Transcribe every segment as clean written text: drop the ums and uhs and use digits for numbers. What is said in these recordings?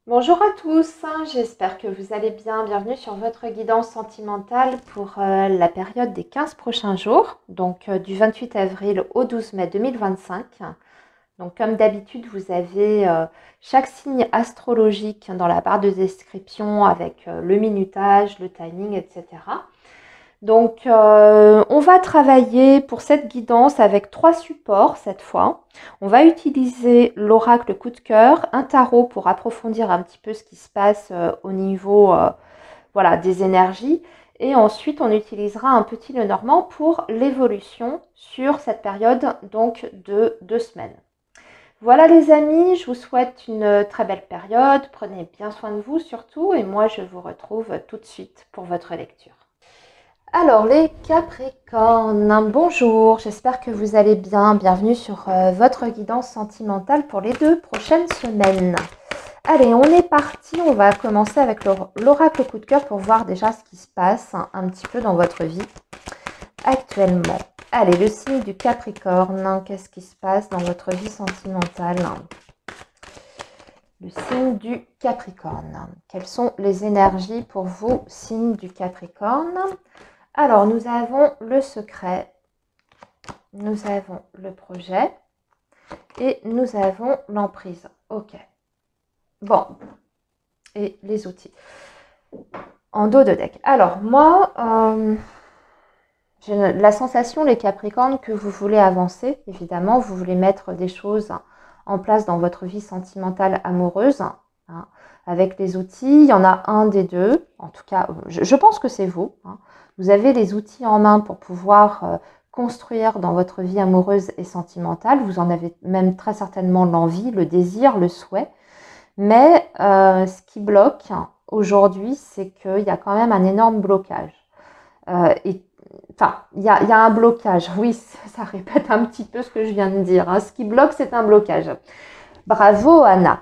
Bonjour à tous, j'espère que vous allez bien. Bienvenue sur votre guidance sentimentale pour la période des 15 prochains jours, donc du 28 avril au 12 mai 2025. Donc comme d'habitude, vous avez chaque signe astrologique dans la barre de description avec le minutage, le timing, etc. Donc, on va travailler pour cette guidance avec 3 supports cette fois. On va utiliser l'oracle coup de cœur, un tarot pour approfondir un petit peu ce qui se passe au niveau voilà, des énergies. Et ensuite, on utilisera un petit Lenormand pour l'évolution sur cette période donc de 2 semaines. Voilà les amis, je vous souhaite une très belle période. Prenez bien soin de vous surtout. Et moi, je vous retrouve tout de suite pour votre lecture. Alors les Capricornes, bonjour, j'espère que vous allez bien. Bienvenue sur votre guidance sentimentale pour les 2 prochaines semaines. Allez, on est parti, on va commencer avec l'oracle coup de cœur pour voir déjà ce qui se passe un petit peu dans votre vie actuellement. Allez, le signe du Capricorne, qu'est-ce qui se passe dans votre vie sentimentale? Le signe du Capricorne. Quelles sont les énergies pour vous, signe du Capricorne? Alors, nous avons le secret, nous avons le projet et nous avons l'emprise. Ok. Bon. Et les outils. En dos de deck. Alors, moi, j'ai la sensation, les Capricornes, que vous voulez avancer. Évidemment, vous voulez mettre des choses en place dans votre vie sentimentale amoureuse. Hein, avec les outils, il y en a un des deux. En tout cas, je pense que c'est vous. Hein. Vous avez les outils en main pour pouvoir construire dans votre vie amoureuse et sentimentale. Vous en avez même très certainement l'envie, le désir, le souhait. Mais ce qui bloque aujourd'hui, c'est qu'il y a quand même un énorme blocage. Enfin, il y a un blocage. Oui, ça répète un petit peu ce que je viens de dire. Hein. Ce qui bloque, c'est un blocage. Bravo, Anna.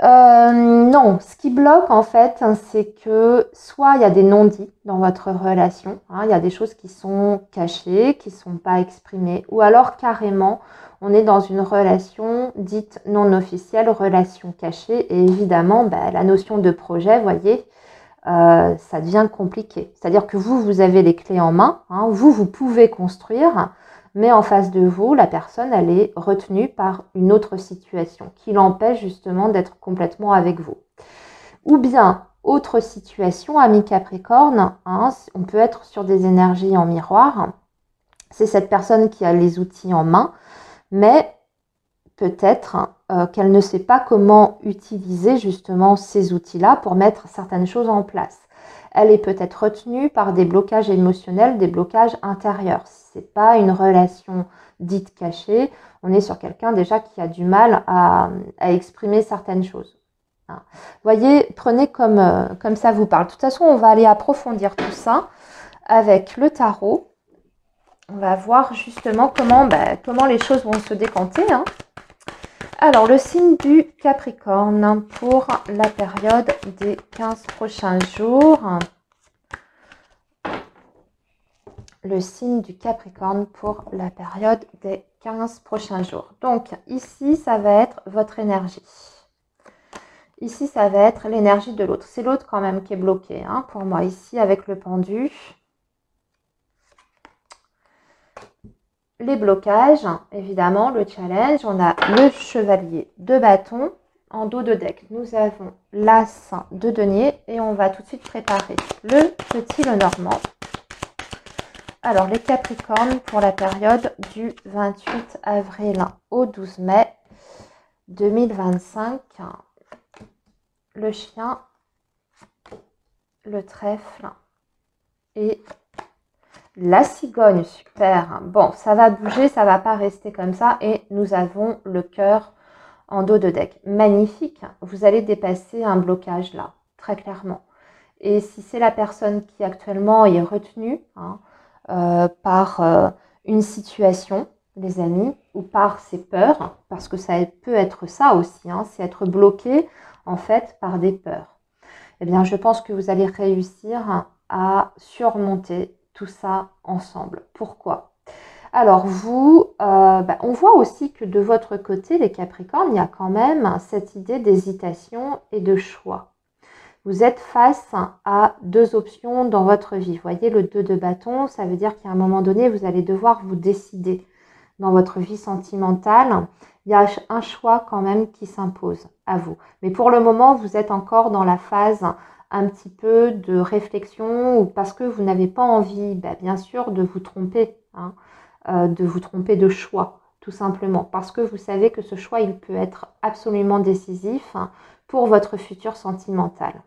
Non, ce qui bloque, en fait, c'est que soit il y a des non-dits dans votre relation, hein, il y a des choses qui sont cachées, qui ne sont pas exprimées, ou alors carrément, on est dans une relation dite non officielle, relation cachée, et évidemment, la notion de projet, vous voyez, ça devient compliqué. C'est-à-dire que vous avez les clés en main, hein, vous pouvez construire, mais en face de vous, la personne, elle est retenue par une autre situation qui l'empêche justement d'être complètement avec vous. Ou bien, autre situation, ami Capricorne, hein, on peut être sur des énergies en miroir. C'est cette personne qui a les outils en main, mais peut-être qu'elle ne sait pas comment utiliser justement ces outils-là pour mettre certaines choses en place. Elle est peut-être retenue par des blocages émotionnels, des blocages intérieurs. Ce n'est pas une relation dite cachée, on est sur quelqu'un déjà qui a du mal à exprimer certaines choses. Hein. Voyez, prenez comme ça vous parle. De toute façon, on va aller approfondir tout ça avec le tarot. On va voir justement comment les choses vont se décanter. Hein. Alors, le signe du Capricorne pour la période des 15 prochains jours. Le signe du Capricorne pour la période des 15 prochains jours. Donc, ici, ça va être votre énergie. Ici, ça va être l'énergie de l'autre. C'est l'autre quand même qui est bloqué, hein, pour moi. Ici, avec le pendu. Les blocages, évidemment, le challenge. On a le chevalier de bâton. En dos de deck, nous avons l'as de denier et on va tout de suite préparer le petit Lenormand. Alors, les Capricornes pour la période du 28 avril au 12 mai 2025. Le chien, le trèfle et la cigogne. Super. Bon, ça va bouger, ça va pas rester comme ça. Et nous avons le cœur en dos de deck. Magnifique. Vous allez dépasser un blocage là, très clairement. Et si c'est la personne qui actuellement est retenue par une situation, les amis, ou par ses peurs, parce que ça peut être ça aussi, hein, c'est être bloqué en fait par des peurs. Eh bien, je pense que vous allez réussir à surmonter tout ça ensemble. Pourquoi ? Alors vous, on voit aussi que de votre côté, les Capricornes, il y a quand même cette idée d'hésitation et de choix. Vous êtes face à deux options dans votre vie. Vous voyez le 2 de bâton, ça veut dire qu'à un moment donné, vous allez devoir vous décider dans votre vie sentimentale. Il y a un choix quand même qui s'impose à vous. Mais pour le moment, vous êtes encore dans la phase un petit peu de réflexion ou parce que vous n'avez pas envie, bien sûr, de vous tromper, hein, de vous tromper de choix, tout simplement. Parce que vous savez que ce choix, il peut être absolument décisif pour votre futur sentimental.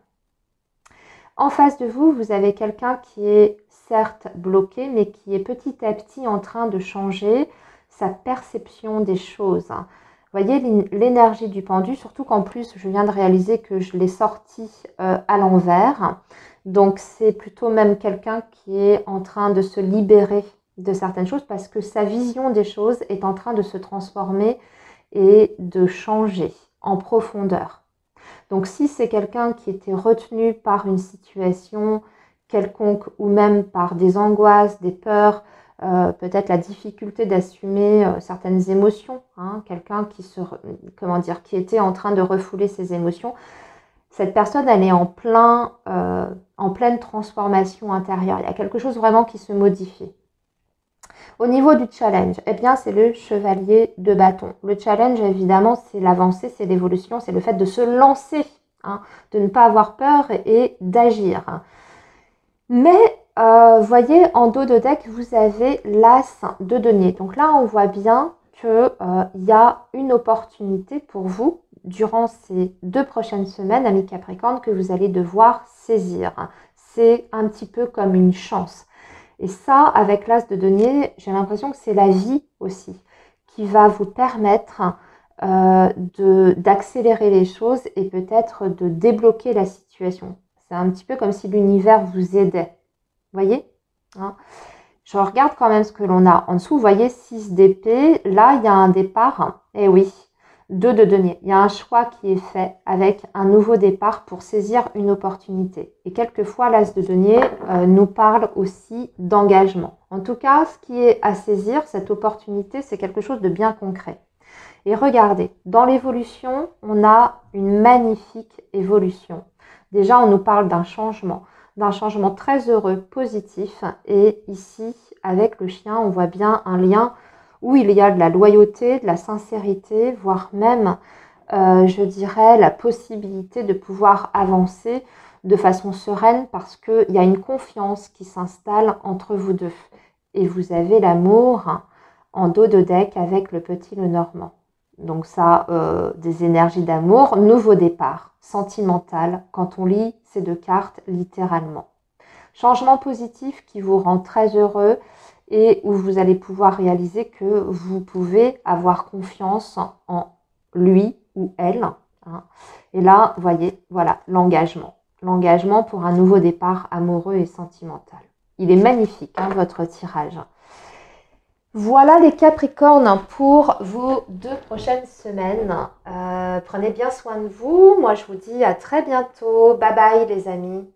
En face de vous, vous avez quelqu'un qui est certes bloqué, mais qui est petit à petit en train de changer sa perception des choses. Vous voyez l'énergie du pendu, surtout qu'en plus, je viens de réaliser que je l'ai sorti à l'envers. Donc, c'est plutôt même quelqu'un qui est en train de se libérer de certaines choses parce que sa vision des choses est en train de se transformer et de changer en profondeur. Donc, si c'est quelqu'un qui était retenu par une situation quelconque ou même par des angoisses, des peurs, peut-être la difficulté d'assumer certaines émotions, hein, quelqu'un qui était en train de refouler ses émotions, cette personne, elle est en pleine transformation intérieure. Il y a quelque chose vraiment qui se modifie. Au niveau du challenge, eh bien, c'est le chevalier de bâton. Le challenge, évidemment, c'est l'avancée, c'est l'évolution, c'est le fait de se lancer, hein, de ne pas avoir peur et d'agir. Mais, voyez, en dos de deck, vous avez l'as de denier. Donc là, on voit bien qu'il y a une opportunité pour vous durant ces 2 prochaines semaines, amis Capricorne, que vous allez devoir saisir. C'est un petit peu comme une chance. Et ça, avec l'as de denier, j'ai l'impression que c'est la vie aussi qui va vous permettre d'accélérer les choses et peut-être de débloquer la situation. C'est un petit peu comme si l'univers vous aidait. Vous voyez, hein? Je regarde quand même ce que l'on a en dessous. Vous voyez, 6 d'épée. Là, il y a un départ. Eh oui, 2 de denier. Il y a un choix qui est fait avec un nouveau départ pour saisir une opportunité. Et quelquefois, l'as de denier nous parle aussi d'engagement. En tout cas, ce qui est à saisir, cette opportunité, c'est quelque chose de bien concret. Et regardez, dans l'évolution, on a une magnifique évolution. Déjà, on nous parle d'un changement très heureux, positif. Et ici, avec le chien, on voit bien un lien où il y a de la loyauté, de la sincérité, voire même, je dirais, la possibilité de pouvoir avancer de façon sereine parce qu'il y a une confiance qui s'installe entre vous deux. Et vous avez l'amour en dos de deck avec le petit Lenormand. Donc ça, des énergies d'amour, nouveau départ, sentimental, quand on lit ces 2 cartes littéralement. Changement positif qui vous rend très heureux et où vous allez pouvoir réaliser que vous pouvez avoir confiance en lui ou elle. Hein. Et là, vous voyez, voilà, l'engagement. L'engagement pour un nouveau départ amoureux et sentimental. Il est magnifique, hein, votre tirage. Voilà les Capricornes pour vos 2 prochaines semaines. Prenez bien soin de vous. Moi, je vous dis à très bientôt. Bye bye les amis.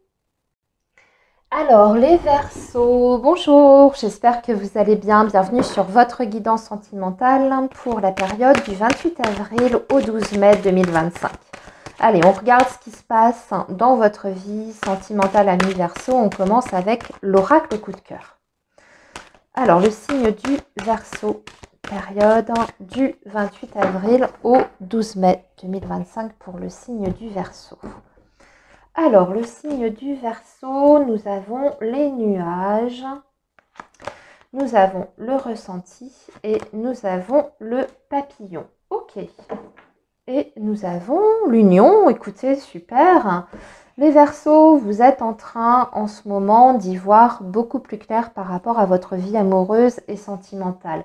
Alors les Verseaux, bonjour. J'espère que vous allez bien. Bienvenue sur votre guidance sentimentale pour la période du 28 avril au 12 mai 2025. Allez, on regarde ce qui se passe dans votre vie sentimentale, amis Verseaux. On commence avec l'oracle coup de cœur. Alors, le signe du Verseau, période du 28 avril au 12 mai 2025 pour le signe du Verseau. Alors, le signe du Verseau, nous avons les nuages, nous avons le ressenti et nous avons le papillon. Ok. Et nous avons l'union. Écoutez, super. Les Verseaux, vous êtes en train en ce moment d'y voir beaucoup plus clair par rapport à votre vie amoureuse et sentimentale.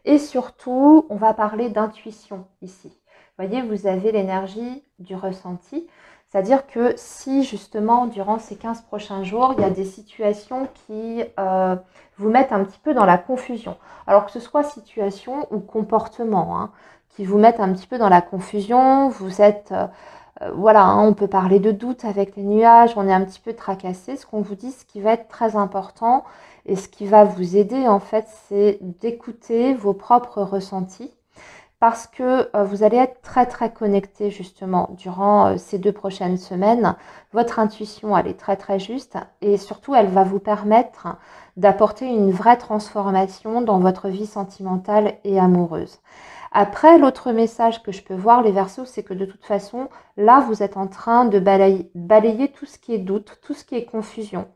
Et surtout, on va parler d'intuition ici. Vous voyez, vous avez l'énergie du ressenti. C'est-à-dire que si justement, durant ces 15 prochains jours, il y a des situations qui vous mettent un petit peu dans la confusion. Alors que ce soit situation ou comportement, hein, qui vous mettent un petit peu dans la confusion, vous êtes Voilà, hein, on peut parler de doute avec les nuages, on est un petit peu tracassé. Ce qu'on vous dit, ce qui va être très important et ce qui va vous aider en fait, c'est d'écouter vos propres ressentis parce que vous allez être très très connecté justement durant ces 2 prochaines semaines. Votre intuition, elle est très très juste et surtout, elle va vous permettre d'apporter une vraie transformation dans votre vie sentimentale et amoureuse. Après, l'autre message que je peux voir, les Verseaux, c'est que de toute façon, là, vous êtes en train de balayer tout ce qui est doute, tout ce qui est confusion.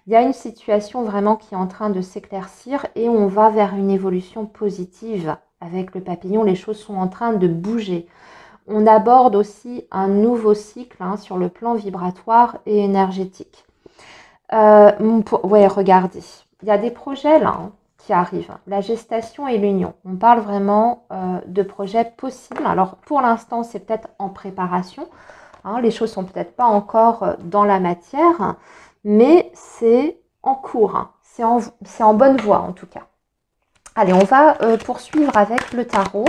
Il y a une situation vraiment qui est en train de s'éclaircir et on va vers une évolution positive. Avec le papillon, les choses sont en train de bouger. On aborde aussi un nouveau cycle hein, sur le plan vibratoire et énergétique. Ouais, regardez, il y a des projets là hein, qui arrivent. La gestation et l'union. On parle vraiment de projets possibles. Alors pour l'instant, c'est peut-être en préparation. Hein, les choses sont peut-être pas encore dans la matière, mais c'est en cours. Hein. C'est en bonne voie en tout cas. Allez, on va poursuivre avec le tarot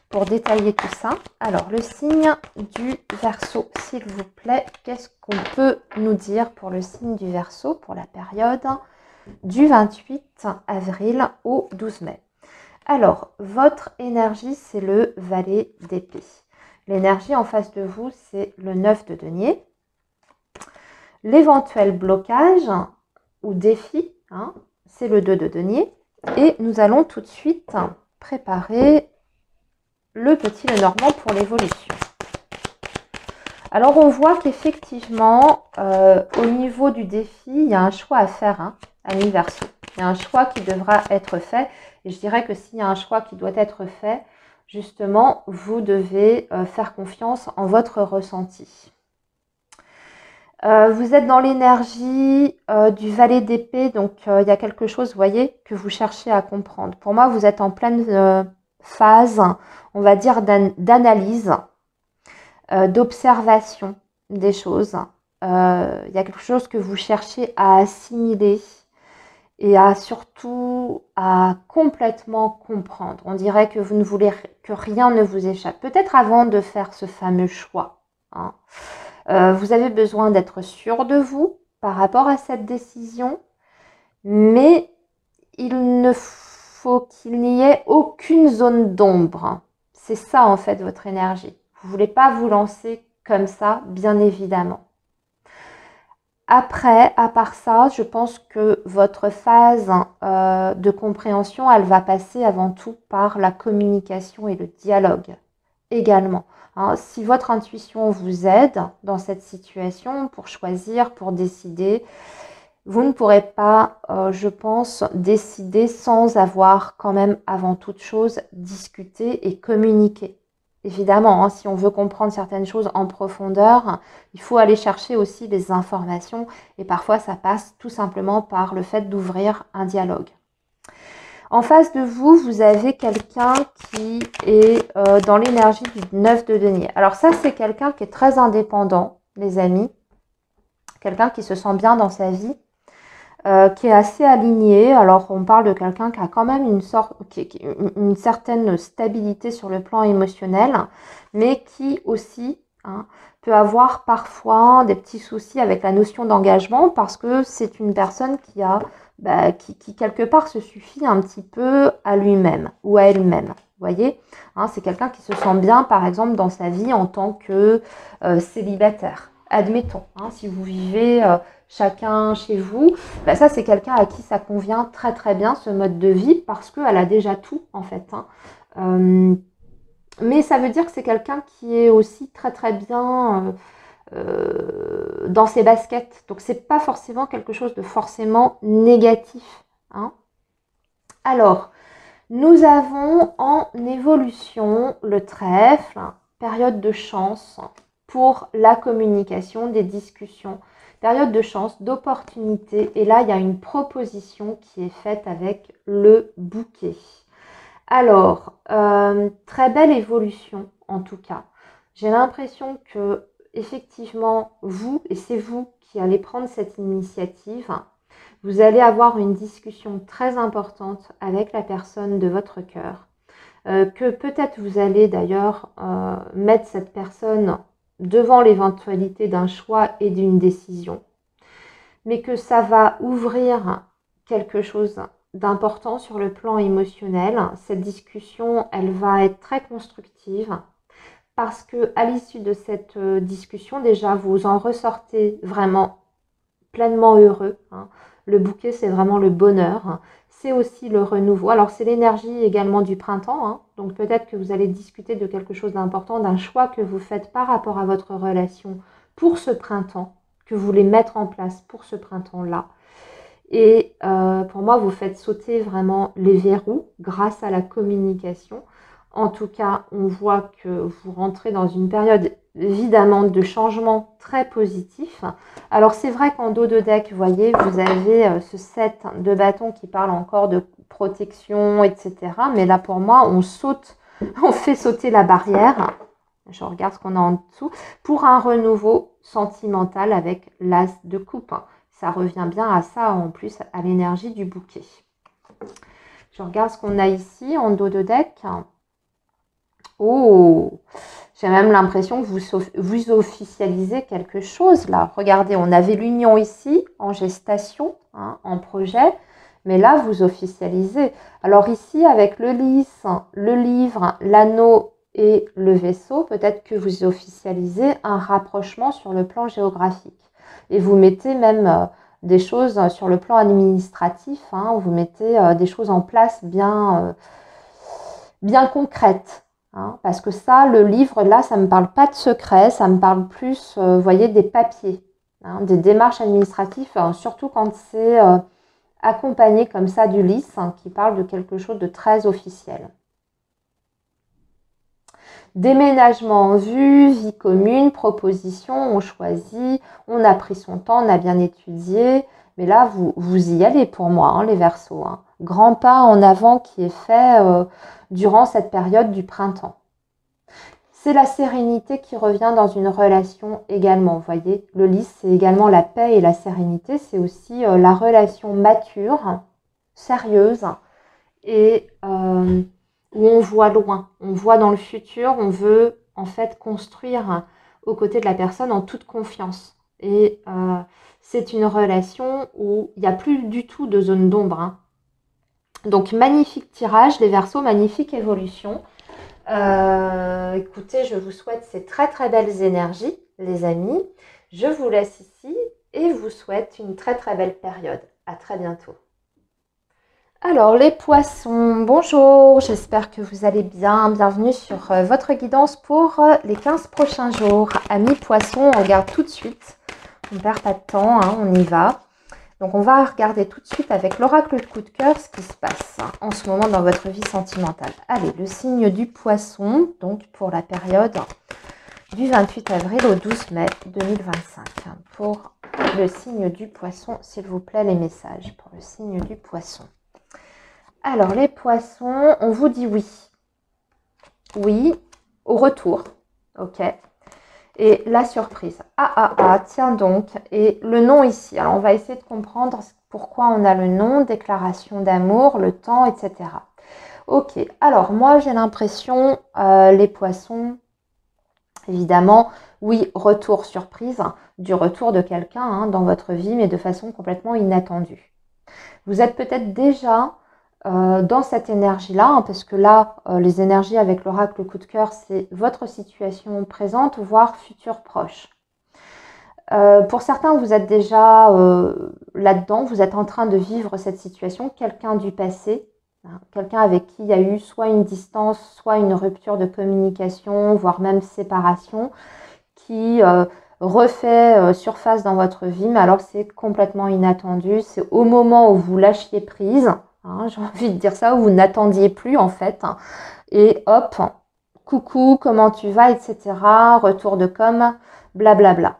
pour détailler tout ça. Alors, le signe du Verseau, s'il vous plaît, qu'est-ce qu'on peut nous dire pour le signe du Verseau pour la période du 28 avril au 12 mai? Alors, votre énergie, c'est le valet d'épée. L'énergie en face de vous, c'est le 9 de denier. L'éventuel blocage ou défi, hein, c'est le 2 de denier. Et nous allons tout de suite préparer le petit Lenormand pour l'évolution. Alors, on voit qu'effectivement, au niveau du défi, il y a un choix à faire, hein, amis Verseau. Il y a un choix qui devra être fait. Et je dirais que s'il y a un choix qui doit être fait, justement, vous devez faire confiance en votre ressenti. Vous êtes dans l'énergie du valet d'épée, donc il y a quelque chose, vous voyez, que vous cherchez à comprendre. Pour moi, vous êtes en pleine phase, on va dire, d'analyse, d'observation des choses. Il y a quelque chose que vous cherchez à assimiler et surtout à complètement comprendre. On dirait que vous ne voulez que rien ne vous échappe. Peut-être avant de faire ce fameux choix. Hein. Vous avez besoin d'être sûr de vous par rapport à cette décision, mais il ne faut qu'il n'y ait aucune zone d'ombre. C'est ça en fait votre énergie. Vous ne voulez pas vous lancer comme ça, bien évidemment. Après, à part ça, je pense que votre phase de compréhension, elle va passer avant tout par la communication et le dialogue également. Hein, si votre intuition vous aide dans cette situation pour choisir, pour décider, vous ne pourrez pas, je pense, décider sans avoir quand même avant toute chose discuté et communiqué. Évidemment, hein, si on veut comprendre certaines choses en profondeur, il faut aller chercher aussi les informations et parfois ça passe tout simplement par le fait d'ouvrir un dialogue. En face de vous, vous avez quelqu'un qui est dans l'énergie du 9 de denier. Alors ça, c'est quelqu'un qui est très indépendant, les amis. Quelqu'un qui se sent bien dans sa vie, qui est assez aligné. Alors, on parle de quelqu'un qui a quand même une certaine stabilité sur le plan émotionnel, mais qui aussi hein, peut avoir parfois des petits soucis avec la notion d'engagement parce que c'est une personne qui a qui quelque part se suffit un petit peu à lui-même ou à elle-même. Vous voyez, hein, c'est quelqu'un qui se sent bien, par exemple, dans sa vie en tant que célibataire. Admettons, hein, si vous vivez chacun chez vous, ça c'est quelqu'un à qui ça convient très très bien ce mode de vie parce qu'elle a déjà tout en fait. Hein. Mais ça veut dire que c'est quelqu'un qui est aussi très très bien dans ses baskets. Donc c'est pas forcément quelque chose de forcément négatif. Hein. Alors, nous avons en évolution le trèfle, période de chance pour la communication, des discussions, période de chance, d'opportunité. Et là, il y a une proposition qui est faite avec le bouquet. Alors, très belle évolution en tout cas. J'ai l'impression que effectivement, vous, et c'est vous qui allez prendre cette initiative, vous allez avoir une discussion très importante avec la personne de votre cœur, que peut-être vous allez d'ailleurs mettre cette personne devant l'éventualité d'un choix et d'une décision, mais que ça va ouvrir quelque chose d'important sur le plan émotionnel. Cette discussion, elle va être très constructive parce que à l'issue de cette discussion, déjà, vous en ressortez vraiment pleinement heureux. Le bouquet, c'est vraiment le bonheur. C'est aussi le renouveau. Alors, c'est l'énergie également du printemps. Donc, peut-être que vous allez discuter de quelque chose d'important, d'un choix que vous faites par rapport à votre relation pour ce printemps, que vous voulez mettre en place pour ce printemps-là. Et pour moi, vous faites sauter vraiment les verrous grâce à la communication. En tout cas, on voit que vous rentrez dans une période évidemment de changement très positif. Alors c'est vrai qu'en dos de deck, vous voyez, vous avez ce 7 de bâton qui parle encore de protection, etc. Mais là pour moi, on saute, on fait sauter la barrière. Je regarde ce qu'on a en dessous. Pour un renouveau sentimental avec l'as de coupe. Ça revient bien à ça, en plus, à l'énergie du bouquet. Je regarde ce qu'on a ici, en dos de deck. Oh, j'ai même l'impression que vous officialisez quelque chose, là. Regardez, on avait l'union ici, en gestation, en projet. Mais là, vous officialisez. Alors ici, avec le lys, le livre, l'anneau et le vaisseau, peut-être que vous officialisez un rapprochement sur le plan géographique. Et vous mettez même des choses sur le plan administratif, vous mettez des choses en place bien concrètes. Parce que ça, le livre, là, ça ne me parle pas de secret, ça me parle plus, vous voyez, des papiers, des démarches administratives, surtout quand c'est accompagné comme ça du lys, qui parle de quelque chose de très officiel. Déménagement en vue, vie commune, proposition, on choisit, on a pris son temps, on a bien étudié. Mais là, vous y allez pour moi, les Verseaux. Grand pas en avant qui est fait durant cette période du printemps. C'est la sérénité qui revient dans une relation également. Vous voyez, le lys, c'est également la paix et la sérénité. C'est aussi la relation mature, sérieuse et où on voit loin, on voit dans le futur, on veut en fait construire aux côtés de la personne en toute confiance. Et c'est une relation où il n'y a plus du tout de zone d'ombre. Donc magnifique tirage, les Verseaux, magnifique évolution. Écoutez, je vous souhaite ces très très belles énergies, les amis. Je vous laisse ici et vous souhaite une très très belle période. À très bientôt. Alors les poissons, bonjour, j'espère que vous allez bien. Bienvenue sur votre guidance pour les 15 prochains jours. Amis poissons, on regarde tout de suite. On ne perd pas de temps, on y va. Donc on va regarder tout de suite avec l'oracle coup de cœur ce qui se passe en ce moment dans votre vie sentimentale. Allez, le signe du poisson, donc pour la période du 28 avril au 12 mai 2025. Pour le signe du poisson, s'il vous plaît, les messages pour le signe du poisson. Alors, les poissons, on vous dit oui. Oui, au retour. Ok. Et la surprise. Tiens donc. Et le nom ici. Alors, on va essayer de comprendre pourquoi on a le nom, déclaration d'amour, le temps, etc. Ok. Alors, moi, j'ai l'impression, les poissons, évidemment, oui, retour surprise, du retour de quelqu'un dans votre vie, mais de façon complètement inattendue. Vous êtes peut-être déjà dans cette énergie-là, parce que là, les énergies avec l'oracle coup de cœur, c'est votre situation présente, voire future proche. Pour certains, vous êtes déjà là-dedans, vous êtes en train de vivre cette situation, quelqu'un du passé, quelqu'un avec qui il y a eu soit une distance, soit une rupture de communication, voire même séparation, qui refait surface dans votre vie, mais alors c'est complètement inattendu, c'est au moment où vous lâchiez prise, j'ai envie de dire ça, où vous n'attendiez plus en fait, et hop, coucou, comment tu vas, etc., retour de com, blablabla.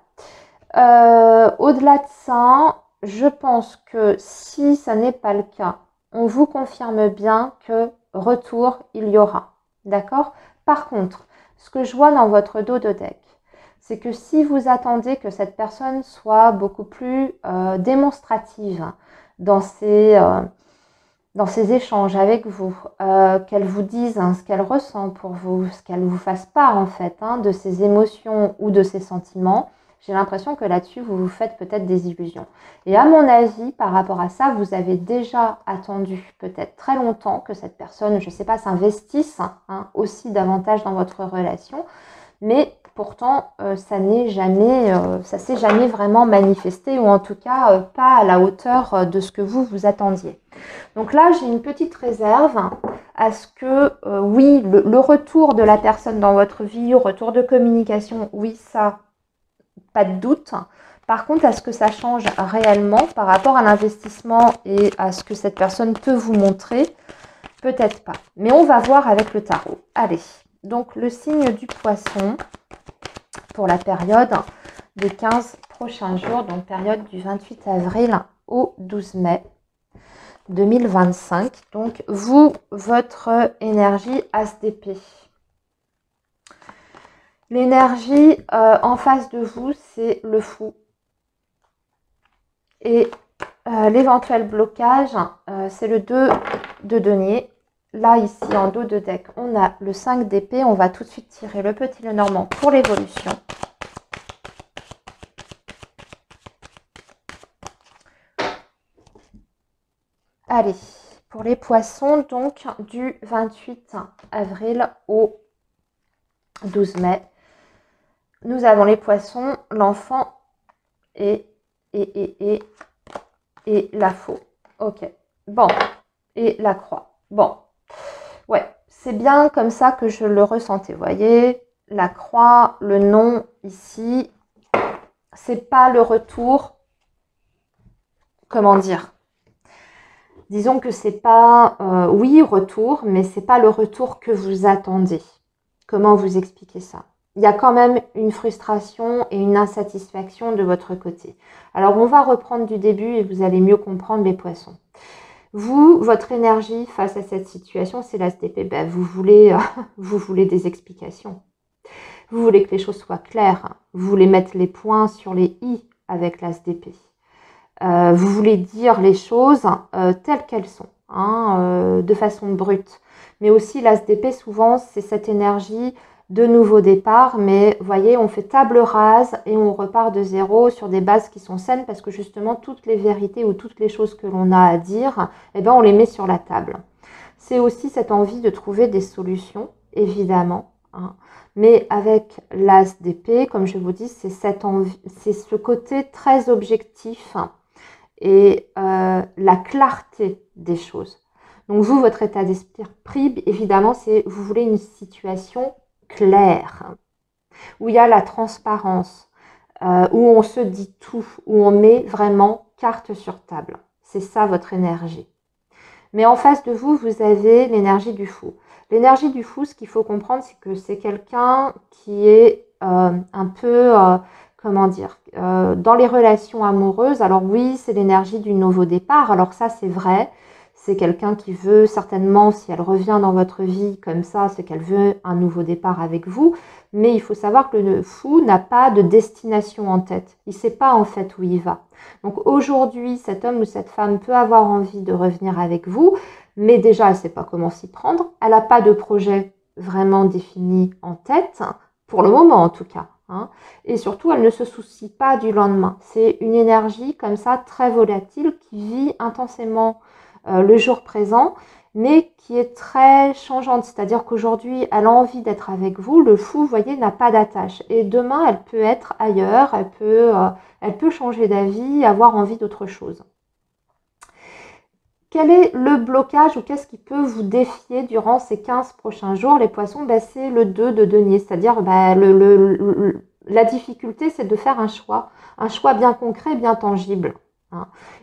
Au-delà de ça, je pense que si ça n'est pas le cas, on vous confirme bien que retour, il y aura, d'accord? Par contre, ce que je vois dans votre dos de deck, c'est que si vous attendez que cette personne soit beaucoup plus démonstrative dans dans ses échanges avec vous, qu'elle vous dise ce qu'elle ressent pour vous, ce qu'elle vous fasse part en fait de ses émotions ou de ses sentiments. J'ai l'impression que là-dessus, vous vous faites peut-être des illusions. Et à mon avis, par rapport à ça, vous avez déjà attendu peut-être très longtemps que cette personne, je ne sais pas, s'investisse aussi davantage dans votre relation. Mais pourtant, ça s'est jamais vraiment manifesté, ou en tout cas pas à la hauteur de ce que vous attendiez. Donc là, j'ai une petite réserve à ce que, oui, le retour de la personne dans votre vie, retour de communication, oui, ça, pas de doute. Par contre, à ce que ça change réellement par rapport à l'investissement et à ce que cette personne peut vous montrer, peut-être pas. Mais on va voir avec le tarot. Allez, donc le signe du poisson pour la période des 15 prochains jours, donc période du 28 avril au 12 mai 2025. Donc vous, votre énergie As d'épée. L'énergie en face de vous, c'est le fou. Et l'éventuel blocage, c'est le 2 de denier. Là, ici, en dos de deck, on a le 5 d'épée. On va tout de suite tirer le petit Lenormand pour l'évolution. Allez, pour les poissons, donc, du 28 avril au 12 mai. Nous avons les poissons, l'enfant et la faux. Ok. Bon. Et la croix. Bon. Ouais. C'est bien comme ça que je le ressentais. Vous voyez, la croix, le nom ici, c'est pas le retour. Comment dire? Disons que c'est pas, oui, retour, mais c'est pas le retour que vous attendez. Comment vous expliquer ça? Il y a quand même une frustration et une insatisfaction de votre côté. Alors, on va reprendre du début et vous allez mieux comprendre les poissons. Vous, votre énergie face à cette situation, c'est l'As d'épée. Ben, vous voulez des explications. Vous voulez que les choses soient claires. Vous voulez mettre les points sur les i avec l'As d'épée. Vous voulez dire les choses telles qu'elles sont, de façon brute. Mais aussi, l'As d'épée, souvent, c'est cette énergie de nouveau départ, mais vous voyez, on fait table rase et on repart de zéro sur des bases qui sont saines parce que justement, toutes les vérités ou toutes les choses que l'on a à dire, eh ben, on les met sur la table. C'est aussi cette envie de trouver des solutions, évidemment, mais avec l'As d'épée, comme je vous dis, c'est cette envie, c'est ce côté très objectif et la clarté des choses. Donc vous, votre état d'esprit, évidemment, c'est vous voulez une situation claire, où il y a la transparence, où on se dit tout, où on met vraiment carte sur table. C'est ça votre énergie. Mais en face de vous, vous avez l'énergie du fou. L'énergie du fou, ce qu'il faut comprendre, c'est que c'est quelqu'un qui est un peu, comment dire, dans les relations amoureuses. Alors oui, c'est l'énergie du nouveau départ. Alors ça, c'est vrai. C'est quelqu'un qui veut certainement, si elle revient dans votre vie comme ça, c'est qu'elle veut un nouveau départ avec vous. Mais il faut savoir que le fou n'a pas de destination en tête. Il ne sait pas en fait où il va. Donc aujourd'hui, cet homme ou cette femme peut avoir envie de revenir avec vous, mais déjà, elle ne sait pas comment s'y prendre. Elle n'a pas de projet vraiment défini en tête, pour le moment en tout cas. Et surtout, elle ne se soucie pas du lendemain. C'est une énergie comme ça, très volatile, qui vit intensément le jour présent, mais qui est très changeante. C'est-à-dire qu'aujourd'hui, elle a envie d'être avec vous. Le fou, vous voyez, n'a pas d'attache. Et demain, elle peut être ailleurs, elle peut changer d'avis, avoir envie d'autre chose. Quel est le blocage ou qu'est-ce qui peut vous défier durant ces 15 prochains jours, les poissons? Ben, c'est le 2 de denier, c'est-à-dire la difficulté, c'est de faire un choix bien concret, bien tangible.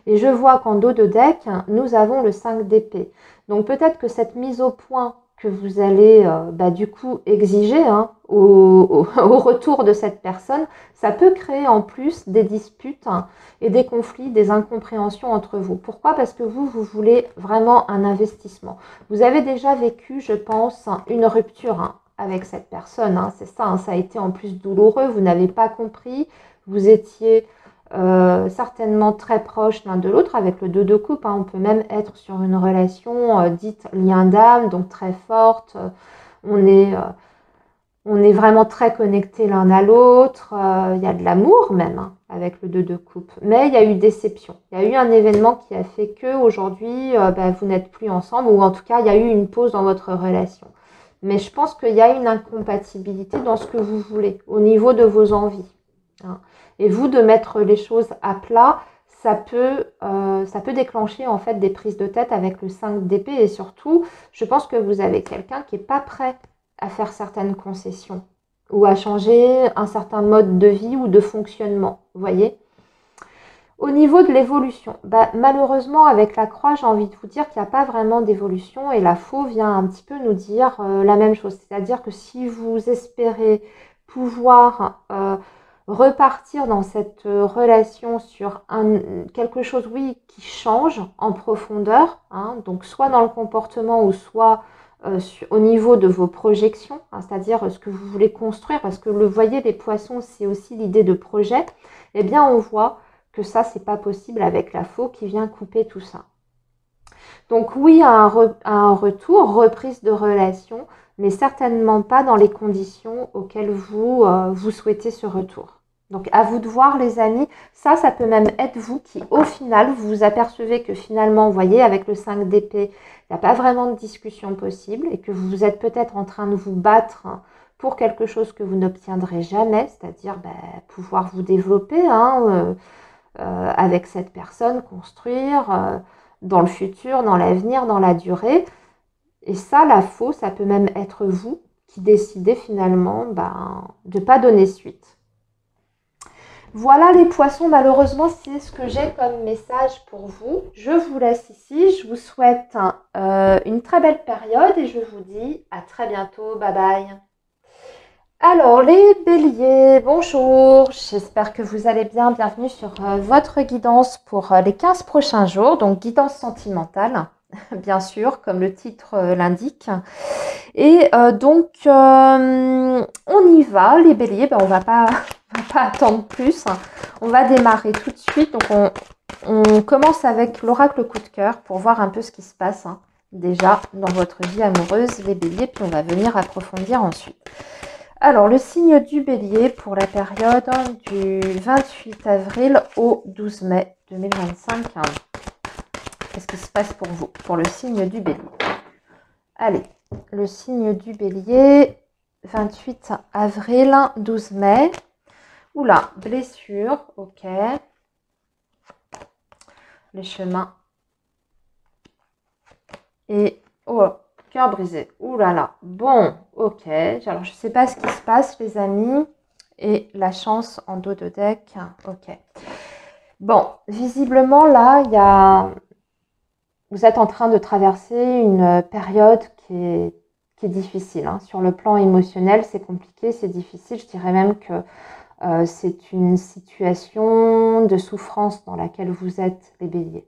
Et je vois qu'en dos de deck, nous avons le 5 d'épée. Donc peut-être que cette mise au point que vous allez du coup exiger au retour de cette personne, ça peut créer en plus des disputes et des conflits, des incompréhensions entre vous. Pourquoi? Parce que vous voulez vraiment un investissement. Vous avez déjà vécu, je pense, une rupture avec cette personne. C'est ça, ça a été en plus douloureux, vous n'avez pas compris, vous étiez certainement très proches l'un de l'autre avec le 2 de coupe. Hein. On peut même être sur une relation dite lien d'âme, donc très forte. On est vraiment très connectés l'un à l'autre. Il y a de l'amour même hein, avec le 2 de coupe. Mais il y a eu déception. Il y a eu un événement qui a fait que aujourd'hui, vous n'êtes plus ensemble, ou en tout cas, il y a eu une pause dans votre relation. Mais je pense qu'il y a une incompatibilité dans ce que vous voulez, au niveau de vos envies. Hein. Et vous, de mettre les choses à plat, ça peut déclencher en fait des prises de tête avec le 5 d'épée. Et surtout, je pense que vous avez quelqu'un qui n'est pas prêt à faire certaines concessions ou à changer un certain mode de vie ou de fonctionnement, vous voyez. Au niveau de l'évolution, malheureusement avec la croix, j'ai envie de vous dire qu'il n'y a pas vraiment d'évolution et la faux vient un petit peu nous dire la même chose. C'est-à-dire que si vous espérez pouvoir repartir dans cette relation sur quelque chose, oui, qui change en profondeur, hein, donc soit dans le comportement ou soit au niveau de vos projections, hein, c'est-à-dire ce que vous voulez construire, parce que vous voyez, les poissons, c'est aussi l'idée de projet, eh bien on voit que ça, c'est pas possible avec la faux qui vient couper tout ça. Donc oui, à un retour, reprise de relation, mais certainement pas dans les conditions auxquelles vous souhaitez ce retour. Donc à vous de voir les amis, ça peut même être vous qui au final, vous vous apercevez que finalement, vous voyez, avec le 5 d'épée, il n'y a pas vraiment de discussion possible et que vous êtes peut-être en train de vous battre pour quelque chose que vous n'obtiendrez jamais, c'est-à-dire pouvoir vous développer avec cette personne, construire dans le futur, dans l'avenir, dans la durée. Et ça, la faux, ça peut même être vous qui décidez finalement de ne pas donner suite. Voilà les poissons, malheureusement, c'est ce que j'ai comme message pour vous. Je vous laisse ici, je vous souhaite une très belle période et je vous dis à très bientôt, bye bye. Alors les béliers, bonjour, j'espère que vous allez bien, bienvenue sur votre guidance pour les 15 prochains jours, donc guidance sentimentale, bien sûr, comme le titre l'indique. Et donc, on y va, les béliers, on va pas attendre plus, on va démarrer tout de suite. Donc, on commence avec l'oracle coup de cœur pour voir un peu ce qui se passe déjà dans votre vie amoureuse, les béliers, puis on va venir approfondir ensuite. Alors, le signe du bélier pour la période du 28 avril au 12 mai 2025. Qu'est-ce qui se passe pour vous, pour le signe du bélier? Allez, le signe du bélier, 28 avril, 12 mai. Oula, blessure, ok. Les chemins. Et, oh, cœur brisé. Ouh là là. Bon, ok. Alors, je ne sais pas ce qui se passe, les amis. Et la chance en dos de deck. Ok. Bon, visiblement, là, vous êtes en train de traverser une période qui est difficile. Sur le plan émotionnel, c'est compliqué, c'est difficile. Je dirais même que c'est une situation de souffrance dans laquelle vous êtes, les béliers.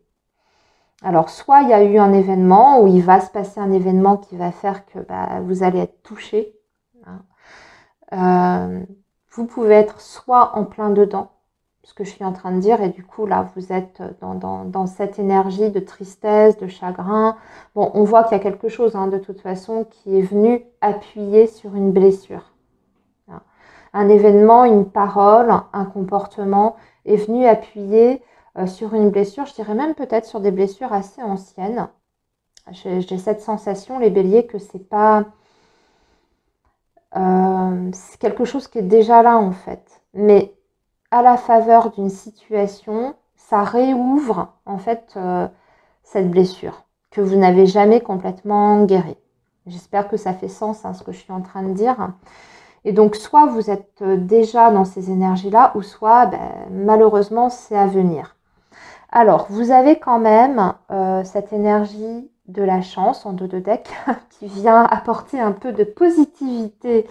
Alors, soit il y a eu un événement, ou il va se passer un événement qui va faire que vous allez être touché. Vous pouvez être soit en plein dedans, ce que je suis en train de dire, et du coup, là, vous êtes dans cette énergie de tristesse, de chagrin. Bon, on voit qu'il y a quelque chose, de toute façon, qui est venu appuyer sur une blessure. Un événement, une parole, un comportement est venu appuyer sur une blessure, je dirais même peut-être sur des blessures assez anciennes. J'ai cette sensation, les béliers, que c'est pas... c'est quelque chose qui est déjà là, en fait. Mais à la faveur d'une situation, ça réouvre, en fait, cette blessure que vous n'avez jamais complètement guérie. J'espère que ça fait sens, ce que je suis en train de dire. Et donc, soit vous êtes déjà dans ces énergies-là, ou soit, malheureusement, c'est à venir. Alors, vous avez quand même cette énergie de la chance en dos de deck qui vient apporter un peu de positivité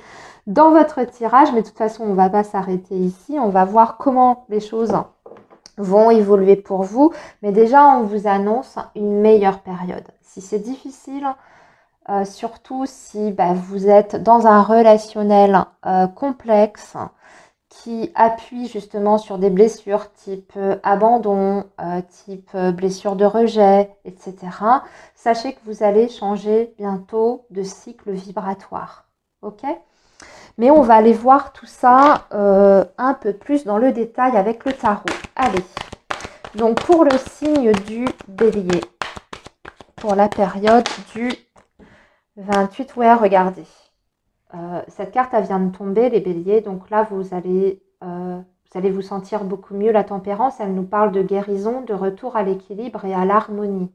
dans votre tirage. Mais de toute façon, on ne va pas s'arrêter ici. On va voir comment les choses vont évoluer pour vous. Mais déjà, on vous annonce une meilleure période. Si c'est difficile... surtout si vous êtes dans un relationnel complexe qui appuie justement sur des blessures type abandon, type blessure de rejet, etc., sachez que vous allez changer bientôt de cycle vibratoire. Ok ? Mais on va aller voir tout ça un peu plus dans le détail avec le tarot. Allez, donc pour le signe du bélier, pour la période du 28, ouais, regardez. Cette carte, elle vient de tomber, les béliers. Donc là, vous allez vous sentir beaucoup mieux. La tempérance, elle nous parle de guérison, de retour à l'équilibre et à l'harmonie.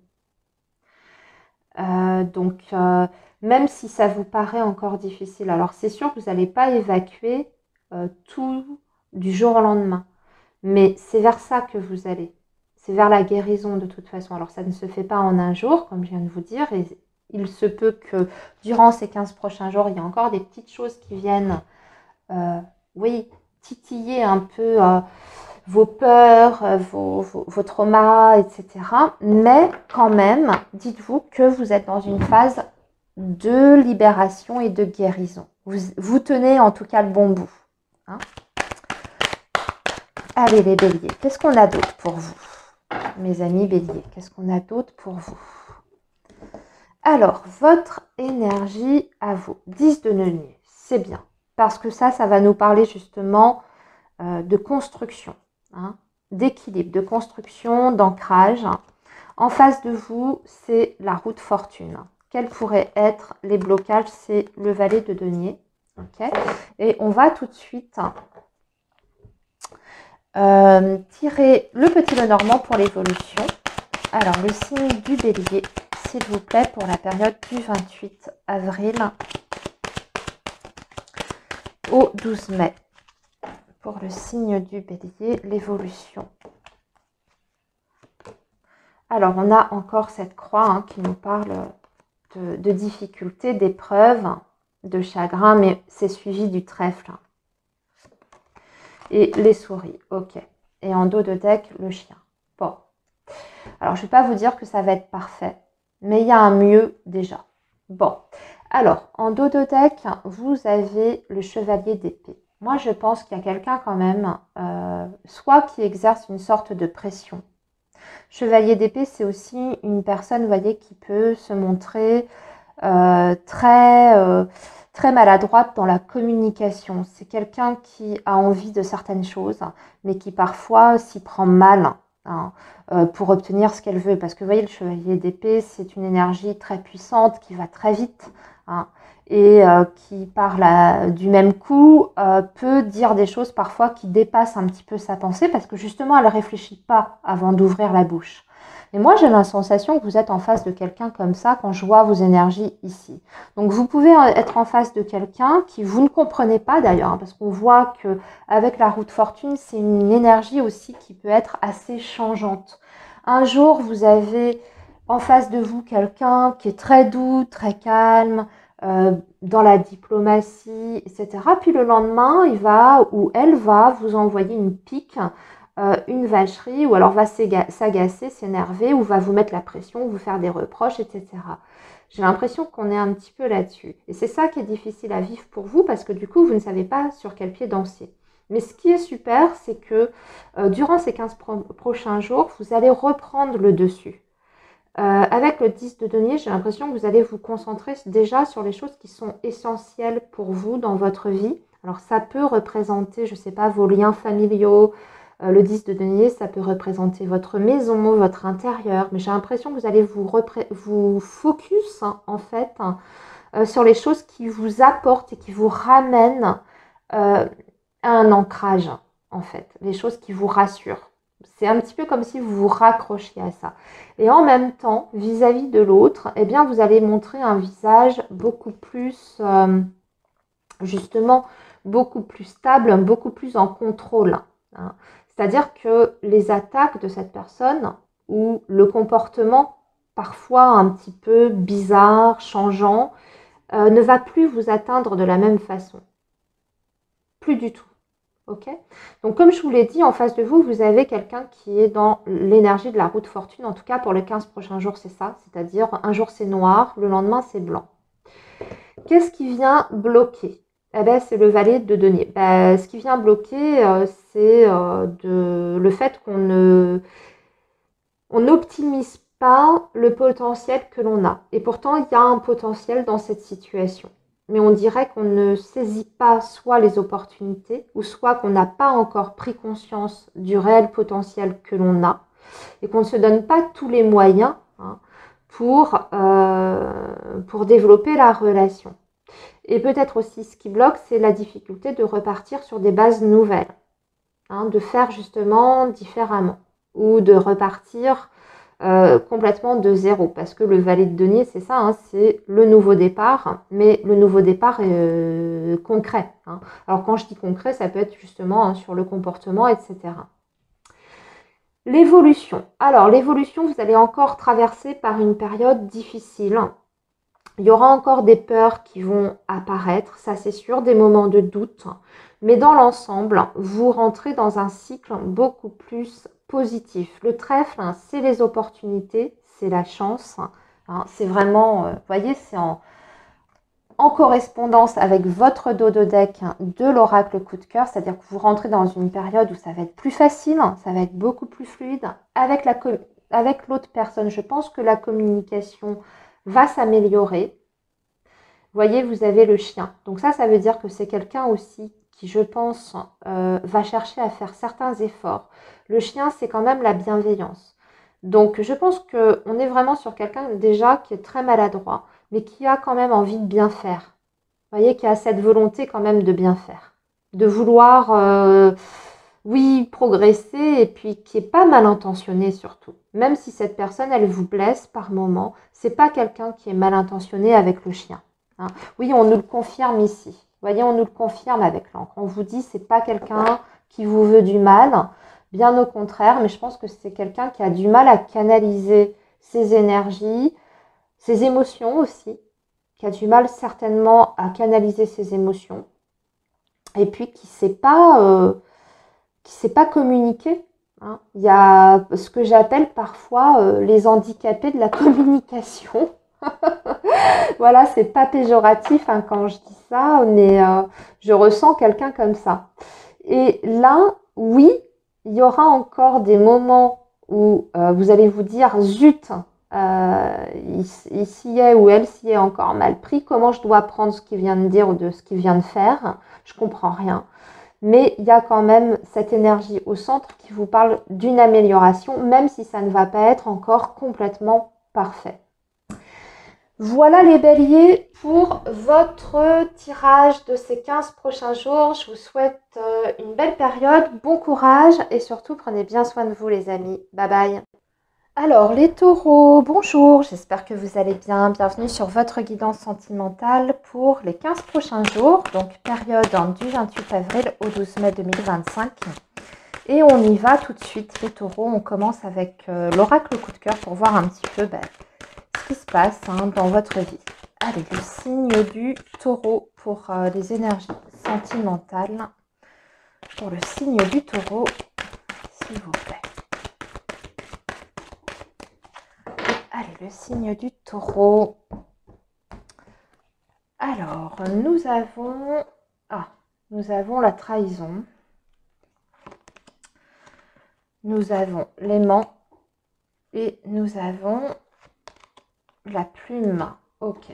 Même si ça vous paraît encore difficile, alors c'est sûr que vous n'allez pas évacuer tout du jour au lendemain. Mais c'est vers ça que vous allez. C'est vers la guérison de toute façon. Alors ça ne se fait pas en un jour, comme je viens de vous dire. Et il se peut que durant ces 15 prochains jours, il y a encore des petites choses qui viennent, oui, titiller un peu vos peurs, vos traumas, etc. Mais quand même, dites-vous que vous êtes dans une phase de libération et de guérison. Vous tenez en tout cas le bon bout. Hein. Allez les béliers, qu'est-ce qu'on a d'autre pour vous? Mes amis béliers, qu'est-ce qu'on a d'autre pour vous? Alors, votre énergie à vous, 10 de denier, c'est bien. Parce que ça va nous parler justement de construction, hein, d'équilibre, de construction, d'ancrage. En face de vous, c'est la roue de fortune. Quels pourraient être les blocages? C'est le valet de denier. Okay. Et on va tout de suite tirer le petit Lenormand pour l'évolution. Alors, le signe du bélier, s'il vous plaît, pour la période du 28 avril au 12 mai. Pour le signe du bélier, l'évolution. Alors, on a encore cette croix hein, qui nous parle de difficultés, d'épreuves, de chagrin, mais c'est suivi du trèfle. Et les souris, ok. Et en dos de deck, le chien. Bon. Alors, je ne vais pas vous dire que ça va être parfait, mais il y a un mieux déjà. Bon. Alors, en dos de deck, vous avez le chevalier d'épée. Moi, je pense qu'il y a quelqu'un quand même, soit qui exerce une sorte de pression. Chevalier d'épée, c'est aussi une personne, vous voyez, qui peut se montrer très maladroite dans la communication. C'est quelqu'un qui a envie de certaines choses, mais qui parfois s'y prend mal hein, pour obtenir ce qu'elle veut. Parce que vous voyez, le chevalier d'épée, c'est une énergie très puissante qui va très vite. Hein, et qui par du même coup peut dire des choses parfois qui dépassent un petit peu sa pensée parce que justement elle ne réfléchit pas avant d'ouvrir la bouche. Et moi j'ai la sensation que vous êtes en face de quelqu'un comme ça quand je vois vos énergies ici. Donc vous pouvez être en face de quelqu'un qui vous ne comprenez pas d'ailleurs, hein, parce qu'on voit qu'avec la roue de fortune c'est une énergie aussi qui peut être assez changeante. Un jour vous avez en face de vous quelqu'un qui est très doux, très calme, dans la diplomatie, etc. Puis le lendemain, il va ou elle va vous envoyer une pique, une vacherie, ou alors va s'agacer, s'énerver, ou va vous mettre la pression, vous faire des reproches, etc. J'ai l'impression qu'on est un petit peu là-dessus. Et c'est ça qui est difficile à vivre pour vous, parce que du coup, vous ne savez pas sur quel pied danser. Mais ce qui est super, c'est que durant ces 15 prochains jours, vous allez reprendre le dessus. Avec le 10 de denier, j'ai l'impression que vous allez vous concentrer déjà sur les choses qui sont essentielles pour vous dans votre vie. Alors ça peut représenter, je ne sais pas, vos liens familiaux. Le 10 de denier, ça peut représenter votre maison, votre intérieur. Mais j'ai l'impression que vous allez vous focus hein, en fait sur les choses qui vous apportent et qui vous ramènent à un ancrage en fait. Les choses qui vous rassurent. C'est un petit peu comme si vous vous raccrochiez à ça. Et en même temps, vis-à-vis de l'autre, eh bien, vous allez montrer un visage beaucoup plus, justement, beaucoup plus stable, beaucoup plus en contrôle. Hein. C'est-à-dire que les attaques de cette personne ou le comportement parfois un petit peu bizarre, changeant, ne va plus vous atteindre de la même façon. Plus du tout. Okay. Donc comme je vous l'ai dit, en face de vous, vous avez quelqu'un qui est dans l'énergie de la roue de fortune. En tout cas, pour les 15 prochains jours, c'est ça. C'est-à-dire, un jour, c'est noir, le lendemain, c'est blanc. Qu'est-ce qui vient bloquer? Eh ben, c'est le valet de denier. Ben, ce qui vient bloquer, c'est le fait on n'optimise pas le potentiel que l'on a. Et pourtant, il y a un potentiel dans cette situation. Mais on dirait qu'on ne saisit pas soit les opportunités, ou soit qu'on n'a pas encore pris conscience du réel potentiel que l'on a, et qu'on ne se donne pas tous les moyens, hein, pour développer la relation. Et peut-être aussi ce qui bloque, c'est la difficulté de repartir sur des bases nouvelles, hein, de faire justement différemment, ou de repartir complètement de zéro. Parce que le valet de denier, c'est ça, hein, c'est le nouveau départ, mais le nouveau départ est concret. Hein. Alors quand je dis concret, ça peut être justement, hein, sur le comportement, etc. L'évolution. Alors l'évolution, vous allez encore traverser par une période difficile. Il y aura encore des peurs qui vont apparaître, ça c'est sûr, des moments de doute. Mais dans l'ensemble, vous rentrez dans un cycle beaucoup plus positif. Le trèfle, hein, c'est les opportunités, c'est la chance. Hein, c'est vraiment, vous voyez, c'est en correspondance avec votre dos de deck de l'oracle coup de cœur, c'est-à-dire que vous rentrez dans une période où ça va être plus facile, ça va être beaucoup plus fluide. Avec l'autre personne, je pense que la communication va s'améliorer. Vous voyez, vous avez le chien. Donc ça veut dire que c'est quelqu'un aussi qui, je pense, va chercher à faire certains efforts. Le chien, c'est quand même la bienveillance. Donc je pense qu'on est vraiment sur quelqu'un déjà qui est très maladroit, mais qui a quand même envie de bien faire. Vous voyez, qui a cette volonté quand même de bien faire. De vouloir, oui, progresser et puis qui n'est pas mal intentionné surtout. Même si cette personne, elle vous blesse par moment, c'est pas quelqu'un qui est mal intentionné avec le chien. Hein. Oui, on nous le confirme ici. Vous voyez, on nous le confirme avec l'encre. On vous dit, c'est pas quelqu'un qui vous veut du mal, bien au contraire, mais je pense que c'est quelqu'un qui a du mal à canaliser ses énergies, ses émotions aussi, qui a du mal certainement à canaliser ses émotions, et puis qui ne sait pas communiquer. Hein. Il y a ce que j'appelle parfois les handicapés de la communication. Voilà, c'est pas péjoratif, hein, quand je dis ça, mais je ressens quelqu'un comme ça. Et là, oui, il y aura encore des moments où vous allez vous dire, zut, il s'y est ou elle s'y est encore mal pris, comment je dois prendre ce qu'il vient de dire ou de ce qu'il vient de faire, je comprends rien. Mais il y a quand même cette énergie au centre qui vous parle d'une amélioration, même si ça ne va pas être encore complètement parfait. Voilà les béliers pour votre tirage de ces 15 prochains jours. Je vous souhaite une belle période, bon courage et surtout prenez bien soin de vous les amis. Bye bye. Alors les taureaux, bonjour, j'espère que vous allez bien. Bienvenue sur votre guidance sentimentale pour les 15 prochains jours, donc période du 28 avril au 12 mai 2025. Et on y va tout de suite les taureaux, on commence avec l'oracle coup de cœur pour voir un petit peu ce qui se passe dans votre vie. Allez, le signe du taureau pour les énergies sentimentales. Pour le signe du taureau, s'il vous plaît. Allez, le signe du taureau. Alors, nous avons la trahison. Nous avons l'aimant. Et nous avons la plume. Ok.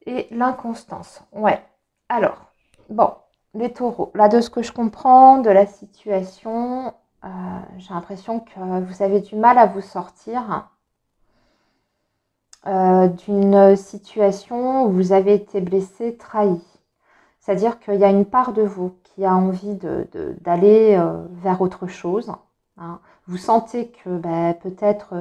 Et l'inconstance. Ouais. Alors, bon, les taureaux. Là, de ce que je comprends de la situation, j'ai l'impression que vous avez du mal à vous sortir d'une situation où vous avez été blessé, trahi. C'est-à-dire qu'il y a une part de vous qui a envie d'aller vers autre chose. Hein. Vous sentez que peut-être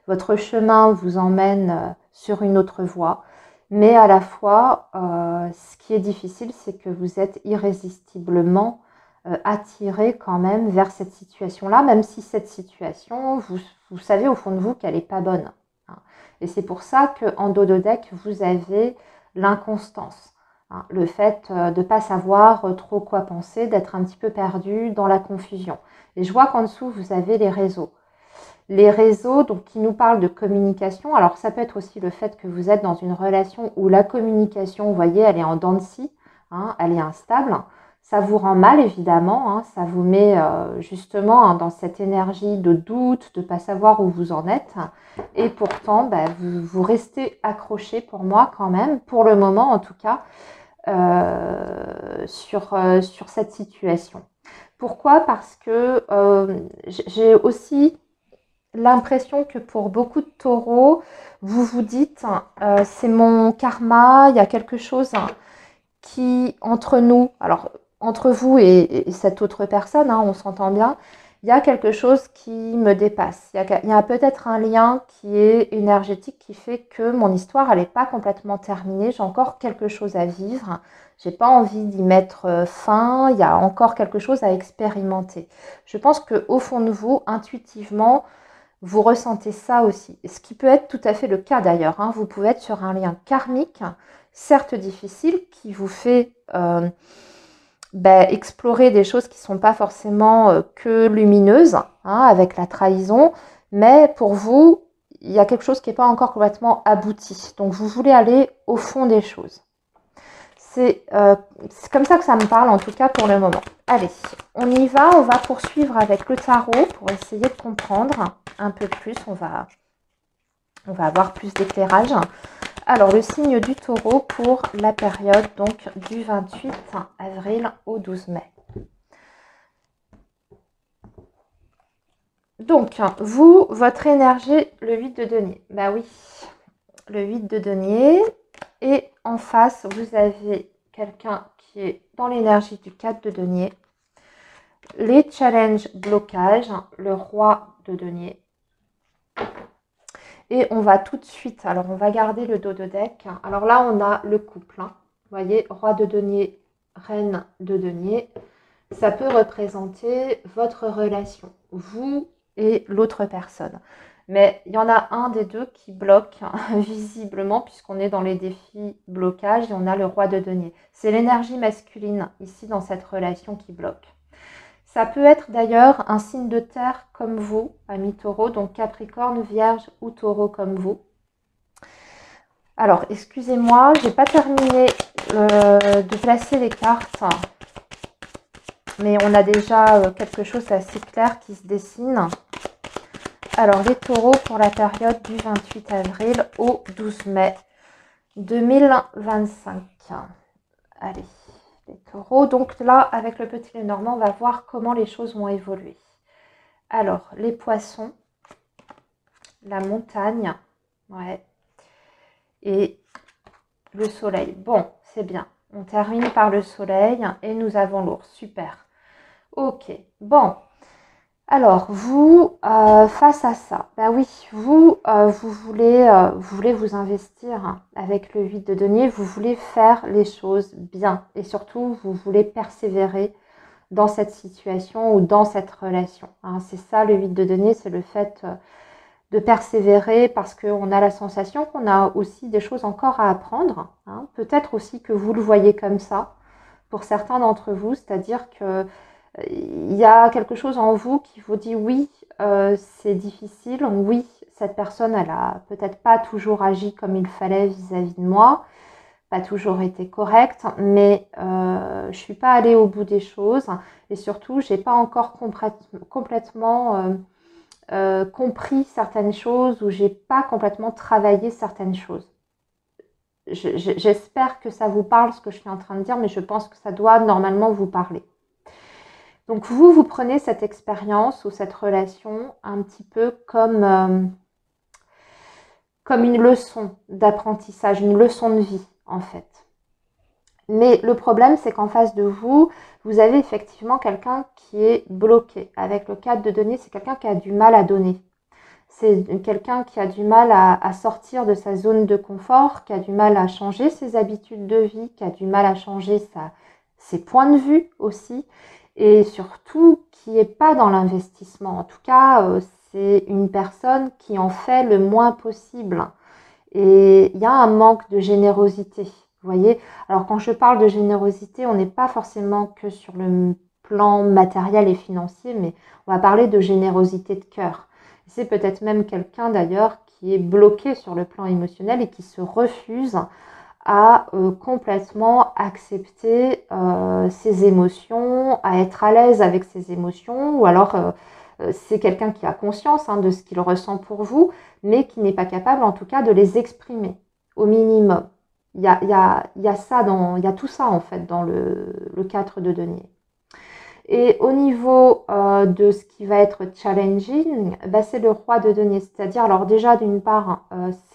votre chemin vous emmène sur une autre voie. Mais à la fois, ce qui est difficile, c'est que vous êtes irrésistiblement attiré quand même vers cette situation-là, même si cette situation, vous savez au fond de vous qu'elle n'est pas bonne. Hein. Et c'est pour ça qu'en dos de deck, vous avez l'inconstance. Hein, le fait de ne pas savoir trop quoi penser, d'être un petit peu perdu dans la confusion. Et je vois qu'en dessous, vous avez les réseaux. Les réseaux, donc qui nous parlent de communication, alors ça peut être aussi le fait que vous êtes dans une relation où la communication, vous voyez, elle est en dents de scie, hein, elle est instable. Ça vous rend mal évidemment, hein, ça vous met justement dans cette énergie de doute, de ne pas savoir où vous en êtes. Et pourtant, bah, vous restez accroché pour moi quand même, pour le moment en tout cas, sur cette situation. Pourquoi? Parce que j'ai aussi l'impression que pour beaucoup de taureaux, vous vous dites c'est mon karma, il y a quelque chose qui, entre nous, alors entre vous et cette autre personne, hein, on s'entend bien, il y a quelque chose qui me dépasse. Il y a peut-être un lien qui est énergétique qui fait que mon histoire, elle n'est pas complètement terminée. J'ai encore quelque chose à vivre. J'ai pas envie d'y mettre fin. Il y a encore quelque chose à expérimenter. Je pense qu'au fond de vous, intuitivement, vous ressentez ça aussi. Ce qui peut être tout à fait le cas d'ailleurs, hein. Vous pouvez être sur un lien karmique, certes difficile, qui vous fait explorer des choses qui ne sont pas forcément que lumineuses, hein, avec la trahison, mais pour vous, il y a quelque chose qui n'est pas encore complètement abouti. Donc vous voulez aller au fond des choses. C'est comme ça que ça me parle, en tout cas pour le moment. Allez, on y va, on va poursuivre avec le tarot pour essayer de comprendre un peu plus. On va avoir plus d'éclairage. Alors, le signe du taureau pour la période donc du 28 avril au 12 mai. Donc, vous, votre énergie, le 8 de denier. Bah oui, le 8 de denier. Et en face, vous avez quelqu'un qui est dans l'énergie du 4 de denier. Les challenges blocages, le roi de denier. Et on va tout de suite, alors on va garder le dos de deck. Alors là, on a le couple. Hein. Vous voyez, roi de denier, reine de denier. Ça peut représenter votre relation, vous et l'autre personne. Mais il y en a un des deux qui bloque visiblement, puisqu'on est dans les défis blocage, et on a le roi de denier. C'est l'énergie masculine ici dans cette relation qui bloque. Ça peut être d'ailleurs un signe de terre comme vous, ami taureau, donc Capricorne, Vierge ou taureau comme vous. Alors, excusez-moi, je n'ai pas terminé de placer les cartes, mais on a déjà quelque chose d'assez clair qui se dessine. Alors, les taureaux pour la période du 28 avril au 12 mai 2025. Allez. Les taureaux, donc là, avec le petit Lenormand, on va voir comment les choses vont évoluer. Alors, les poissons, la montagne, ouais, et le soleil. Bon, c'est bien. On termine par le soleil et nous avons l'ours. Super. Ok, bon. Alors, vous, face à ça, bah oui, vous voulez vous investir avec le 8 de denier, vous voulez faire les choses bien et surtout, vous voulez persévérer dans cette situation ou dans cette relation. Hein. C'est ça le 8 de denier, c'est le fait de persévérer parce qu'on a la sensation qu'on a aussi des choses encore à apprendre. Hein. Peut-être aussi que vous le voyez comme ça pour certains d'entre vous, c'est-à-dire que il y a quelque chose en vous qui vous dit oui, c'est difficile, oui, cette personne, elle a peut-être pas toujours agi comme il fallait vis-à-vis de moi, pas toujours été correcte, mais je suis pas allée au bout des choses et surtout, j'ai pas encore complètement compris certaines choses ou j'ai pas complètement travaillé certaines choses. J'espère que ça vous parle ce que je suis en train de dire, mais je pense que ça doit normalement vous parler. Donc vous prenez cette expérience ou cette relation un petit peu comme une leçon d'apprentissage, une leçon de vie en fait. Mais le problème, c'est qu'en face de vous, vous avez effectivement quelqu'un qui est bloqué. Avec le 4 de denier, c'est quelqu'un qui a du mal à donner. C'est quelqu'un qui a du mal à sortir de sa zone de confort, qui a du mal à changer ses habitudes de vie, qui a du mal à changer ses points de vue aussi. Et surtout qui n'est pas dans l'investissement. En tout cas, c'est une personne qui en fait le moins possible. Et il y a un manque de générosité, vous voyez. Alors quand je parle de générosité, on n'est pas forcément que sur le plan matériel et financier, mais on va parler de générosité de cœur. C'est peut-être même quelqu'un d'ailleurs qui est bloqué sur le plan émotionnel et qui se refuse à complètement accepter ses émotions, à être à l'aise avec ses émotions, ou alors c'est quelqu'un qui a conscience de ce qu'il ressent pour vous, mais qui n'est pas capable en tout cas de les exprimer au minimum. Il y a tout ça en fait dans le 4 de denier. Et au niveau de ce qui va être challenging, c'est le roi de denier. C'est-à-dire, alors déjà d'une part,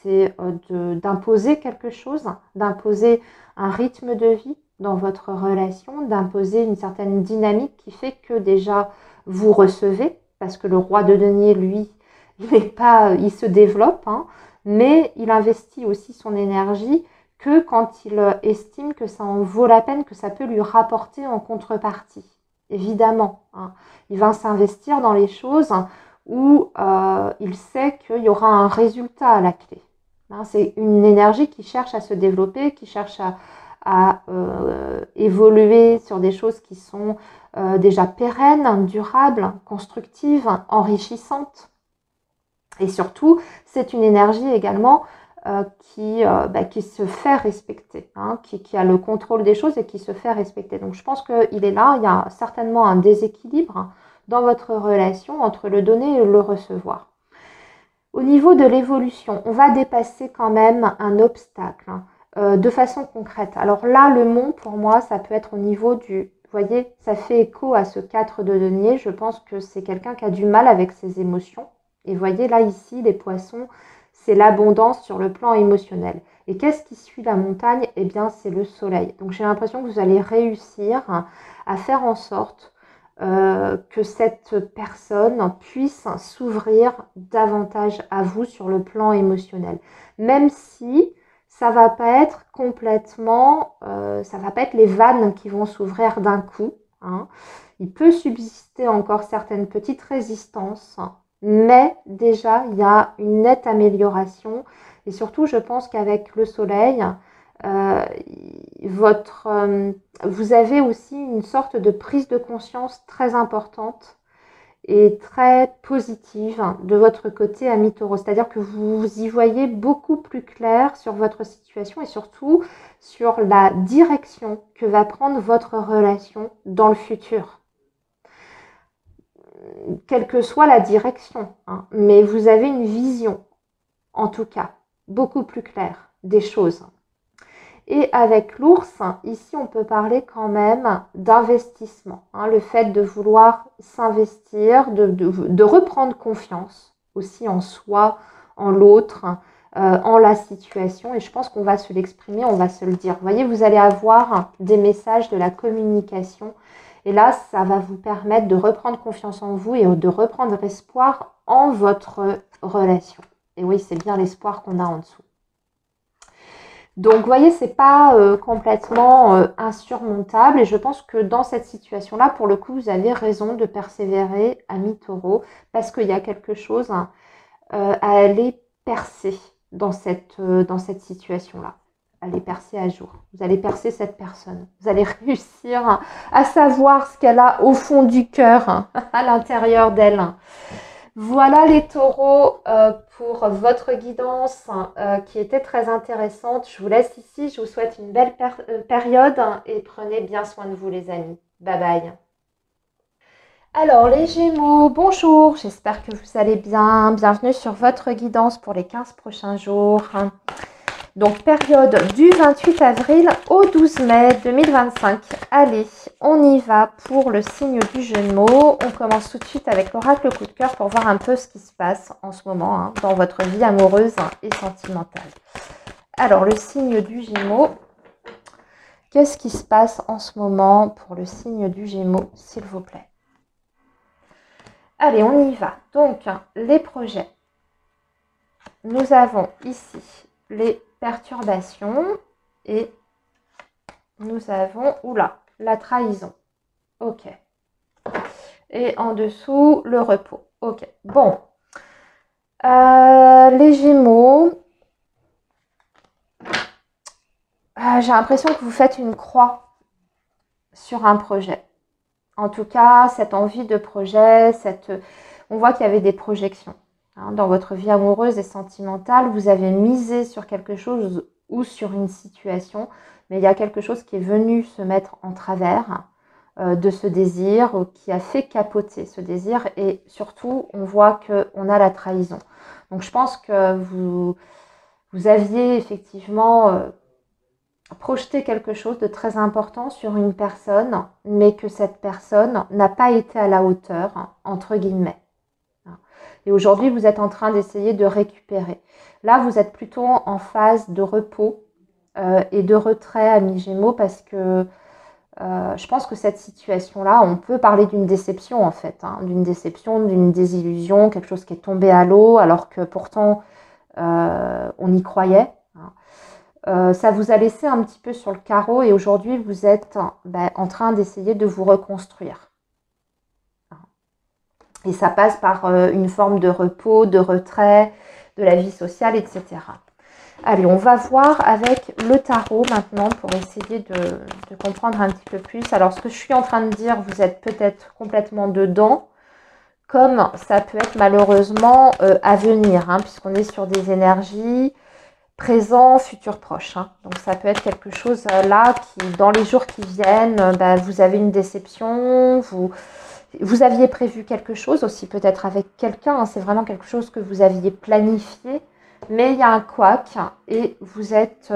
c'est d'imposer quelque chose, d'imposer un rythme de vie dans votre relation, d'imposer une certaine dynamique qui fait que déjà vous recevez, parce que le roi de denier, lui, il se développe, mais il investit aussi son énergie que quand il estime que ça en vaut la peine, que ça peut lui rapporter en contrepartie. Évidemment, il va s'investir dans les choses où il sait qu'il y aura un résultat à la clé. C'est une énergie qui cherche à se développer, qui cherche à évoluer sur des choses qui sont déjà pérennes, durables, constructives, enrichissantes. Et surtout, c'est une énergie également qui se fait respecter, qui a le contrôle des choses et qui se fait respecter. Donc je pense qu'il est là, il y a certainement un déséquilibre dans votre relation entre le donner et le recevoir. Au niveau de l'évolution, on va dépasser quand même un obstacle de façon concrète. Alors là, le mont, pour moi, ça peut être au niveau du... Vous voyez, ça fait écho à ce 4 de denier. Je pense que c'est quelqu'un qui a du mal avec ses émotions. Et vous voyez, là, ici, les poissons, c'est l'abondance sur le plan émotionnel. Et qu'est-ce qui suit la montagne? Eh bien, c'est le soleil. Donc, j'ai l'impression que vous allez réussir à faire en sorte que cette personne puisse s'ouvrir davantage à vous sur le plan émotionnel. Même si ça va pas être complètement, ça va pas être les vannes qui vont s'ouvrir d'un coup. Il peut subsister encore certaines petites résistances, mais déjà, il y a une nette amélioration. Et surtout, je pense qu'avec le soleil, vous avez aussi une sorte de prise de conscience très importante et très positive de votre côté ami Taureau. C'est-à-dire que vous y voyez beaucoup plus clair sur votre situation et surtout sur la direction que va prendre votre relation dans le futur. Quelle que soit la direction, mais vous avez une vision, en tout cas, beaucoup plus claire des choses. Et avec l'ours, ici, on peut parler quand même d'investissement. Le fait de vouloir s'investir, de reprendre confiance aussi en soi, en l'autre, en la situation. Et je pense qu'on va se l'exprimer, on va se le dire. Vous voyez, vous allez avoir des messages de la communication. Et là, ça va vous permettre de reprendre confiance en vous et de reprendre espoir en votre relation. Et oui, c'est bien l'espoir qu'on a en dessous. Donc, vous voyez, c'est pas complètement insurmontable et je pense que dans cette situation-là, pour le coup, vous avez raison de persévérer, ami Taureau, parce qu'il y a quelque chose à aller percer dans cette situation-là. Aller percer à jour. Vous allez percer cette personne. Vous allez réussir à savoir ce qu'elle a au fond du cœur, à l'intérieur d'elle. Voilà les taureaux pour votre guidance qui était très intéressante. Je vous laisse ici. Je vous souhaite une belle période et prenez bien soin de vous les amis. Bye bye. Alors les Gémeaux, bonjour. J'espère que vous allez bien. Bienvenue sur votre guidance pour les 15 prochains jours. Donc, période du 28 avril au 12 mai 2025. Allez, on y va pour le signe du Gémeaux. On commence tout de suite avec l'oracle coup de cœur pour voir un peu ce qui se passe en ce moment dans votre vie amoureuse et sentimentale. Alors, le signe du Gémeaux, qu'est-ce qui se passe en ce moment pour le signe du Gémeaux, s'il vous plaît? Allez, on y va. Donc, les projets. Nous avons ici les perturbations et nous avons, la trahison. Ok. Et en dessous, le repos. Ok. Bon. Les Gémeaux. J'ai l'impression que vous faites une croix sur un projet. En tout cas, cette envie de projet, on voit qu'il y avait des projections. hein. Dans votre vie amoureuse et sentimentale, vous avez misé sur quelque chose ou sur une situation, mais il y a quelque chose qui est venu se mettre en travers de ce désir, qui a fait capoter ce désir, et surtout, on voit qu'on a la trahison. Donc je pense que vous aviez effectivement projeté quelque chose de très important sur une personne, mais que cette personne n'a pas été à la hauteur, entre guillemets. Et aujourd'hui, vous êtes en train d'essayer de récupérer. Là, vous êtes plutôt en phase de repos et de retrait, amis Gémeaux, parce que je pense que cette situation-là, on peut parler d'une déception en fait, hein, d'une déception, d'une désillusion, quelque chose qui est tombé à l'eau, alors que pourtant on y croyait. Hein. Ça vous a laissé un petit peu sur le carreau et aujourd'hui, vous êtes en train d'essayer de vous reconstruire. Et ça passe par une forme de repos, de retrait, de la vie sociale, etc. Allez, on va voir avec le tarot maintenant pour essayer de comprendre un petit peu plus. Alors, ce que je suis en train de dire, vous êtes peut-être complètement dedans, comme ça peut être malheureusement à venir, hein, puisqu'on est sur des énergies présent, futur, proche. Hein. Donc, ça peut être quelque chose là qui, dans les jours qui viennent, vous avez une déception, vous aviez prévu quelque chose aussi, peut-être avec quelqu'un, hein, c'est vraiment quelque chose que vous aviez planifié, mais il y a un couac et vous êtes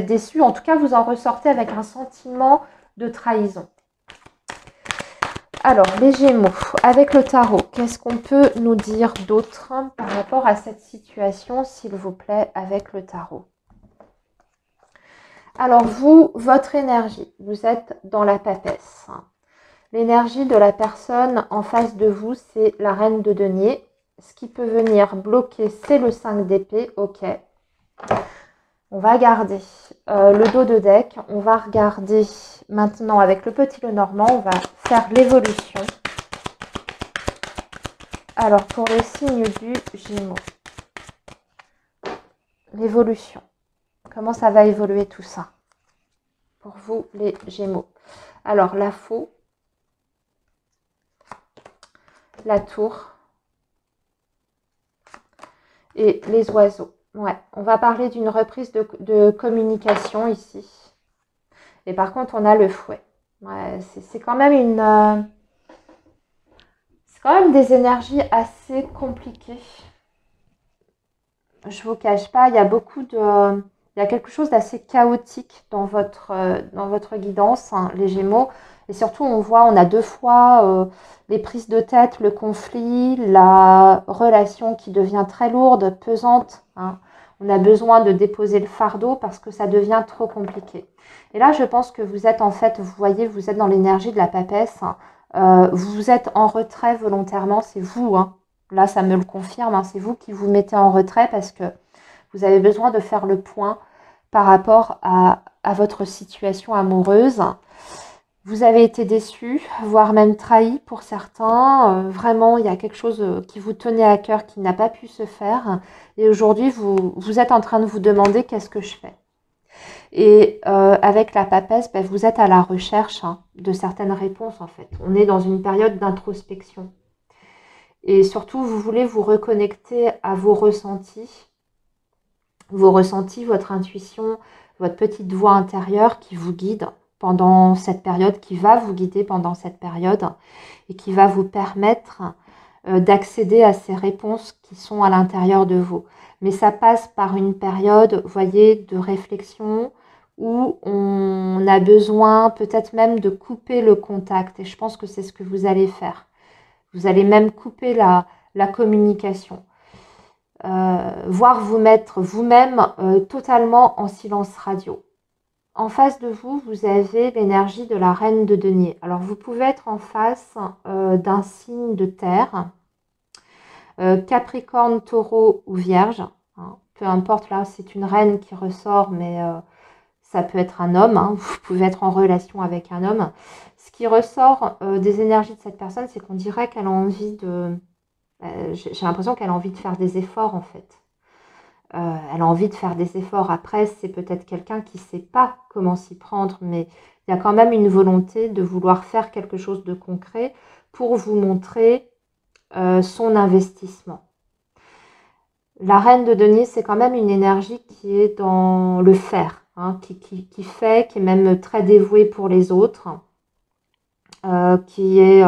déçu. En tout cas, vous en ressortez avec un sentiment de trahison. Alors, les Gémeaux, avec le tarot, qu'est-ce qu'on peut nous dire d'autre par rapport à cette situation, s'il vous plaît, avec le tarot? Alors, vous, votre énergie, vous êtes dans la papesse. L'énergie de la personne en face de vous, c'est la reine de denier. Ce qui peut venir bloquer, c'est le 5 d'épée. Ok. On va garder le dos de deck. On va regarder maintenant avec le petit Lenormand. On va faire l'évolution. Alors, pour le signe du Gémeaux. L'évolution. Comment ça va évoluer tout ça? Pour vous, les Gémeaux. Alors, la faux. La tour et les oiseaux. Ouais, on va parler d'une reprise de communication ici. Et par contre, on a le fouet. Ouais, c'est quand même c'est quand même des énergies assez compliquées. Je vous cache pas, il y a il y a quelque chose d'assez chaotique dans votre guidance, hein, les Gémeaux. Et surtout, on a deux fois les prises de tête, le conflit, la relation qui devient très lourde, pesante. Hein. On a besoin de déposer le fardeau parce que ça devient trop compliqué. Et là, je pense que vous êtes en fait, vous voyez, vous êtes dans l'énergie de la papesse. Hein. Vous êtes en retrait volontairement, c'est vous. Hein. Là, ça me le confirme. Hein, c'est vous qui vous mettez en retrait parce que vous avez besoin de faire le point par rapport à votre situation amoureuse. Vous avez été déçu, voire même trahi pour certains. Vraiment, il y a quelque chose qui vous tenait à cœur qui n'a pas pu se faire. Et aujourd'hui, vous êtes en train de vous demander qu'est-ce que je fais. Et avec la papesse, vous êtes à la recherche de certaines réponses en fait. On est dans une période d'introspection. Et surtout, vous voulez vous reconnecter à vos ressentis, votre intuition, votre petite voix intérieure qui vous guide pendant cette période, qui va vous guider pendant cette période et qui va vous permettre d'accéder à ces réponses qui sont à l'intérieur de vous. Mais ça passe par une période, vous voyez, de réflexion où on a besoin peut-être même de couper le contact. Et je pense que c'est ce que vous allez faire. Vous allez même couper la communication. Voire vous mettre vous-même totalement en silence radio. En face de vous, vous avez l'énergie de la reine de denier. Alors, vous pouvez être en face d'un signe de terre, Capricorne, Taureau ou Vierge. Hein, peu importe, là, c'est une reine qui ressort, mais ça peut être un homme. Hein, vous pouvez être en relation avec un homme. Ce qui ressort des énergies de cette personne, c'est qu'on dirait qu'elle a envie de... j'ai l'impression qu'elle a envie de faire des efforts, en fait. Elle a envie de faire des efforts. Après, c'est peut-être quelqu'un qui ne sait pas comment s'y prendre, mais il y a quand même une volonté de vouloir faire quelque chose de concret pour vous montrer son investissement. La reine de denier, c'est quand même une énergie qui est dans le faire, hein, qui fait, qui est même très dévouée pour les autres, qui est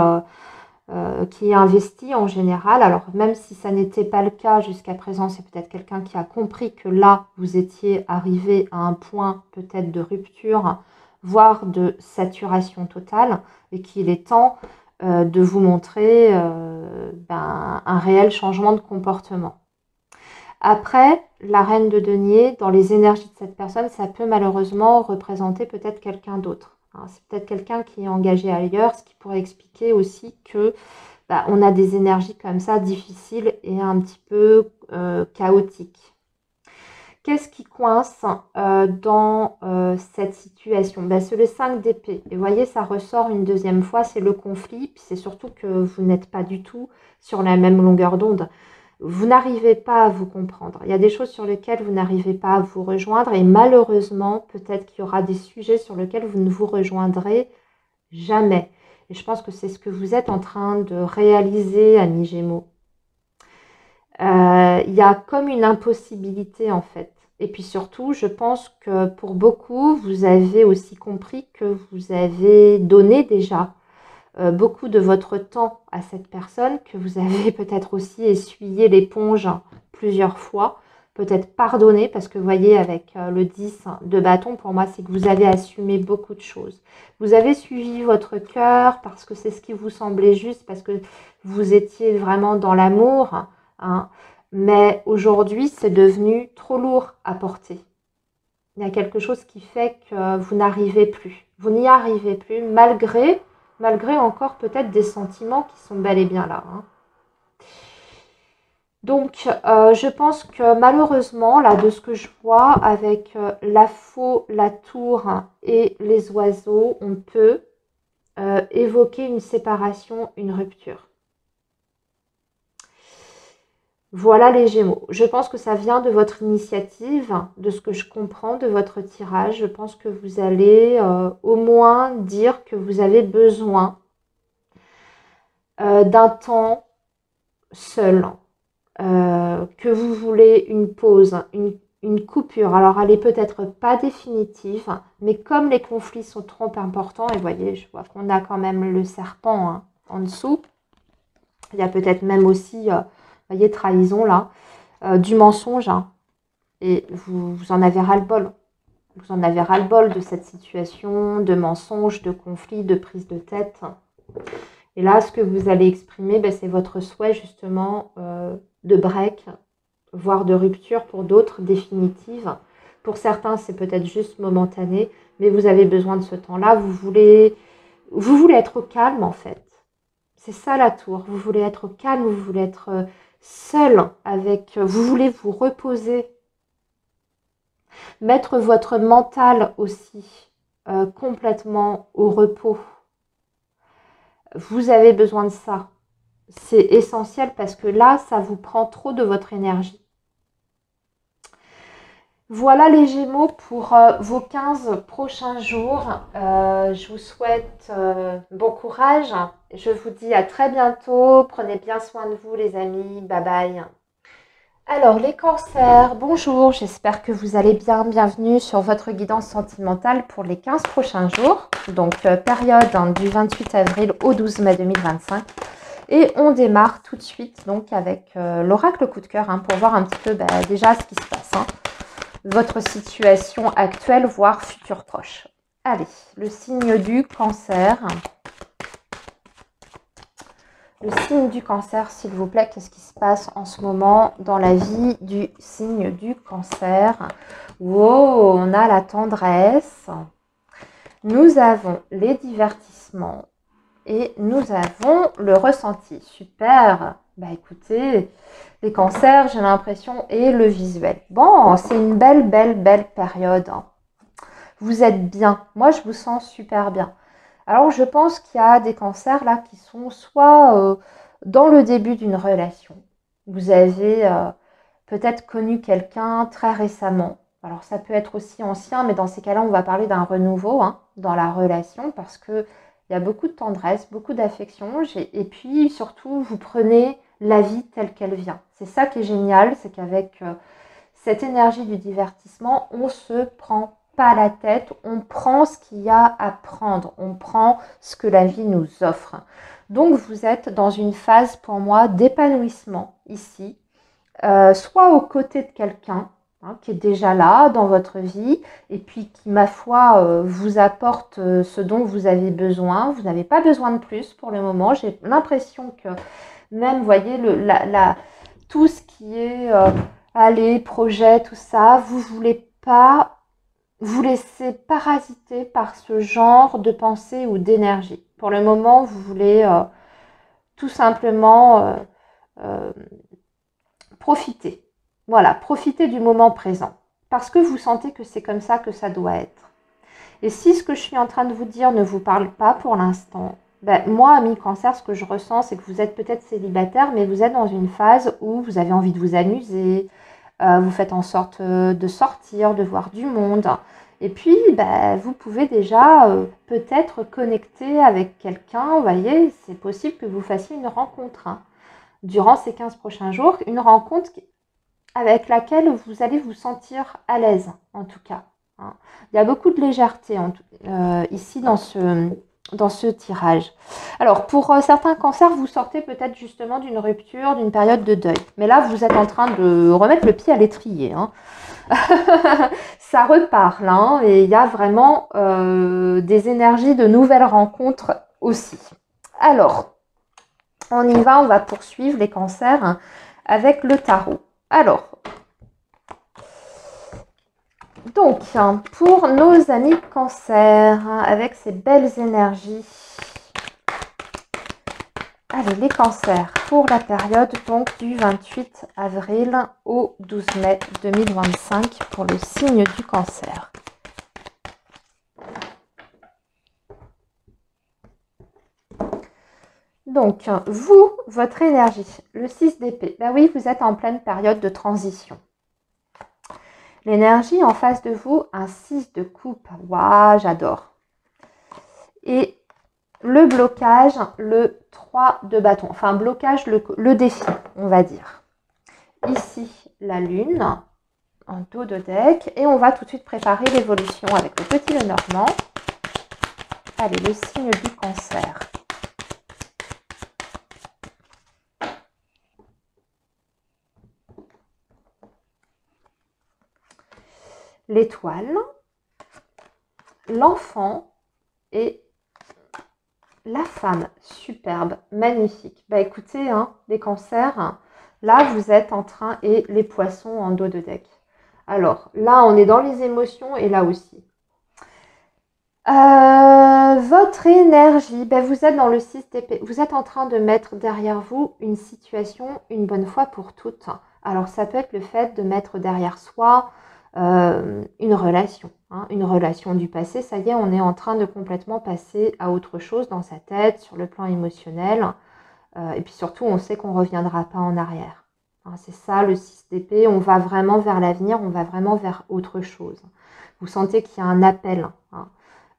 investi en général. Alors même si ça n'était pas le cas jusqu'à présent, c'est peut-être quelqu'un qui a compris que là, vous étiez arrivé à un point peut-être de rupture, voire de saturation totale, et qu'il est temps de vous montrer un réel changement de comportement. Après, la reine de denier, dans les énergies de cette personne, ça peut malheureusement représenter peut-être quelqu'un d'autre. C'est peut-être quelqu'un qui est engagé ailleurs, ce qui pourrait expliquer aussi que on a des énergies comme ça difficiles et un petit peu chaotiques. Qu'est-ce qui coince dans cette situation? C'est le 5 d'épée. Et vous voyez, ça ressort une deuxième fois, c'est le conflit. Puis c'est surtout que vous n'êtes pas du tout sur la même longueur d'onde. Vous n'arrivez pas à vous comprendre. Il y a des choses sur lesquelles vous n'arrivez pas à vous rejoindre. Et malheureusement, peut-être qu'il y aura des sujets sur lesquels vous ne vous rejoindrez jamais. Et je pense que c'est ce que vous êtes en train de réaliser, Amis Gémeaux. Il y a comme une impossibilité en fait. Et puis surtout, je pense que pour beaucoup, vous avez aussi compris que vous avez donné déjà beaucoup de votre temps à cette personne, que vous avez peut-être aussi essuyé l'éponge plusieurs fois, peut-être pardonné, parce que vous voyez avec le 10 de bâton, pour moi, c'est que vous avez assumé beaucoup de choses. Vous avez suivi votre cœur parce que c'est ce qui vous semblait juste, parce que vous étiez vraiment dans l'amour, hein, mais aujourd'hui, c'est devenu trop lourd à porter. Il y a quelque chose qui fait que vous n'arrivez plus. Vous n'y arrivez plus, malgré encore peut-être des sentiments qui sont bel et bien là. Hein. Donc, je pense que malheureusement, là, de ce que je vois, avec la faux, la tour et les oiseaux, on peut évoquer une séparation, une rupture. Voilà les Gémeaux. Je pense que ça vient de votre initiative, de ce que je comprends de votre tirage. Je pense que vous allez au moins dire que vous avez besoin d'un temps seul, que vous voulez une pause, une coupure. Alors, elle n'est peut-être pas définitive, mais comme les conflits sont trop importants, et vous voyez, je vois qu'on a quand même le serpent en dessous. Il y a peut-être même aussi, vous voyez, trahison là, du mensonge. Et vous en avez ras-le-bol. Vous en avez ras-le-bol de cette situation, de mensonge, de conflit, de prise de tête. Et là, ce que vous allez exprimer, c'est votre souhait justement de break, voire de rupture pour d'autres, définitive. Pour certains, c'est peut-être juste momentané, mais vous avez besoin de ce temps-là. Vous voulez être au calme en fait. C'est ça la tour. Vous voulez être au calme, vous voulez être seul avec... Vous voulez vous reposer. Mettre votre mental aussi complètement au repos. Vous avez besoin de ça. C'est essentiel parce que là, ça vous prend trop de votre énergie. Voilà les Gémeaux pour vos 15 prochains jours. Je vous souhaite bon courage. Je vous dis à très bientôt. Prenez bien soin de vous les amis. Bye bye. Alors les cancers, bonjour, j'espère que vous allez bien. Bienvenue sur votre guidance sentimentale pour les 15 prochains jours. Donc période du 28 avril au 12 mai 2025. Et on démarre tout de suite donc avec l'oracle coup de cœur pour voir un petit peu déjà ce qui se passe. Votre situation actuelle, voire future proche. Allez, le signe du cancer. Le signe du cancer, s'il vous plaît, qu'est-ce qui se passe en ce moment dans la vie du signe du cancer? Wow, on a la tendresse. Nous avons les divertissements. Et nous avons le ressenti. Super. Écoutez, les cancers, j'ai l'impression, et le visuel. Bon, c'est une belle période. Vous êtes bien. Moi, je vous sens super bien. Alors, je pense qu'il y a des cancers là qui sont soit dans le début d'une relation. Vous avez peut-être connu quelqu'un très récemment. Alors, ça peut être aussi ancien, mais dans ces cas-là, on va parler d'un renouveau dans la relation parce que il Il y a beaucoup de tendresse, beaucoup d'affection. Et puis surtout, vous prenez la vie telle qu'elle vient. C'est ça qui est génial, c'est qu'avec cette énergie du divertissement, on ne se prend pas la tête, on prend ce qu'il y a à prendre, on prend ce que la vie nous offre. Donc vous êtes dans une phase pour moi d'épanouissement ici, soit aux côtés de quelqu'un qui est déjà là dans votre vie et puis qui, ma foi, vous apporte ce dont vous avez besoin. Vous n'avez pas besoin de plus pour le moment. J'ai l'impression que même, vous voyez, tout ce qui est aller, projet, tout ça, vous ne voulez pas vous laisser parasiter par ce genre de pensée ou d'énergie. Pour le moment, vous voulez tout simplement profiter. Voilà, profitez du moment présent. Parce que vous sentez que c'est comme ça que ça doit être. Et si ce que je suis en train de vous dire ne vous parle pas pour l'instant, ben, moi, ami Cancer, ce que je ressens, c'est que vous êtes peut-être célibataire, mais vous êtes dans une phase où vous avez envie de vous amuser, vous faites en sorte de sortir, de voir du monde. Et puis, ben, vous pouvez déjà peut-être connecter avec quelqu'un. Vous voyez, c'est possible que vous fassiez une rencontre durant ces 15 prochains jours, une rencontre avec laquelle vous allez vous sentir à l'aise, en tout cas. Il y a beaucoup de légèreté ici dans ce tirage. Alors, pour certains cancers, vous sortez peut-être justement d'une rupture, d'une période de deuil. Mais là, vous êtes en train de remettre le pied à l'étrier. Ça repart là, et il y a vraiment des énergies de nouvelles rencontres aussi. Alors, on y va, on va poursuivre les cancers avec le tarot. Alors, donc, pour nos amis cancers, avec ces belles énergies, allez, les cancers, pour la période donc du 28 avril au 12 mai 2025 pour le signe du cancer. Donc, vous, votre énergie, le 6 d'épée, ben oui, vous êtes en pleine période de transition. L'énergie en face de vous, un 6 de coupe, waouh, j'adore. Et le blocage, le 3 de bâton, enfin blocage, le défi, on va dire. Ici, la lune, en dos de deck, et on va tout de suite préparer l'évolution avec le petit Lenormand. Allez, le signe du cancer. L'étoile, l'enfant et la femme. Superbe, magnifique. Bah écoutez, les cancers, là vous êtes en train, et les poissons en dos de deck. Alors là on est dans les émotions et là aussi. Votre énergie, vous êtes dans le 6 d'épée. Vous êtes en train de mettre derrière vous une situation une bonne fois pour toutes. Alors ça peut être le fait de mettre derrière soi une relation du passé. Ça y est, on est en train de complètement passer à autre chose dans sa tête, sur le plan émotionnel. Et puis surtout, on sait qu'on ne reviendra pas en arrière. C'est ça le 6 d'épée. On va vraiment vers l'avenir, on va vraiment vers autre chose. Vous sentez qu'il y a un appel.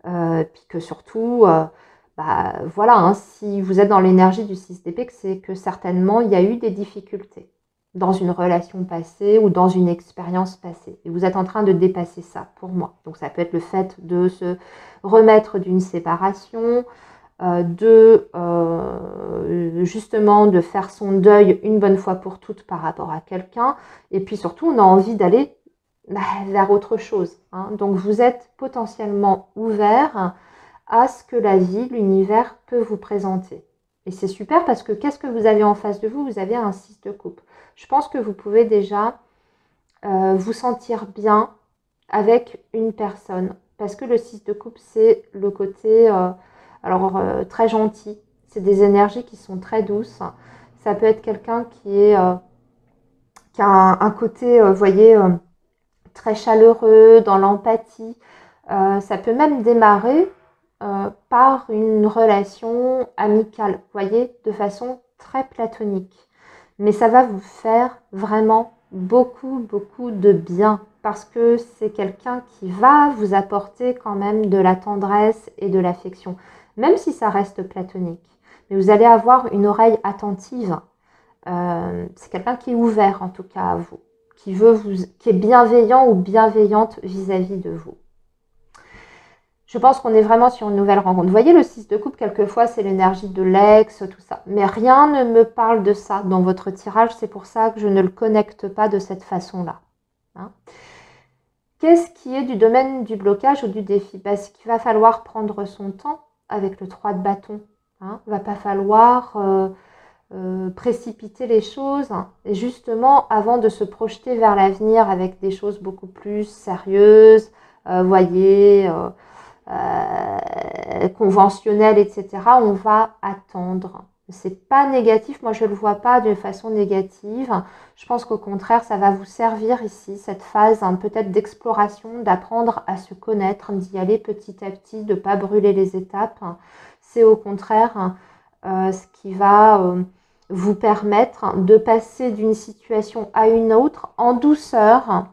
Puis que surtout, voilà, si vous êtes dans l'énergie du 6 d'épée, c'est que certainement il y a eu des difficultés dans une relation passée ou dans une expérience passée. Et vous êtes en train de dépasser ça, pour moi. Donc ça peut être le fait de se remettre d'une séparation, justement de faire son deuil une bonne fois pour toutes par rapport à quelqu'un. Et puis surtout, on a envie d'aller vers autre chose. Donc vous êtes potentiellement ouvert à ce que la vie, l'univers peut vous présenter. Et c'est super parce que qu'est-ce que vous avez en face de vous? Vous avez un 6 de coupe. Je pense que vous pouvez déjà vous sentir bien avec une personne. Parce que le 6 de coupe, c'est le côté très gentil. C'est des énergies qui sont très douces. Ça peut être quelqu'un qui a un côté, vous voyez, très chaleureux, dans l'empathie. Ça peut même démarrer par une relation amicale, vous voyez, de façon très platonique. Mais ça va vous faire vraiment beaucoup, beaucoup de bien parce que c'est quelqu'un qui va vous apporter quand même de la tendresse et de l'affection. même si ça reste platonique. Mais vous allez avoir une oreille attentive. C'est quelqu'un qui est ouvert en tout cas à vous, qui est bienveillant ou bienveillante vis-à-vis de vous. Je pense qu'on est vraiment sur une nouvelle rencontre. Vous voyez, le 6 de coupe, quelquefois, c'est l'énergie de l'ex, tout ça. Mais rien ne me parle de ça dans votre tirage. C'est pour ça que je ne le connecte pas de cette façon-là. Hein. Qu'est-ce qui est du domaine du blocage ou du défi? Parce qu'il va falloir prendre son temps avec le 3 de bâton. Hein. Il ne va pas falloir précipiter les choses. Et justement, avant de se projeter vers l'avenir avec des choses beaucoup plus sérieuses, voyez... conventionnel, etc., on va attendre. C'est pas négatif, moi je le vois pas de façon négative. Je pense qu'au contraire, ça va vous servir ici, cette phase peut-être d'exploration, d'apprendre à se connaître, d'y aller petit à petit, de ne pas brûler les étapes. C'est au contraire ce qui va vous permettre de passer d'une situation à une autre en douceur,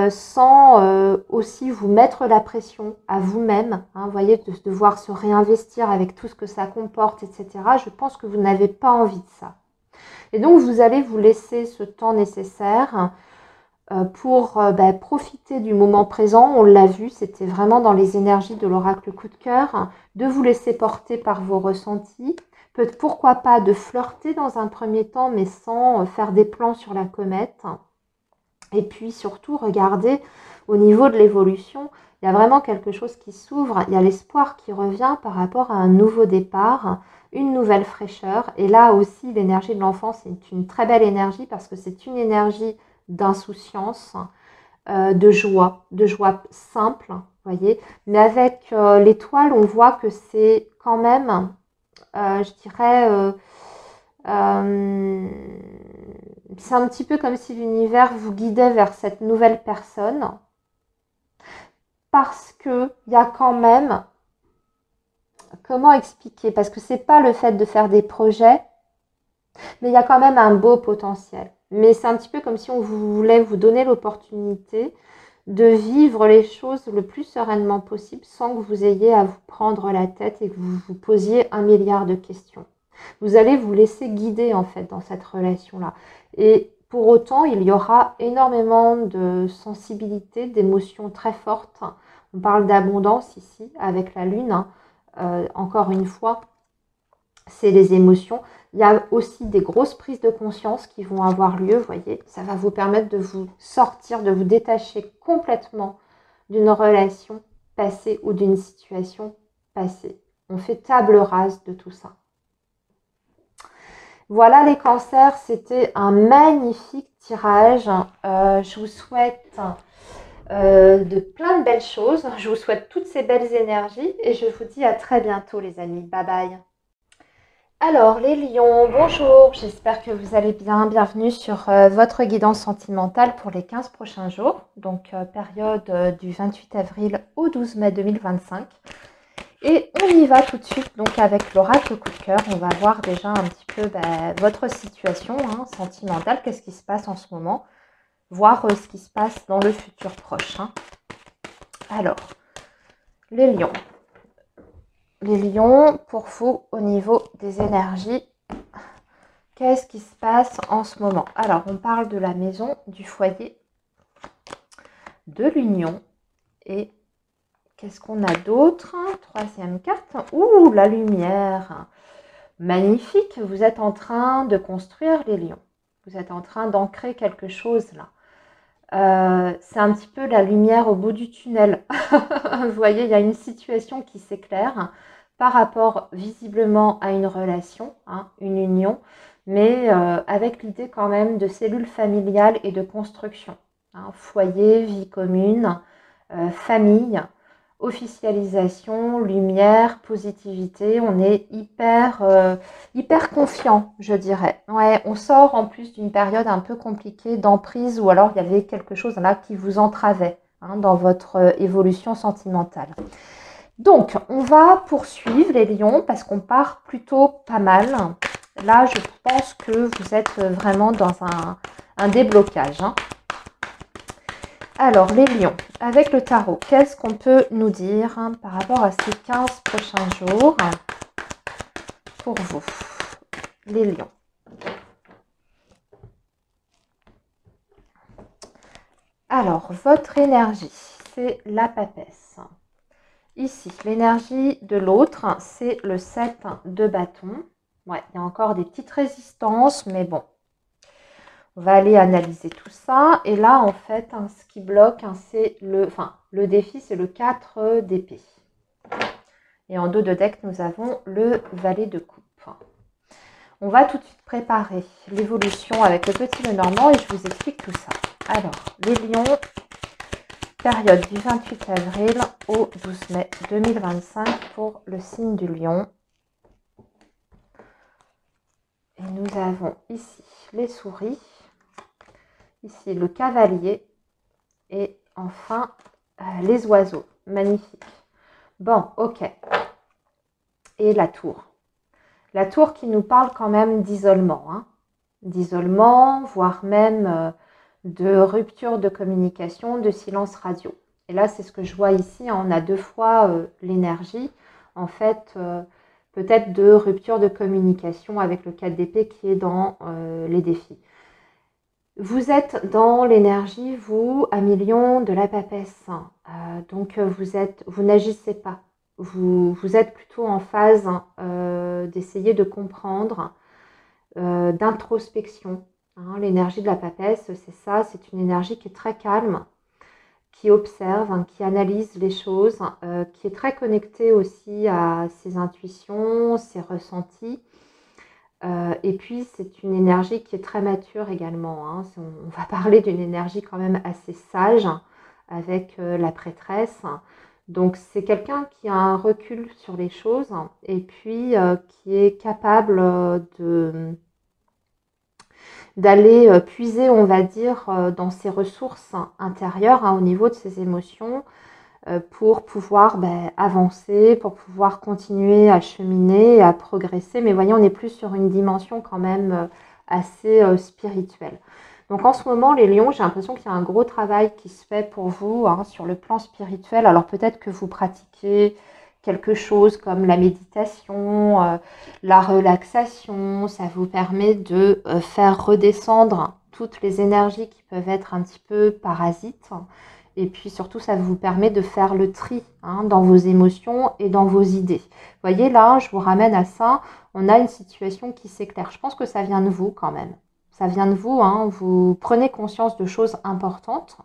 sans aussi vous mettre la pression à vous-même, hein, vous voyez, de devoir se réinvestir avec tout ce que ça comporte, etc. Je pense que vous n'avez pas envie de ça. Et donc, vous allez vous laisser ce temps nécessaire pour profiter du moment présent. On l'a vu, c'était vraiment dans les énergies de l'oracle coup de cœur, de vous laisser porter par vos ressentis. Pourquoi pas de flirter dans un premier temps, mais sans faire des plans sur la comète. Et puis surtout, regardez au niveau de l'évolution, il y a vraiment quelque chose qui s'ouvre, il y a l'espoir qui revient par rapport à un nouveau départ, une nouvelle fraîcheur. Et là aussi, l'énergie de l'enfant, c'est une très belle énergie parce que c'est une énergie d'insouciance, de joie simple, voyez. Mais avec l'étoile, on voit que c'est quand même, je dirais... c'est un petit peu comme si l'univers vous guidait vers cette nouvelle personne, parce que il y a quand même, comment expliquer, parce que c'est pas le fait de faire des projets, mais il y a quand même un beau potentiel. Mais c'est un petit peu comme si on voulait vous donner l'opportunité de vivre les choses le plus sereinement possible sans que vous ayez à vous prendre la tête et que vous vous posiez 1 milliard de questions. Vous allez vous laisser guider en fait dans cette relation-là. Et pour autant, il y aura énormément de sensibilité, d'émotions très fortes. On parle d'abondance ici avec la lune. Encore une fois, c'est les émotions. Il y a aussi des grosses prises de conscience qui vont avoir lieu, vous voyez. Ça va vous permettre de vous sortir, de vous détacher complètement d'une relation passée ou d'une situation passée. On fait table rase de tout ça. Voilà les cancers, c'était un magnifique tirage. Je vous souhaite de plein de belles choses. Je vous souhaite toutes ces belles énergies et je vous dis à très bientôt les amis. Bye bye. Alors les lions, bonjour, j'espère que vous allez bien. Bienvenue sur votre guidance sentimentale pour les 15 prochains jours. Donc période du 28 avril au 12 mai 2025. Et on y va tout de suite donc avec l'oracle coup de cœur. On va voir déjà un petit peu votre situation sentimentale, qu'est-ce qui se passe en ce moment, voir ce qui se passe dans le futur proche. Alors, les lions. Les lions, pour vous, au niveau des énergies, qu'est-ce qui se passe en ce moment? Alors, on parle de la maison, du foyer, de l'union et... qu'est-ce qu'on a d'autre? Troisième carte. Ouh, la lumière. Magnifique. Vous êtes en train de construire les lions. Vous êtes en train d'ancrer quelque chose là. C'est un petit peu la lumière au bout du tunnel. Vous voyez, il y a une situation qui s'éclaire par rapport visiblement à une relation, une union, mais avec l'idée quand même de cellules familiales et de construction. Foyer, vie commune, famille. Officialisation, lumière, positivité, on est hyper confiant, je dirais. Ouais, on sort en plus d'une période un peu compliquée d'emprise ou alors il y avait quelque chose là qui vous entravait dans votre évolution sentimentale. Donc, on va poursuivre les lions parce qu'on part plutôt pas mal. Là, je pense que vous êtes vraiment dans un déblocage. Alors, les lions. avec le tarot, qu'est-ce qu'on peut nous dire par rapport à ces 15 prochains jours pour vous, les lions? Alors, votre énergie, c'est la papesse. Ici, l'énergie de l'autre, c'est le 7 de bâton. Ouais, il y a encore des petites résistances, mais bon. On va aller analyser tout ça. Et là, en fait, ce qui bloque, c'est le défi, c'est le 4 d'épée. Et en dos de deck, nous avons le valet de coupe. On va tout de suite préparer l'évolution avec le petit Lenormand et je vous explique tout ça. Alors, les lions, période du 28 avril au 12 mai 2025 pour le signe du lion. Et nous avons ici les souris, ici le cavalier et enfin les oiseaux. Magnifique. Bon, ok. Et la tour. La tour qui nous parle quand même d'isolement. Hein. D'isolement, voire même de rupture de communication, de silence radio. Et là, c'est ce que je vois ici. On a deux fois l'énergie. En fait, peut-être de rupture de communication avec le 4 d'épée qui est dans les défis. Vous êtes dans l'énergie, vous, à million de la papesse. Donc, vous n'agissez pas. Vous êtes plutôt en phase d'essayer de comprendre, d'introspection. Hein, l'énergie de la papesse, c'est ça, c'est une énergie qui est très calme, qui observe, hein, qui analyse les choses, qui est très connectée aussi à ses intuitions, ses ressentis. Et puis, c'est une énergie qui est très mature également. Hein. On va parler d'une énergie quand même assez sage avec la prêtresse. Donc, c'est quelqu'un qui a un recul sur les choses et puis qui est capable d'aller puiser, on va dire, dans ses ressources intérieures, hein, au niveau de ses émotions, pour pouvoir avancer, pour pouvoir continuer à cheminer, à progresser. Mais voyez, on est plus sur une dimension quand même assez spirituelle. Donc en ce moment, les lions, j'ai l'impression qu'il y a un gros travail qui se fait pour vous hein, sur le plan spirituel. Alors peut-être que vous pratiquez quelque chose comme la méditation, la relaxation. Ça vous permet de faire redescendre toutes les énergies qui peuvent être un petit peu parasites. Et puis surtout, ça vous permet de faire le tri hein, dans vos émotions et dans vos idées. Vous voyez, là, je vous ramène à ça. On a une situation qui s'éclaire. Je pense que ça vient de vous quand même. Ça vient de vous. Hein. Vous prenez conscience de choses importantes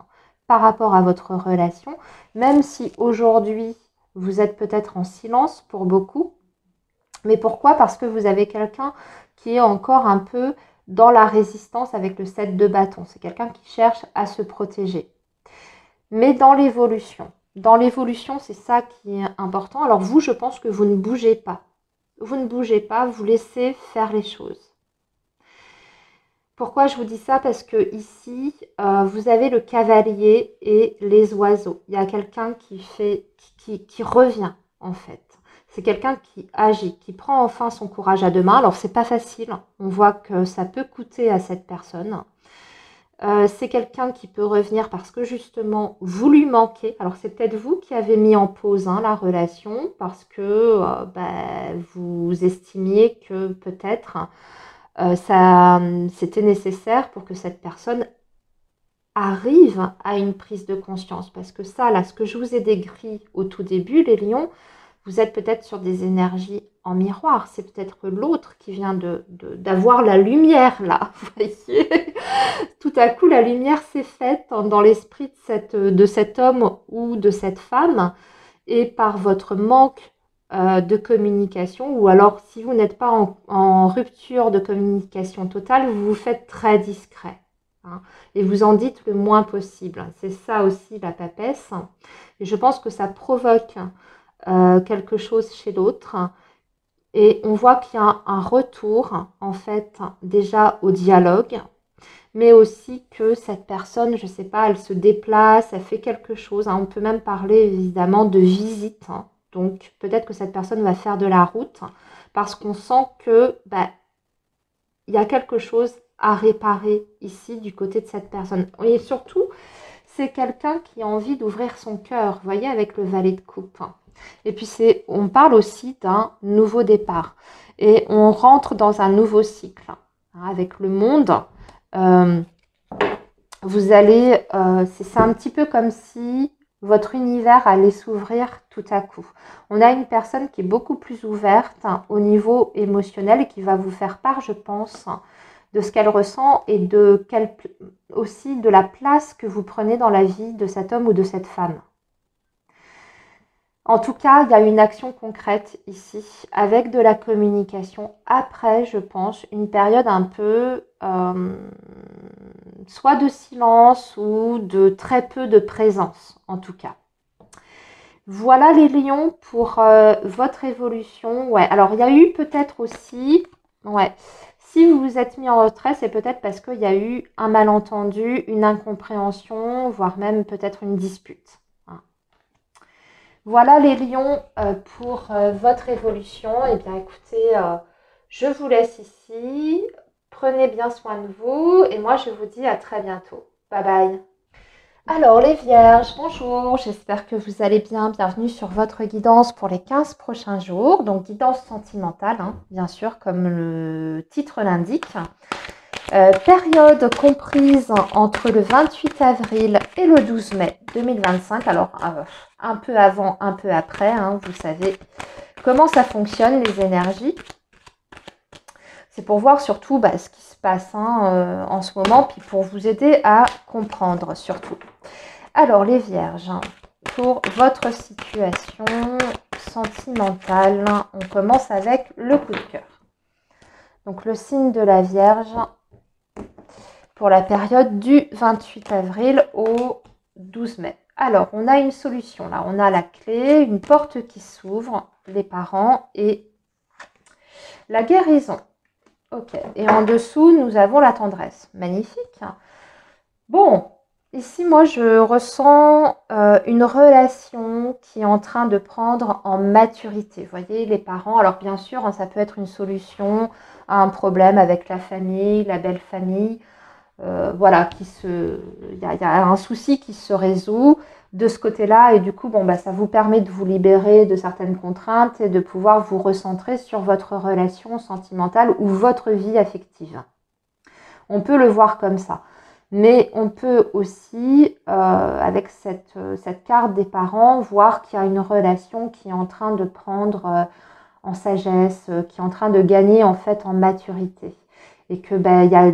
par rapport à votre relation. Même si aujourd'hui, vous êtes peut-être en silence pour beaucoup. Mais pourquoi? Parce que vous avez quelqu'un qui est encore un peu dans la résistance avec le 7 de bâton. C'est quelqu'un qui cherche à se protéger. Mais dans l'évolution. Dans l'évolution, c'est ça qui est important. Alors vous, je pense que vous ne bougez pas. Vous ne bougez pas, vous laissez faire les choses. Pourquoi je vous dis ça? Parce que ici, vous avez le cavalier et les oiseaux. Il y a quelqu'un qui revient, en fait. C'est quelqu'un qui agit, qui prend enfin son courage à deux mains. Alors, c'est pas facile. On voit que ça peut coûter à cette personne. C'est quelqu'un qui peut revenir parce que justement vous lui manquez. Alors c'est peut-être vous qui avez mis en pause hein, la relation parce que vous estimiez que peut-être c'était nécessaire pour que cette personne arrive à une prise de conscience. Parce que ça, là, ce que je vous ai décrit au tout début, les lions, vous êtes peut-être sur des énergies en miroir. C'est peut-être l'autre qui vient d'avoir la lumière, là. Vous voyez, tout à coup, la lumière s'est faite dans l'esprit de cet homme ou de cette femme. Et par votre manque de communication, ou alors si vous n'êtes pas en rupture de communication totale, vous vous faites très discret. Hein, et vous en dites le moins possible. C'est ça aussi la papesse. Et je pense que ça provoque quelque chose chez l'autre. Et on voit qu'il y a un retour, en fait, déjà au dialogue, mais aussi que cette personne, je ne sais pas, elle se déplace, elle fait quelque chose. Hein. On peut même parler évidemment de visite. Hein. Donc peut-être que cette personne va faire de la route parce qu'on sent que il y a quelque chose à réparer ici du côté de cette personne. Et surtout, c'est quelqu'un qui a envie d'ouvrir son cœur, vous voyez, avec le valet de coupe. Et puis, on parle aussi d'un nouveau départ. Et on rentre dans un nouveau cycle. Avec le monde, vous allez... c'est un petit peu comme si votre univers allait s'ouvrir tout à coup. On a une personne qui est beaucoup plus ouverte au niveau émotionnel et qui va vous faire part, je pense, de ce qu'elle ressent et aussi de la place que vous prenez dans la vie de cet homme ou de cette femme. En tout cas, il y a une action concrète ici, avec de la communication. Après, je pense, une période un peu, soit de silence ou de très peu de présence, en tout cas. Voilà les lions pour votre évolution. Ouais, alors il y a eu peut-être aussi, ouais, si vous vous êtes mis en retrait, c'est peut-être parce qu'il y a eu un malentendu, une incompréhension, voire même peut-être une dispute. Voilà les lions pour votre évolution. Eh bien écoutez, je vous laisse ici. Prenez bien soin de vous et moi je vous dis à très bientôt. Bye bye. Alors les vierges, bonjour, j'espère que vous allez bien. Bienvenue sur votre guidance pour les 15 prochains jours. Donc guidance sentimentale, hein, bien sûr, comme le titre l'indique. Période comprise entre le 28 avril et le 12 mai 2025. Alors, un peu avant, un peu après, hein, vous savez comment ça fonctionne, les énergies. C'est pour voir surtout ce qui se passe en ce moment, puis pour vous aider à comprendre surtout. Alors, les vierges, pour votre situation sentimentale, on commence avec le coup de cœur. Donc, le signe de la Vierge pour la période du 28 avril au 12 mai. Alors, on a une solution là. On a la clé, une porte qui s'ouvre, les parents et la guérison. Ok. Et en dessous, nous avons la tendresse. Magnifique. Bon, ici, moi, je ressens une relation qui est en train de prendre en maturité. Vous voyez, les parents. Alors, bien sûr, hein, ça peut être une solution à un problème avec la famille, la belle famille. Voilà, il y a un souci qui se résout de ce côté-là et du coup, bon, ça vous permet de vous libérer de certaines contraintes et de pouvoir vous recentrer sur votre relation sentimentale ou votre vie affective. On peut le voir comme ça, mais on peut aussi, avec cette carte des parents, voir qu'il y a une relation qui est en train de prendre en sagesse, qui est en train de gagner en fait en maturité. Et que il y a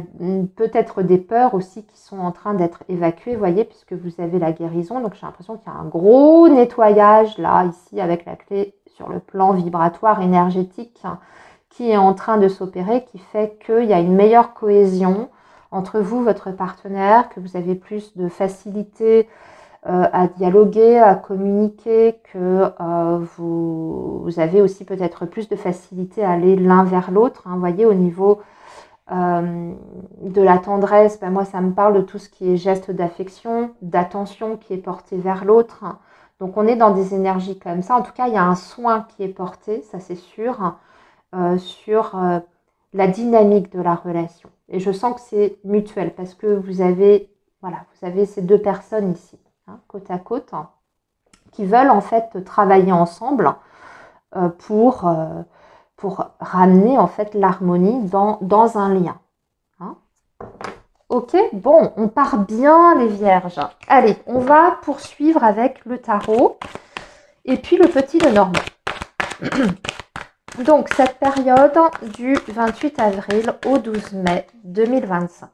peut-être des peurs aussi qui sont en train d'être évacuées, vous voyez, puisque vous avez la guérison. Donc j'ai l'impression qu'il y a un gros nettoyage là, ici, avec la clé sur le plan vibratoire énergétique qui est en train de s'opérer, qui fait qu'il y a une meilleure cohésion entre vous, votre partenaire, que vous avez plus de facilité à dialoguer, à communiquer, que vous avez aussi peut-être plus de facilité à aller l'un vers l'autre, hein, vous voyez, au niveau de la tendresse, moi ça me parle de tout ce qui est geste d'affection, d'attention qui est porté vers l'autre. Donc on est dans des énergies comme ça. En tout cas, il y a un soin qui est porté, ça c'est sûr, sur la dynamique de la relation. Et je sens que c'est mutuel parce que vous avez ces deux personnes ici, hein, côte à côte, qui veulent en fait travailler ensemble pour ramener en fait l'harmonie dans un lien. Hein. Ok, bon, on part bien les vierges. Allez, on va poursuivre avec le tarot et puis le petit Lenormand. Donc, cette période du 28 avril au 12 mai 2025.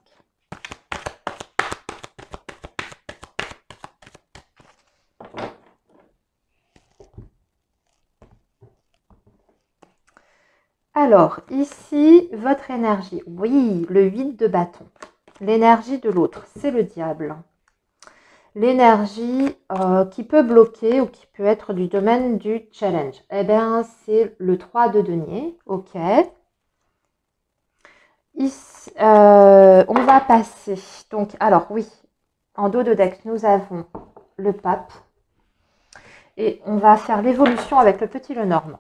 Alors, ici, votre énergie. Oui, le 8 de bâton. L'énergie de l'autre, c'est le diable. L'énergie qui peut bloquer ou qui peut être du domaine du challenge. Eh bien, c'est le 3 de denier. Ok. Ici, on va passer. Donc, alors oui, en dos de deck, nous avons le pape. Et on va faire l'évolution avec le petit Lenormand.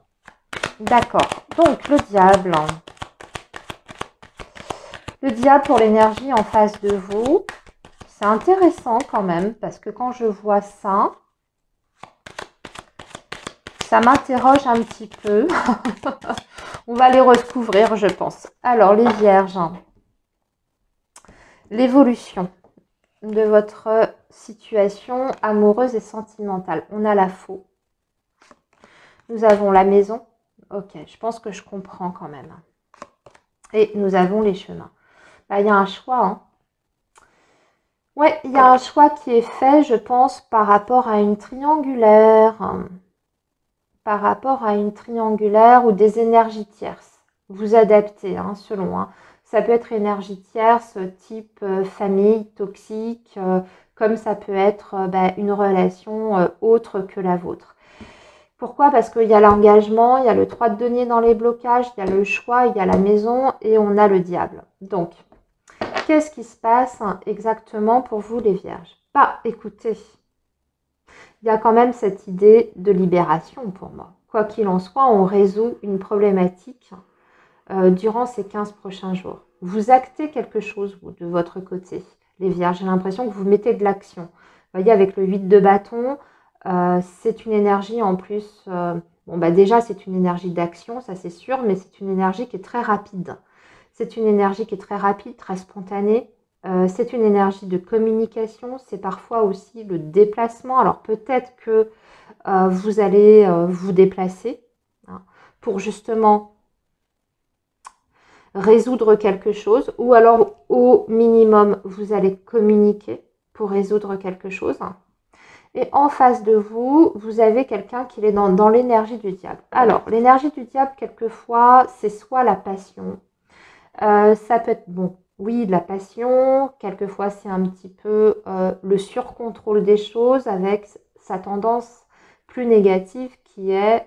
D'accord. Donc, le diable. Le diable pour l'énergie en face de vous. C'est intéressant quand même, parce que quand je vois ça, ça m'interroge un petit peu. On va les recouvrir, je pense. Alors, les vierges, l'évolution de votre situation amoureuse et sentimentale. On a la faux. Nous avons la maison. Ok, je pense que je comprends quand même. Et nous avons les chemins. Là, il y a un choix. Hein. Ouais, il y a un choix qui est fait, je pense, par rapport à une triangulaire. Par rapport à une triangulaire ou des énergies tierces. Vous adaptez, hein, selon. Hein. Ça peut être énergie tierce, type famille, toxique, comme ça peut être une relation autre que la vôtre. Pourquoi? Parce qu'il y a l'engagement, il y a le 3 de denier dans les blocages, il y a le choix, il y a la maison et on a le diable. Donc, qu'est-ce qui se passe exactement pour vous les vierges? Écoutez, il y a quand même cette idée de libération pour moi. Quoi qu'il en soit, on résout une problématique durant ces 15 prochains jours. Vous actez quelque chose, vous, de votre côté, les vierges. J'ai l'impression que vous mettez de l'action. Vous voyez, avec le 8 de bâton, c'est une énergie en plus... déjà, c'est une énergie d'action, ça c'est sûr, mais c'est une énergie qui est très rapide. C'est une énergie qui est très rapide, très spontanée. C'est une énergie de communication. C'est parfois aussi le déplacement. Alors, peut-être que vous allez vous déplacer hein, pour justement résoudre quelque chose. Ou alors, au minimum, vous allez communiquer pour résoudre quelque chose. Et en face de vous, vous avez quelqu'un qui est dans l'énergie du diable. Alors, l'énergie du diable, quelquefois, c'est soit la passion. Ça peut être, oui, de la passion. Quelquefois, c'est un petit peu le surcontrôle des choses avec sa tendance plus négative qui est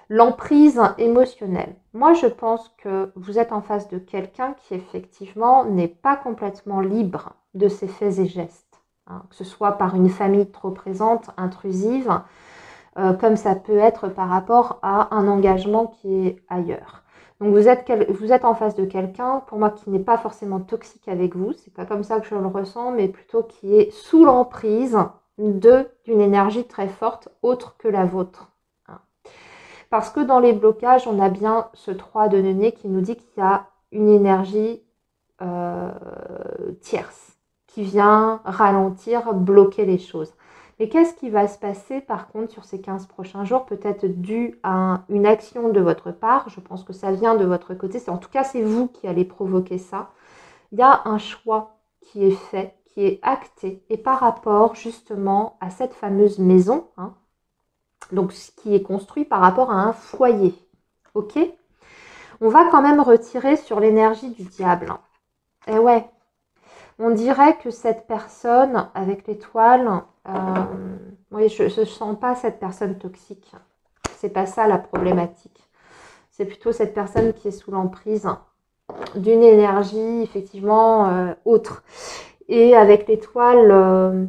l'emprise émotionnelle. Moi, je pense que vous êtes en face de quelqu'un qui, effectivement, n'est pas complètement libre de ses faits et gestes. Hein, que ce soit par une famille trop présente, intrusive, comme ça peut être par rapport à un engagement qui est ailleurs. Donc vous êtes en face de quelqu'un, pour moi, qui n'est pas forcément toxique avec vous, c'est pas comme ça que je le ressens, mais plutôt qui est sous l'emprise d'une énergie très forte, autre que la vôtre. Parce que dans les blocages, on a bien ce 3 de denier qui nous dit qu'il y a une énergie tierce qui vient ralentir, bloquer les choses. Mais qu'est-ce qui va se passer par contre sur ces 15 prochains jours? Peut-être dû à une action de votre part. Je pense que ça vient de votre côté. En tout cas, c'est vous qui allez provoquer ça. Il y a un choix qui est fait, qui est acté. Et par rapport justement à cette fameuse maison, hein, donc ce qui est construit par rapport à un foyer. Ok? On va quand même retirer sur l'énergie du diable. Et ouais, on dirait que cette personne avec l'étoile, oui, je ne sens pas cette personne toxique. C'est pas ça la problématique. C'est plutôt cette personne qui est sous l'emprise d'une énergie effectivement autre. Et avec l'étoile,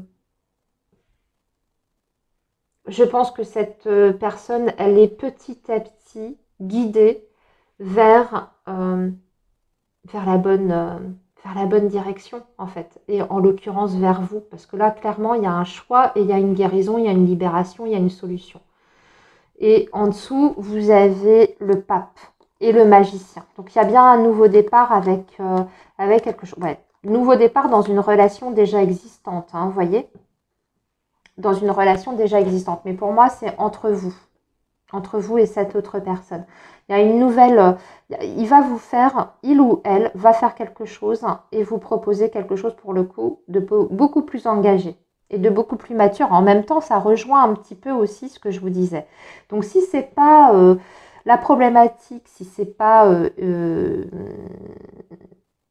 je pense que cette personne, elle est petit à petit guidée vers la bonne direction, en fait. Et en l'occurrence, vers vous. Parce que là, clairement, il y a un choix et il y a une guérison, il y a une libération, il y a une solution. Et en dessous, vous avez le pape et le magicien. Donc, il y a bien un nouveau départ avec quelque chose. Ouais, nouveau départ dans une relation déjà existante, hein, vous voyez, dans une relation déjà existante. Mais pour moi, c'est entre vous et cette autre personne. Il y a une nouvelle, il ou elle va faire quelque chose et vous proposer quelque chose pour le coup de beaucoup plus engagé et de beaucoup plus mature. En même temps, ça rejoint un petit peu aussi ce que je vous disais. Donc si c'est pas la problématique, si c'est pas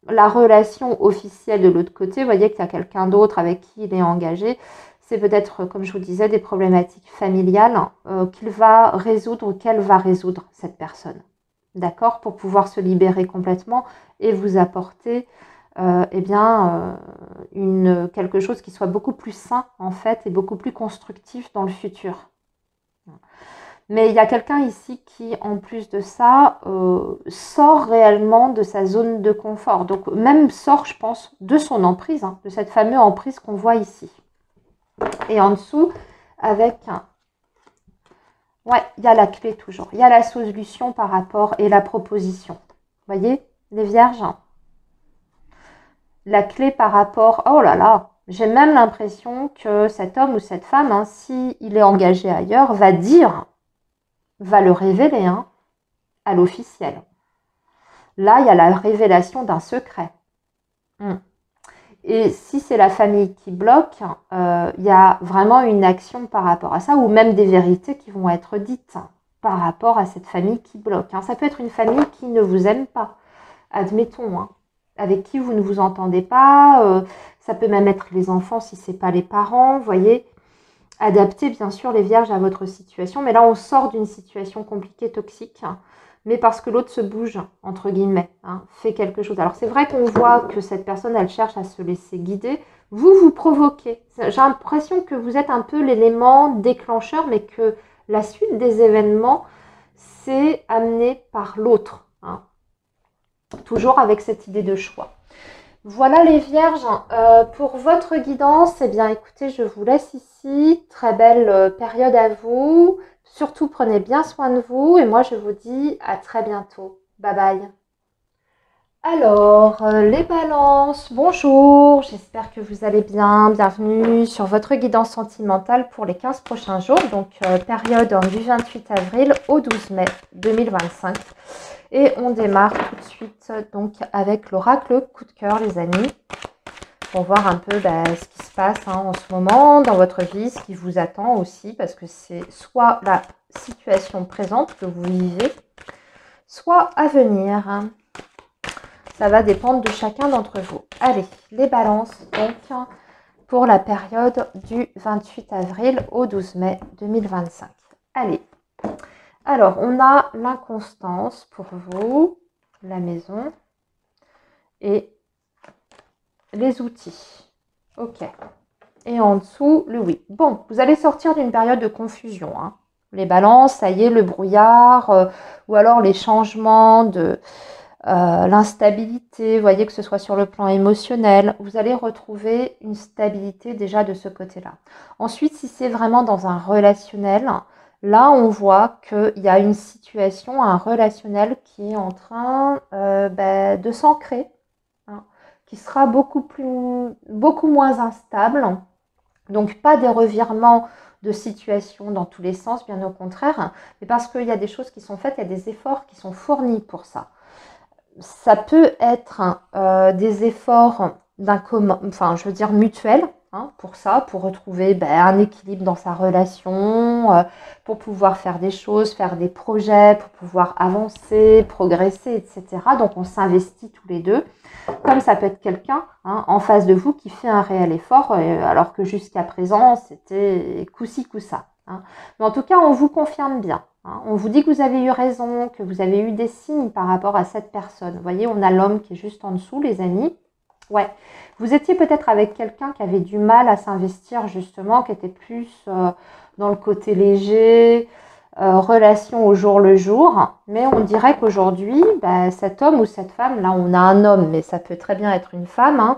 la relation officielle de l'autre côté, vous voyez qu'il y a quelqu'un d'autre avec qui il est engagé, c'est peut-être, comme je vous disais, des problématiques familiales qu'il va résoudre ou qu'elle va résoudre, cette personne. D'accord? Pour pouvoir se libérer complètement et vous apporter quelque chose qui soit beaucoup plus sain, en fait, et beaucoup plus constructif dans le futur. Mais il y a quelqu'un ici qui, en plus de ça, sort réellement de sa zone de confort. Donc même sort, je pense, de son emprise, hein, de cette fameuse emprise qu'on voit ici. Et en dessous, avec un... Ouais, il y a la clé toujours. Il y a la solution par rapport et la proposition. Vous voyez, les vierges, la clé par rapport... Oh là là, j'ai même l'impression que cet homme ou cette femme, hein, s'il est engagé ailleurs, va le révéler hein, à l'officiel. Là, il y a la révélation d'un secret. Et si c'est la famille qui bloque, il y a vraiment une action par rapport à ça, ou même des vérités qui vont être dites par rapport à cette famille qui bloque. Ça peut être une famille qui ne vous aime pas, admettons, avec qui vous ne vous entendez pas. Ça peut même être les enfants si ce n'est pas les parents, vous voyez. Adaptez bien sûr les vierges à votre situation, mais là on sort d'une situation compliquée, toxique, mais parce que l'autre se bouge, entre guillemets, fait quelque chose. Alors c'est vrai qu'on voit que cette personne, elle cherche à se laisser guider. Vous provoquez. J'ai l'impression que vous êtes un peu l'élément déclencheur, mais que la suite des événements, c'est amené par l'autre. Toujours avec cette idée de choix. Voilà les vierges, pour votre guidance, eh bien écoutez, je vous laisse ici. Très belle période à vous. Surtout prenez bien soin de vous et moi je vous dis à très bientôt. Bye bye. Alors, les balances, bonjour, j'espère que vous allez bien. Bienvenue sur votre guidance sentimentale pour les 15 prochains jours. Donc, période du 28 avril au 12 mai 2025. Et on démarre tout de suite donc avec l'oracle coup de cœur, les amis, pour voir un peu ce qui se passe en ce moment dans votre vie, ce qui vous attend aussi, parce que c'est soit la situation présente que vous vivez, soit à venir. Ça va dépendre de chacun d'entre vous. Allez, les balances, donc, pour la période du 28 avril au 12 mai 2025. Allez. Alors, on a l'inconstance pour vous, la maison et les outils. Ok. Et en dessous, le oui. Bon, vous allez sortir d'une période de confusion. Les balances, ça y est, le brouillard, ou alors les changements de l'instabilité, vous voyez, que ce soit sur le plan émotionnel. Vous allez retrouver une stabilité déjà de ce côté-là. Ensuite, si c'est vraiment dans un relationnel... Là, on voit qu'il y a une situation, un relationnel qui est en train de s'ancrer, qui sera beaucoup moins instable. Donc, pas des revirements de situation dans tous les sens, bien au contraire, mais parce qu'il y a des choses qui sont faites, il y a des efforts qui sont fournis pour ça. Ça peut être des efforts mutuels, pour ça, pour retrouver un équilibre dans sa relation, pour pouvoir faire des choses, faire des projets, pour pouvoir avancer, progresser, etc. Donc on s'investit tous les deux. Comme ça peut être quelqu'un en face de vous qui fait un réel effort, alors que jusqu'à présent, c'était coup-ci, coup-ça. Mais en tout cas, on vous confirme bien. On vous dit que vous avez eu raison, que vous avez eu des signes par rapport à cette personne. Vous voyez, on a l'homme qui est juste en dessous, les amis. Ouais, vous étiez peut-être avec quelqu'un qui avait du mal à s'investir justement, qui était plus dans le côté léger, relation au jour le jour. Mais on dirait qu'aujourd'hui, cet homme ou cette femme, là on a un homme, mais ça peut très bien être une femme,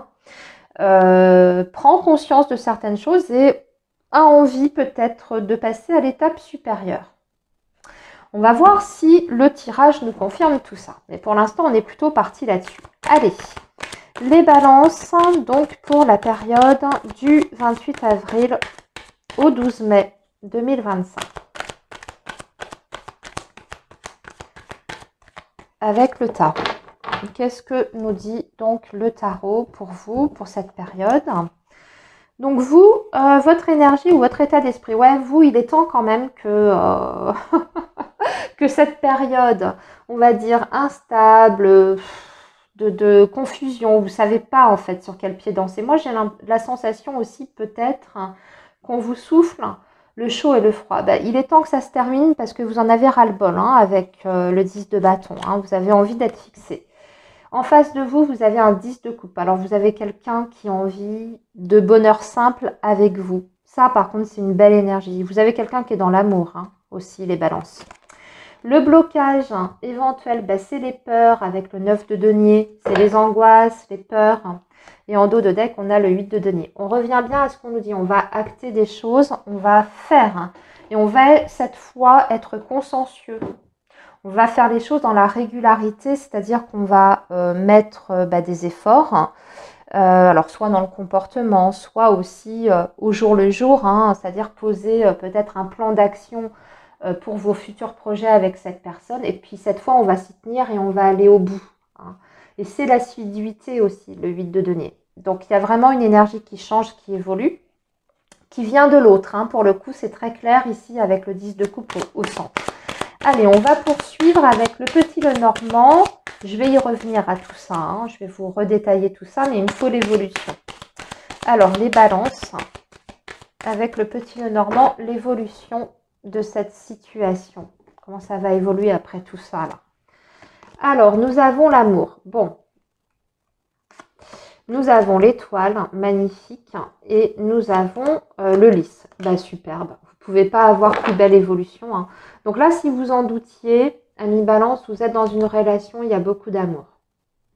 prend conscience de certaines choses et a envie peut-être de passer à l'étape supérieure. On va voir si le tirage nous confirme tout ça. Mais pour l'instant, on est plutôt parti là-dessus. Allez, les balances, donc pour la période du 28 avril au 12 mai 2025. Avec le tarot. Qu'est-ce que nous dit donc le tarot pour vous, pour cette période ? Donc vous, votre énergie ou votre état d'esprit, ouais, vous, il est temps quand même que, que cette période, on va dire, instable, de confusion, vous ne savez pas en fait sur quel pied danser. Moi, j'ai la sensation aussi peut-être qu'on vous souffle le chaud et le froid. Il est temps que ça se termine parce que vous en avez ras-le-bol avec le 10 de bâton. Vous avez envie d'être fixé. En face de vous, vous avez un 10 de coupe. Alors, vous avez quelqu'un qui a envie de bonheur simple avec vous. Ça, par contre, c'est une belle énergie. Vous avez quelqu'un qui est dans l'amour. aussi les balances. Le blocage éventuel, bah, c'est les peurs avec le 9 de denier, c'est les angoisses, les peurs. Et en dos de deck, on a le 8 de denier. On revient bien à ce qu'on nous dit, on va acter des choses, on va faire. Et on va cette fois être consciencieux. On va faire les choses dans la régularité, c'est-à-dire qu'on va mettre des efforts. Alors soit dans le comportement, soit aussi au jour le jour, hein, c'est-à-dire poser peut-être un plan d'action pour vos futurs projets avec cette personne. Et puis cette fois, on va s'y tenir et on va aller au bout. Hein. Et c'est l'assiduité aussi, le 8 de denier. Donc il y a vraiment une énergie qui change, qui évolue, qui vient de l'autre. Hein. Pour le coup, c'est très clair ici avec le 10 de coupe au centre. Allez, on va poursuivre avec le petit Lenormand. Je vais y revenir à tout ça. Hein. Je vais vous redétailler tout ça, mais il me faut l'évolution. Alors, les balances. Avec le petit Lenormand, l'évolution de cette situation. Comment ça va évoluer après tout ça, là. Alors, nous avons l'amour. Bon. Nous avons l'étoile, magnifique. Et nous avons le lys. Bah, superbe. Vous ne pouvez pas avoir plus belle évolution. Hein. Donc là, si vous en doutiez, ami Balance, vous êtes dans une relation, il y a beaucoup d'amour.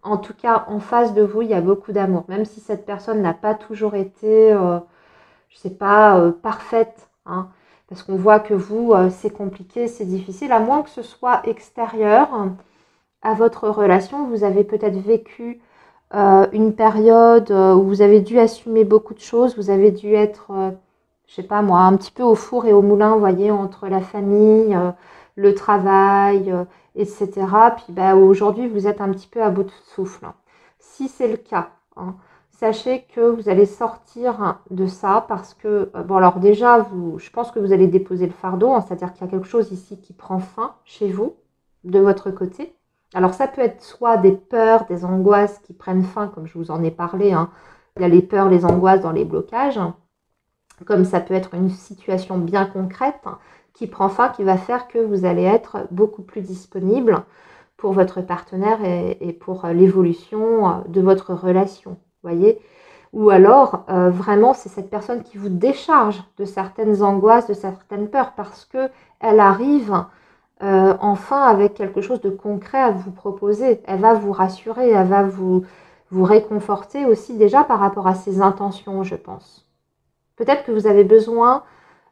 En tout cas, en face de vous, il y a beaucoup d'amour. Même si cette personne n'a pas toujours été, je ne sais pas, parfaite. Hein, parce qu'on voit que vous, c'est compliqué, c'est difficile. À moins que ce soit extérieur à votre relation. Vous avez peut-être vécu une période où vous avez dû assumer beaucoup de choses. Vous avez dû être... je sais pas moi, un petit peu au four et au moulin, vous voyez, entre la famille, le travail, etc. Puis bah, aujourd'hui, vous êtes un petit peu à bout de souffle. Hein. Si c'est le cas, hein, sachez que vous allez sortir de ça parce que, bon alors déjà, je pense que vous allez déposer le fardeau, hein, c'est-à-dire qu'il y a quelque chose ici qui prend fin chez vous, de votre côté. Alors ça peut être soit des peurs, des angoisses qui prennent fin, comme je vous en ai parlé. Hein. Il y a les peurs, les angoisses dans les blocages. Comme ça peut être une situation bien concrète qui prend fin, qui va faire que vous allez être beaucoup plus disponible pour votre partenaire et pour l'évolution de votre relation, voyez. Ou alors, vraiment, c'est cette personne qui vous décharge de certaines angoisses, de certaines peurs, parce qu'elle arrive enfin avec quelque chose de concret à vous proposer. Elle va vous rassurer, elle va vous réconforter aussi déjà par rapport à ses intentions, je pense. Peut-être que vous avez besoin,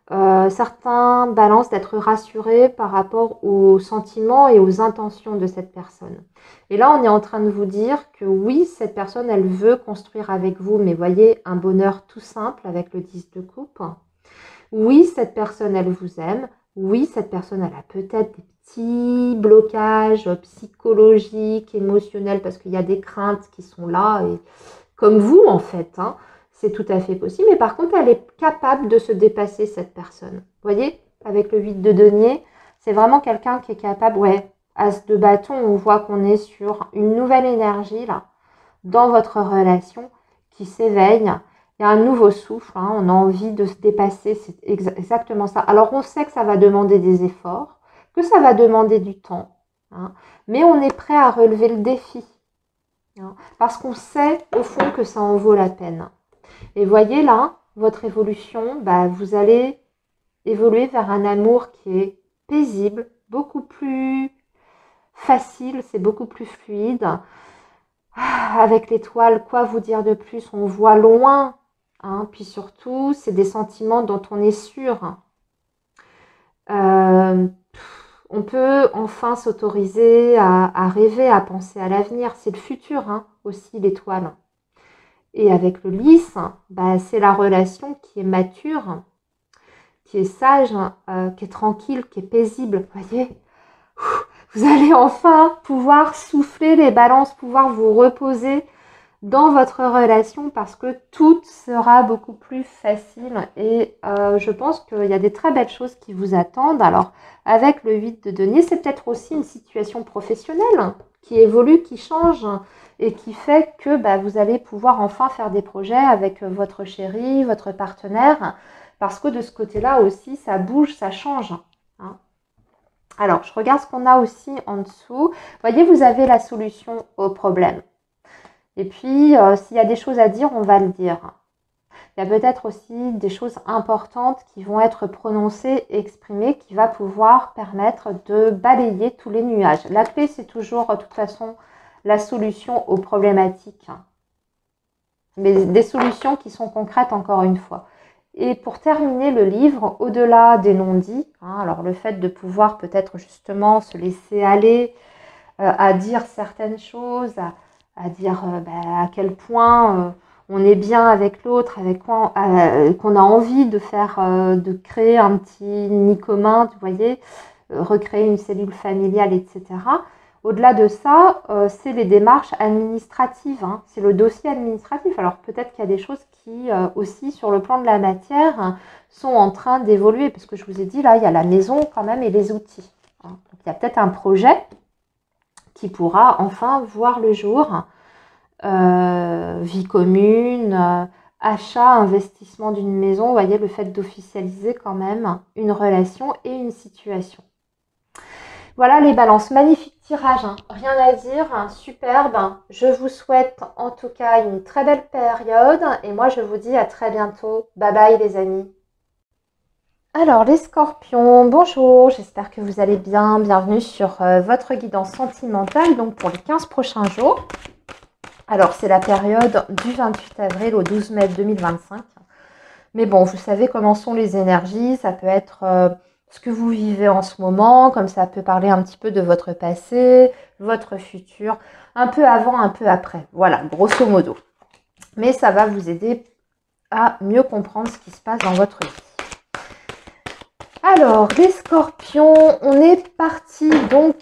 certains balances, d'être rassurés par rapport aux sentiments et aux intentions de cette personne. Et là, on est en train de vous dire que oui, cette personne, elle veut construire avec vous, mais voyez, un bonheur tout simple avec le 10 de coupe. Oui, cette personne, elle vous aime. Oui, cette personne, elle a peut-être des petits blocages psychologiques, émotionnels, parce qu'il y a des craintes qui sont là, et comme vous, en fait, hein. C'est tout à fait possible, mais par contre, elle est capable de se dépasser, cette personne. Vous voyez, avec le 8 de denier, c'est vraiment quelqu'un qui est capable, ouais, as de bâton, on voit qu'on est sur une nouvelle énergie, là, dans votre relation, qui s'éveille. Il y a un nouveau souffle, hein, on a envie de se dépasser, c'est exactement ça. Alors, on sait que ça va demander des efforts, que ça va demander du temps, hein, mais on est prêt à relever le défi, hein, parce qu'on sait, au fond, que ça en vaut la peine. Et voyez là, votre évolution, bah, vous allez évoluer vers un amour qui est paisible, beaucoup plus facile, c'est beaucoup plus fluide. Avec l'étoile, quoi vous dire de plus? On voit loin, hein, puis surtout, c'est des sentiments dont on est sûr. On peut enfin s'autoriser à rêver, à penser à l'avenir. C'est le futur, hein, aussi, l'étoile. Et avec le lys, bah, c'est la relation qui est mature, qui est sage, qui est tranquille, qui est paisible. Vous voyez, vous allez enfin pouvoir souffler les balances, pouvoir vous reposer dans votre relation parce que tout sera beaucoup plus facile. Et je pense qu'il y a des très belles choses qui vous attendent. Alors, avec le 8 de denier, c'est peut-être aussi une situation professionnelle qui évolue, qui change et qui fait que bah, vous allez pouvoir enfin faire des projets avec votre chéri, votre partenaire, parce que de ce côté-là aussi, ça bouge, ça change. Hein. Alors, je regarde ce qu'on a aussi en dessous. Vous voyez, vous avez la solution au problème. Et puis, s'il y a des choses à dire, on va le dire. il y a peut-être aussi des choses importantes qui vont être prononcées et exprimées qui va pouvoir permettre de balayer tous les nuages. La clé, c'est toujours, de toute façon, la solution aux problématiques. Mais des solutions qui sont concrètes, encore une fois. Et pour terminer le livre, au-delà des non-dits, alors le fait de pouvoir peut-être justement se laisser aller à dire certaines choses, à dire à quel point on est bien avec l'autre, avec quoi qu'on a envie de faire, de créer un petit nid commun, vous voyez, recréer une cellule familiale, etc. Au-delà de ça, c'est les démarches administratives, c'est le dossier administratif. Alors peut-être qu'il y a des choses qui aussi sur le plan de la matière sont en train d'évoluer, parce que je vous ai dit là, il y a la maison quand même et les outils. Donc il y a peut-être un projet qui pourra enfin voir le jour. Vie commune, achat, investissement d'une maison, vous voyez, le fait d'officialiser quand même une relation et une situation. Voilà les balances, magnifique tirage, rien à dire, superbe. Je vous souhaite en tout cas une très belle période et moi je vous dis à très bientôt. Bye bye les amis. Alors les scorpions, bonjour, j'espère que vous allez bien. Bienvenue sur votre guidance sentimentale, donc pour les 15 prochains jours. Alors c'est la période du 28 avril au 12 mai 2025. Mais bon, vous savez comment sont les énergies, ça peut être ce que vous vivez en ce moment, comme ça peut parler un petit peu de votre passé, votre futur, un peu avant, un peu après. Voilà, grosso modo. Mais ça va vous aider à mieux comprendre ce qui se passe dans votre vie. Alors, les scorpions, on est parti donc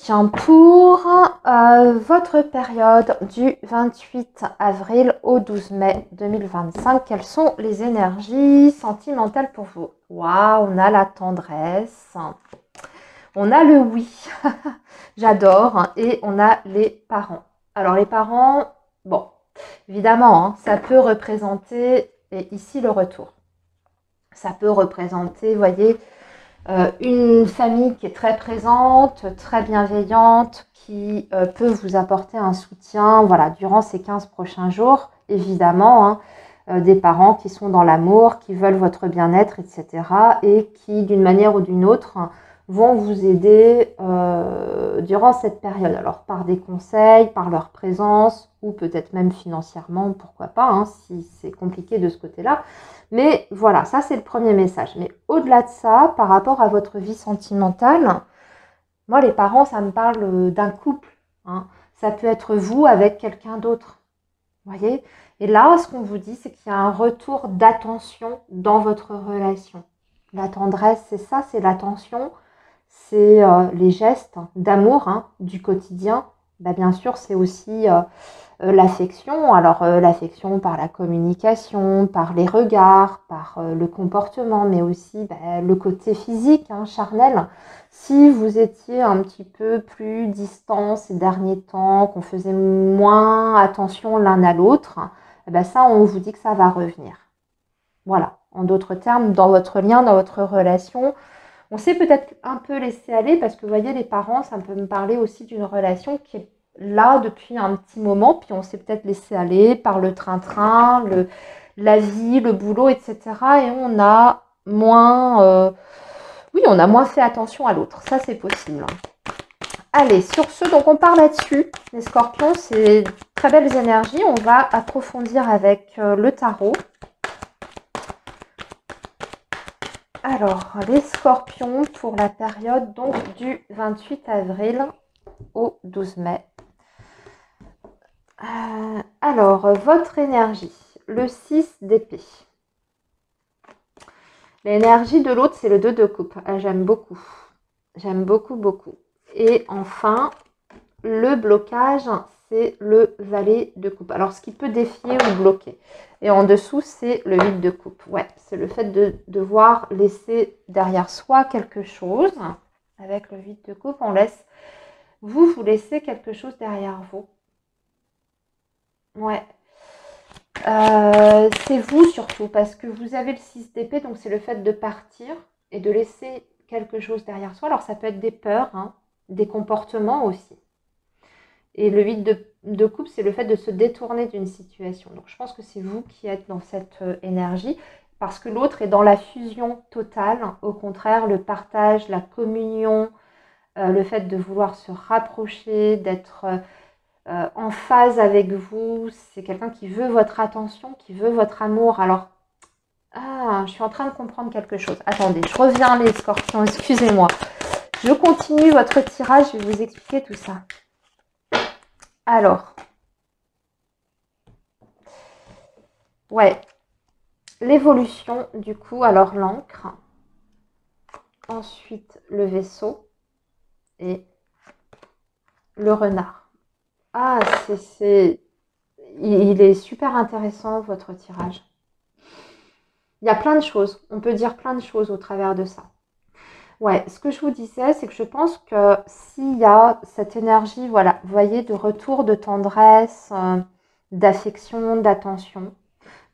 pour votre période du 28 avril au 12 mai 2025. Quelles sont les énergies sentimentales pour vous? Waouh, on a la tendresse, on a le oui, j'adore, et on a les parents. Alors, les parents, bon, évidemment, ça peut représenter, et ici le retour, ça peut représenter, vous voyez, une famille qui est très présente, très bienveillante, qui peut vous apporter un soutien voilà, durant ces 15 prochains jours, évidemment, des parents qui sont dans l'amour, qui veulent votre bien-être, etc. et qui, d'une manière ou d'une autre, vont vous aider durant cette période. Alors, par des conseils, par leur présence, ou peut-être même financièrement, pourquoi pas, si c'est compliqué de ce côté-là. Mais voilà, ça c'est le premier message. Mais au-delà de ça, par rapport à votre vie sentimentale, moi les parents, ça me parle d'un couple. Ça peut être vous avec quelqu'un d'autre. Vous voyez? Et là, ce qu'on vous dit, c'est qu'il y a un retour d'attention dans votre relation. La tendresse, c'est ça, c'est l'attention, c'est les gestes d'amour du quotidien. Bien sûr, c'est aussi l'affection. Alors, l'affection par la communication, par les regards, par le comportement, mais aussi le côté physique, charnel. Si vous étiez un petit peu plus distant ces derniers temps, qu'on faisait moins attention l'un à l'autre, ça, on vous dit que ça va revenir. Voilà. En d'autres termes, dans votre lien, dans votre relation, on s'est peut-être un peu laissé aller parce que, vous voyez, les parents, ça peut me parler aussi d'une relation qui est là depuis un petit moment, puis on s'est peut-être laissé aller par le train-train, la vie, le boulot, etc. Et on a moins, on a moins fait attention à l'autre. Ça, c'est possible. Allez, sur ce, donc on part là-dessus. Les scorpions, c'est très belles énergies. On va approfondir avec le tarot. Alors, les scorpions pour la période donc du 28 avril au 12 mai. Alors, votre énergie, le 6 d'épée. L'énergie de l'autre, c'est le 2 de coupe. J'aime beaucoup. J'aime beaucoup, beaucoup. Et enfin, le blocage, c'est le valet de coupe. Alors, ce qui peut défier ou bloquer. Et en dessous, c'est le 8 de coupe. Ouais, c'est le fait de devoir laisser derrière soi quelque chose. Avec le 8 de coupe, on laisse... Vous laissez quelque chose derrière vous. Ouais. C'est vous surtout, parce que vous avez le 6 d'épée, donc c'est le fait de partir et de laisser quelque chose derrière soi. Alors, ça peut être des peurs, des comportements aussi. Et le 8 de couple, c'est le fait de se détourner d'une situation. Donc je pense que c'est vous qui êtes dans cette énergie, parce que l'autre est dans la fusion totale. Au contraire, le partage, la communion, le fait de vouloir se rapprocher, d'être en phase avec vous, c'est quelqu'un qui veut votre attention, qui veut votre amour. Alors, je suis en train de comprendre quelque chose. Attendez, je reviens les scorpions, excusez-moi. Je continue votre tirage, je vais vous expliquer tout ça. Alors, ouais, l'évolution du coup, alors l'encre, ensuite le vaisseau et le renard. Ah, il est super intéressant votre tirage. Il y a plein de choses, on peut dire plein de choses au travers de ça. Ouais, ce que je vous disais, c'est que je pense que s'il y a cette énergie, voilà, vous voyez, de retour de tendresse, d'affection, d'attention,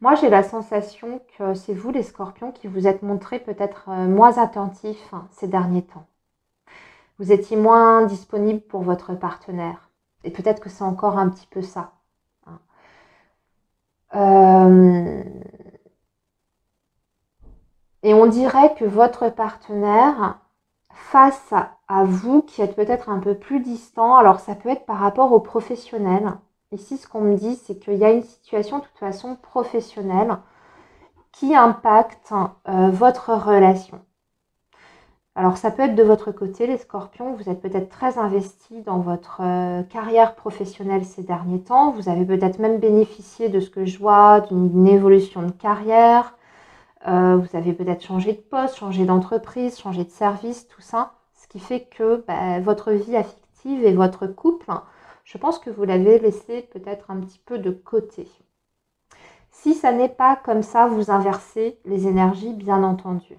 moi j'ai la sensation que c'est vous les scorpions qui vous êtes montrés peut-être moins attentifs ces derniers temps. Vous étiez moins disponible pour votre partenaire. Et peut-être que c'est encore un petit peu ça. Et on dirait que votre partenaire, face à vous, qui êtes peut-être un peu plus distant, alors ça peut être par rapport au professionnel. Ici, ce qu'on me dit, c'est qu'il y a une situation, de toute façon, professionnelle qui impacte votre relation. Alors, ça peut être de votre côté, les scorpions, vous êtes peut-être très investis dans votre carrière professionnelle ces derniers temps. Vous avez peut-être même bénéficié de ce que je vois, d'une évolution de carrière. Vous avez peut-être changé de poste, changé d'entreprise, changé de service, tout ça. Ce qui fait que votre vie affective et votre couple, je pense que vous l'avez laissé peut-être un petit peu de côté. Si ça n'est pas comme ça, vous inversez les énergies, bien entendu.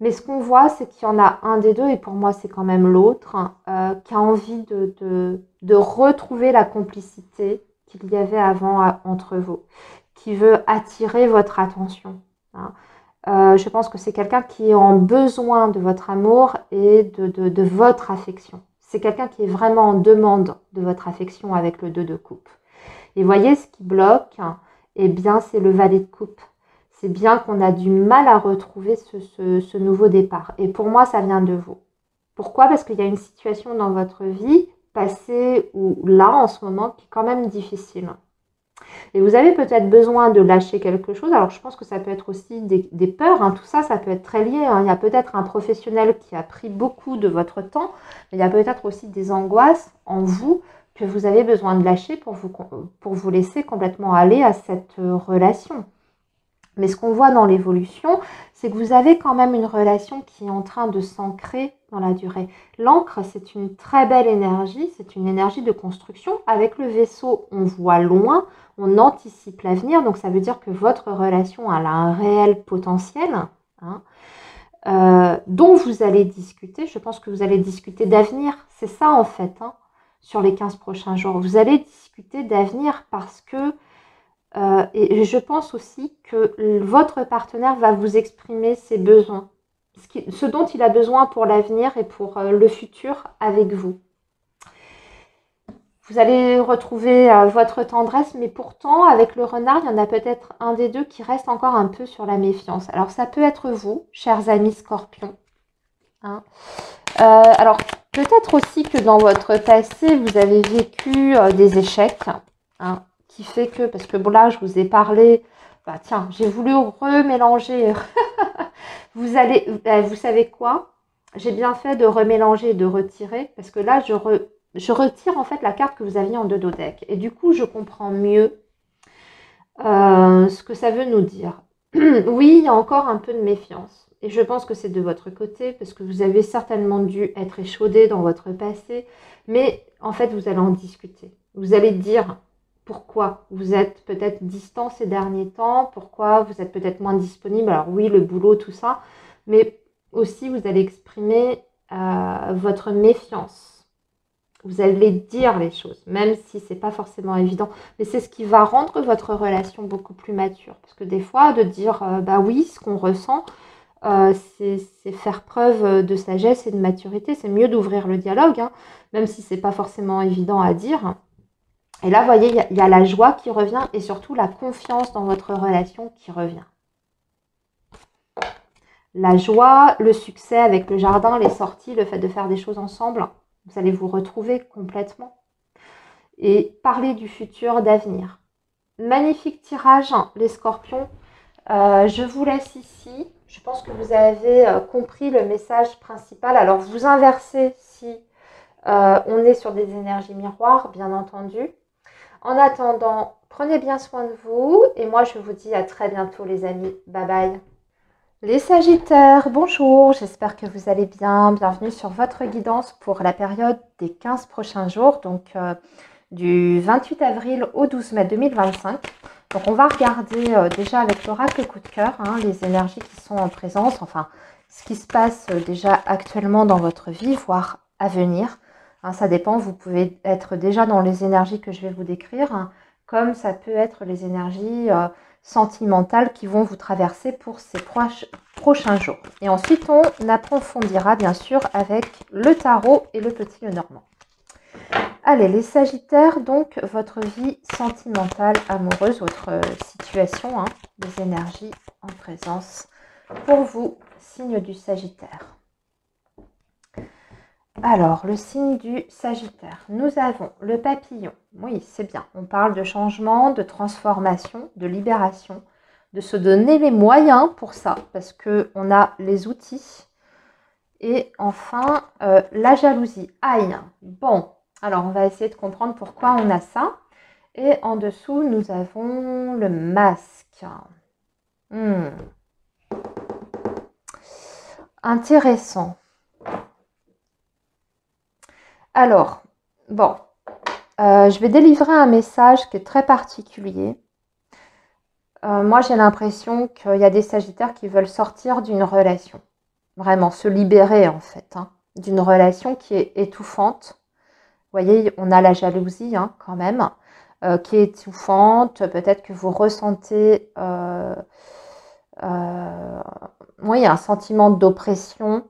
Mais ce qu'on voit, c'est qu'il y en a un des deux, et pour moi c'est quand même l'autre, qui a envie de retrouver la complicité qu'il y avait avant entre vous, qui veut attirer votre attention. Je pense que c'est quelqu'un qui est en besoin de votre amour et de votre affection. C'est quelqu'un qui est vraiment en demande de votre affection avec le 2 de coupe. Et voyez, ce qui bloque, eh bien c'est le valet de coupe. C'est bien qu'on a du mal à retrouver ce nouveau départ. Et pour moi, ça vient de vous. Pourquoi? Parce qu'il y a une situation dans votre vie, passée ou là, en ce moment, qui est quand même difficile. Et vous avez peut-être besoin de lâcher quelque chose. Alors, je pense que ça peut être aussi des peurs. Tout ça, ça peut être très lié. Il y a peut-être un professionnel qui a pris beaucoup de votre temps. Mais il y a peut-être aussi des angoisses en vous que vous avez besoin de lâcher pour vous laisser complètement aller à cette relation. Mais ce qu'on voit dans l'évolution, c'est que vous avez quand même une relation qui est en train de s'ancrer dans la durée. L'encre, c'est une très belle énergie, c'est une énergie de construction. Avec le vaisseau, on voit loin, on anticipe l'avenir. Donc ça veut dire que votre relation, elle a un réel potentiel, dont vous allez discuter. Je pense que vous allez discuter d'avenir. C'est ça en fait, sur les 15 prochains jours. Vous allez discuter d'avenir parce que et je pense aussi que votre partenaire va vous exprimer ses besoins, ce dont il a besoin pour l'avenir et pour le futur avec vous. Vous allez retrouver votre tendresse, mais pourtant, avec le renard, il y en a peut-être un des deux qui reste encore un peu sur la méfiance. Alors, ça peut être vous, chers amis scorpions. Alors, peut-être aussi que dans votre passé, vous avez vécu des échecs, qui fait que, parce que bon là je vous ai parlé, tiens, j'ai voulu remélanger, vous savez quoi, j'ai bien fait de remélanger et de retirer, parce que là je retire en fait la carte que vous aviez en 2 do deck, et du coup je comprends mieux ce que ça veut nous dire. Oui, il y a encore un peu de méfiance, et je pense que c'est de votre côté, parce que vous avez certainement dû être échaudé dans votre passé, mais en fait vous allez en discuter, vous allez dire pourquoi vous êtes peut-être distant ces derniers temps, pourquoi vous êtes peut-être moins disponible. Alors oui, le boulot, tout ça, mais aussi vous allez exprimer votre méfiance. Vous allez dire les choses, même si c'est pas forcément évident. Mais c'est ce qui va rendre votre relation beaucoup plus mature. Parce que des fois, de dire oui, ce qu'on ressent, c'est faire preuve de sagesse et de maturité. C'est mieux d'ouvrir le dialogue, même si c'est pas forcément évident à dire. Et là, vous voyez, il y a la joie qui revient et surtout la confiance dans votre relation qui revient. La joie, le succès avec le jardin, les sorties, le fait de faire des choses ensemble, vous allez vous retrouver complètement. Et parler du futur, d'avenir. Magnifique tirage, les scorpions. Je vous laisse ici. Je pense que vous avez compris le message principal. Alors, vous inversez si on est sur des énergies miroirs, bien entendu. En attendant, prenez bien soin de vous. Et moi, je vous dis à très bientôt, les amis. Bye bye. Les Sagittaires, bonjour. J'espère que vous allez bien. Bienvenue sur votre guidance pour la période des 15 prochains jours. Donc, du 28 avril au 12 mai 2025. Donc, on va regarder déjà avec l'oracle coup de cœur les énergies qui sont en présence, enfin, ce qui se passe déjà actuellement dans votre vie, voire à venir. Ça dépend, vous pouvez être déjà dans les énergies que je vais vous décrire, comme ça peut être les énergies sentimentales qui vont vous traverser pour ces prochains jours. Et ensuite, on approfondira bien sûr avec le tarot et le petit Lenormand. Allez, les Sagittaires, donc votre vie sentimentale, amoureuse, votre situation, des énergies en présence pour vous, signe du Sagittaire. Alors, le signe du Sagittaire, nous avons le papillon. Oui, c'est bien. On parle de changement, de transformation, de libération, de se donner les moyens pour ça, parce qu'on a les outils. Et enfin, la jalousie. Aïe, bon. Alors, on va essayer de comprendre pourquoi on a ça. Et en dessous, nous avons le masque. Intéressant. Alors, bon, je vais délivrer un message qui est très particulier. Moi, j'ai l'impression qu'il y a des Sagittaires qui veulent sortir d'une relation. Vraiment, se libérer en fait, d'une relation qui est étouffante. Vous voyez, on a la jalousie quand même, qui est étouffante. Peut-être que vous ressentez oui, un sentiment d'oppression,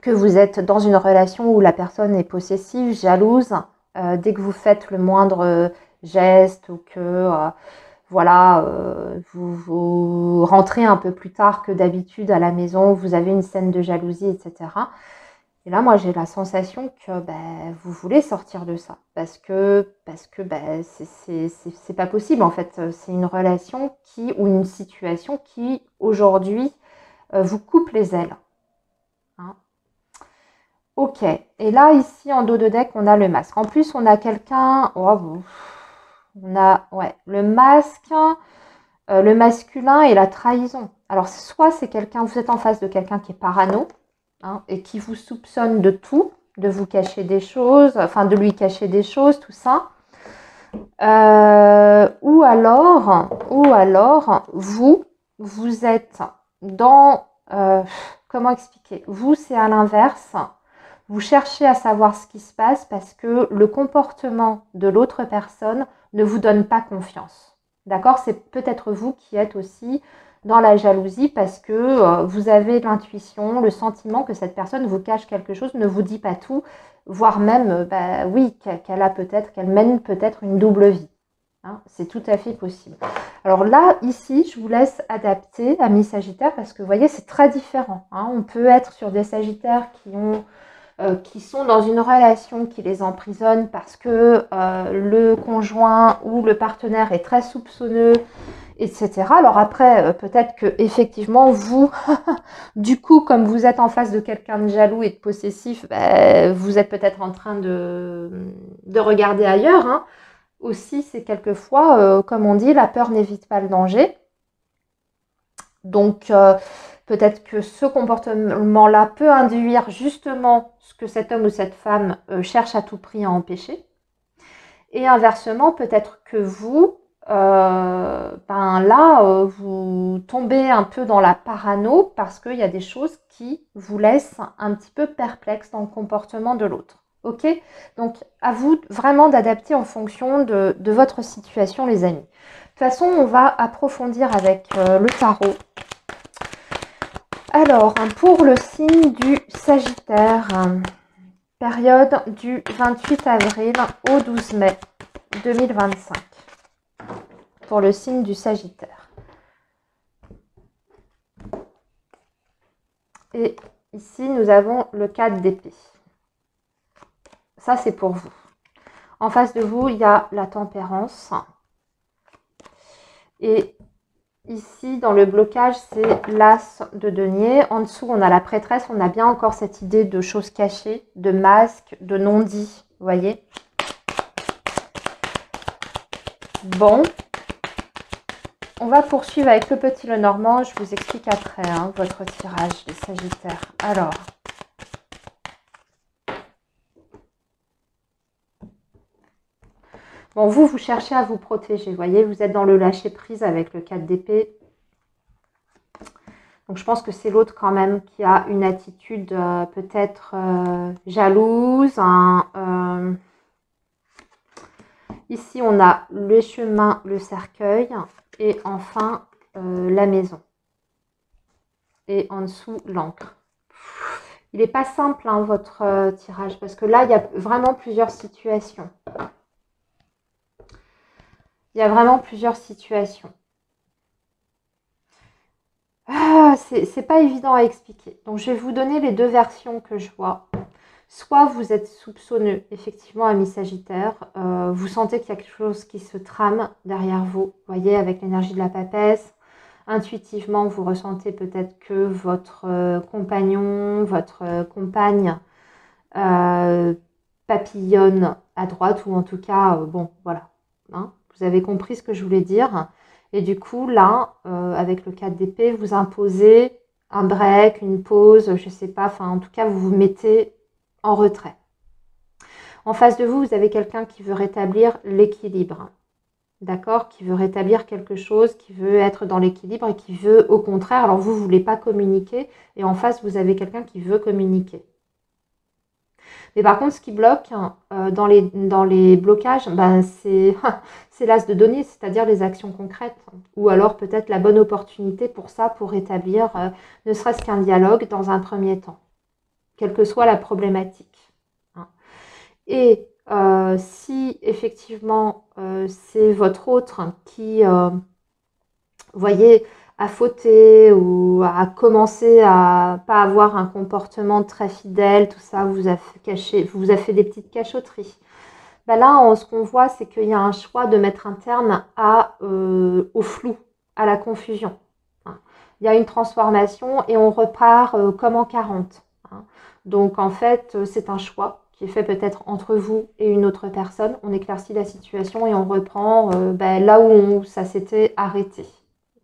que vous êtes dans une relation où la personne est possessive, jalouse. Dès que vous faites le moindre geste ou que voilà, vous rentrez un peu plus tard que d'habitude à la maison, vous avez une scène de jalousie, etc. Et là, moi, j'ai la sensation que vous voulez sortir de ça. Parce que c'est pas possible, en fait. C'est une relation ou une situation qui, aujourd'hui, vous coupe les ailes. Ok. Et là, ici, en dos de deck, on a le masque. En plus, on a quelqu'un... Oh, on a le masque, le masculin et la trahison. Alors, soit c'est quelqu'un... Vous êtes en face de quelqu'un qui est parano, et qui vous soupçonne de tout, de vous cacher des choses, enfin de lui cacher des choses, tout ça. Ou alors, vous êtes dans... comment expliquer? Vous, c'est à l'inverse. Vous cherchez à savoir ce qui se passe parce que le comportement de l'autre personne ne vous donne pas confiance. D'accord? C'est peut-être vous qui êtes aussi dans la jalousie parce que vous avez l'intuition, le sentiment que cette personne vous cache quelque chose, ne vous dit pas tout, voire même, oui, qu'elle mène peut-être une double vie. C'est tout à fait possible. Alors là, ici, je vous laisse adapter, amis Sagittaires, parce que vous voyez, c'est très différent. On peut être sur des Sagittaires qui sont dans une relation qui les emprisonne parce que le conjoint ou le partenaire est très soupçonneux, etc. Alors après, peut-être que effectivement vous, du coup, comme vous êtes en face de quelqu'un de jaloux et de possessif, vous êtes peut-être en train de regarder ailleurs. Aussi, c'est quelquefois, comme on dit, la peur n'évite pas le danger. Donc, peut-être que ce comportement-là peut induire justement ce que cet homme ou cette femme cherche à tout prix à empêcher. Et inversement, peut-être que vous, vous tombez un peu dans la parano parce qu'il y a des choses qui vous laissent un petit peu perplexe dans le comportement de l'autre. Ok? Donc, à vous vraiment d'adapter en fonction de votre situation, les amis. De toute façon, on va approfondir avec le tarot. Alors, pour le signe du Sagittaire, période du 28 avril au 12 mai 2025 pour le signe du Sagittaire. Et ici, nous avons le 4 d'épée. Ça, c'est pour vous. En face de vous, il y a la tempérance. Et ici, dans le blocage, c'est l'as de denier. En dessous, on a la prêtresse. On a bien encore cette idée de choses cachées, de masques, de non-dits. Vous voyez? Bon. On va poursuivre avec le petit Lenormand. Je vous explique après votre tirage, les Sagittaires. Alors. Bon, vous cherchez à vous protéger, vous voyez, vous êtes dans le lâcher-prise avec le 4 d'épée. Donc, je pense que c'est l'autre quand même qui a une attitude peut-être jalouse. Ici, on a le chemin, le cercueil et enfin la maison. Et en dessous, l'encre. Il n'est pas simple, votre tirage, parce que là, il y a vraiment plusieurs situations. Il y a vraiment plusieurs situations. C'est pas évident à expliquer. Donc, je vais vous donner les deux versions que je vois. Soit vous êtes soupçonneux, effectivement, ami Sagittaire. Vous sentez qu'il y a quelque chose qui se trame derrière vous. Vous voyez, avec l'énergie de la papesse. Intuitivement, vous ressentez peut-être que votre compagnon, votre compagne papillonne à droite. Ou en tout cas, bon, voilà. Vous avez compris ce que je voulais dire. Et du coup, là, avec le 4 d'épée, vous imposez un break, une pause, je ne sais pas. Enfin, en tout cas, vous vous mettez en retrait. En face de vous, vous avez quelqu'un qui veut rétablir l'équilibre. D'accord? Qui veut rétablir quelque chose, qui veut être dans l'équilibre et qui veut, au contraire, alors vous ne voulez pas communiquer. Et en face, vous avez quelqu'un qui veut communiquer. Mais par contre, ce qui bloque dans les blocages, c'est l'as de donner, c'est-à-dire les actions concrètes. Ou alors peut-être la bonne opportunité pour ça, pour rétablir ne serait-ce qu'un dialogue dans un premier temps, quelle que soit la problématique. Et si effectivement c'est votre autre qui, voyez, à fauter ou à commencer à pas avoir un comportement très fidèle, tout ça, vous a fait des petites cachotteries. Là, ce qu'on voit, c'est qu'il y a un choix de mettre un terme au flou, à la confusion. Il y a une transformation et on repart comme en 40. Donc, en fait, c'est un choix qui est fait peut-être entre vous et une autre personne. On éclaircit la situation et on reprend là où ça s'était arrêté.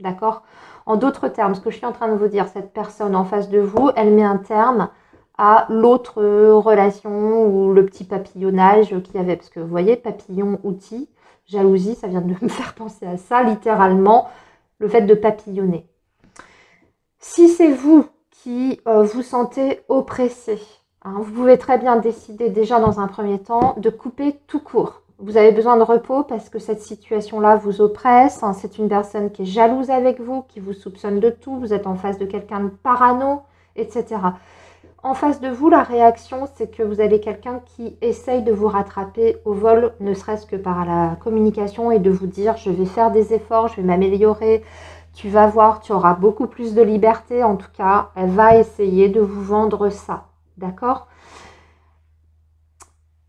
D'accord? En d'autres termes, ce que je suis en train de vous dire, cette personne en face de vous, elle met un terme à l'autre relation ou le petit papillonnage qu'il y avait. Parce que vous voyez, papillon, outil, jalousie, ça vient de me faire penser à ça, littéralement, le fait de papillonner. Si c'est vous qui vous sentez oppressé, vous pouvez très bien décider déjà dans un premier temps de couper tout court. Vous avez besoin de repos parce que cette situation-là vous oppresse. C'est une personne qui est jalouse avec vous, qui vous soupçonne de tout. Vous êtes en face de quelqu'un de parano, etc. En face de vous, la réaction, c'est que vous avez quelqu'un qui essaye de vous rattraper au vol, ne serait-ce que par la communication et de vous dire « je vais faire des efforts, je vais m'améliorer ». Tu vas voir, tu auras beaucoup plus de liberté. En tout cas, elle va essayer de vous vendre ça. D'accord ?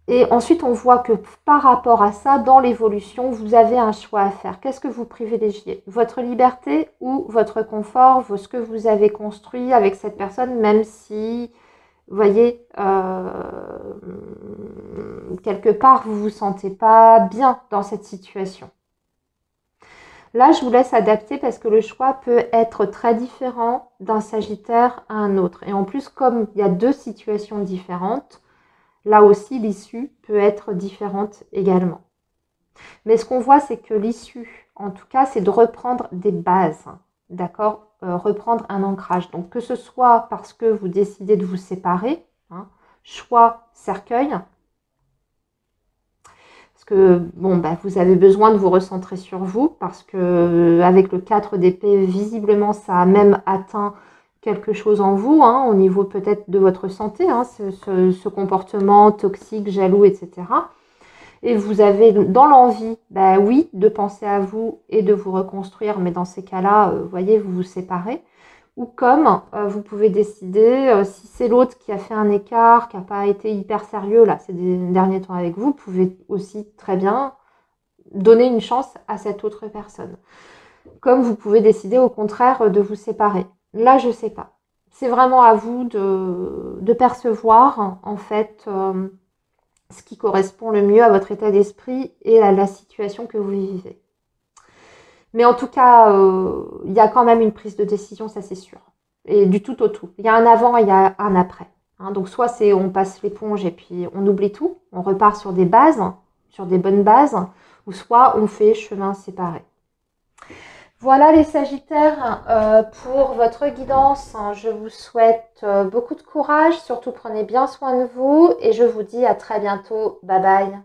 Et ensuite, on voit que par rapport à ça, dans l'évolution, vous avez un choix à faire. Qu'est-ce que vous privilégiez? Votre liberté ou votre confort, ce que vous avez construit avec cette personne, même si, vous voyez, quelque part, vous ne vous sentez pas bien dans cette situation. Là, je vous laisse adapter parce que le choix peut être très différent d'un Sagittaire à un autre. Et en plus, comme il y a deux situations différentes, là aussi, l'issue peut être différente également. Mais ce qu'on voit, c'est que l'issue, en tout cas, c'est de reprendre des bases, d'accord, reprendre un ancrage. Donc, que ce soit parce que vous décidez de vous séparer, choix cercueil, parce que bon, vous avez besoin de vous recentrer sur vous, parce que avec le 4 d'épée, visiblement, ça a même atteint quelque chose en vous, au niveau peut-être de votre santé, ce comportement toxique, jaloux, etc. et vous avez dans l'envie, bah oui, de penser à vous et de vous reconstruire, mais dans ces cas-là, vous voyez, vous vous séparez. Ou comme vous pouvez décider, si c'est l'autre qui a fait un écart, qui n'a pas été hyper sérieux là ces derniers temps avec vous, vous pouvez aussi très bien donner une chance à cette autre personne. Comme vous pouvez décider au contraire de vous séparer. Là, je ne sais pas. C'est vraiment à vous de percevoir en fait ce qui correspond le mieux à votre état d'esprit et à la situation que vous vivez. Mais en tout cas, il y a quand même une prise de décision, ça c'est sûr. Et du tout au tout. Il y a un avant et il y a un après. Hein, donc soit c'est on passe l'éponge et puis on oublie tout, on repart sur des bases, sur des bonnes bases, ou soit on fait chemin séparé. Voilà les Sagittaires pour votre guidance. Je vous souhaite beaucoup de courage, surtout prenez bien soin de vous et je vous dis à très bientôt. Bye bye.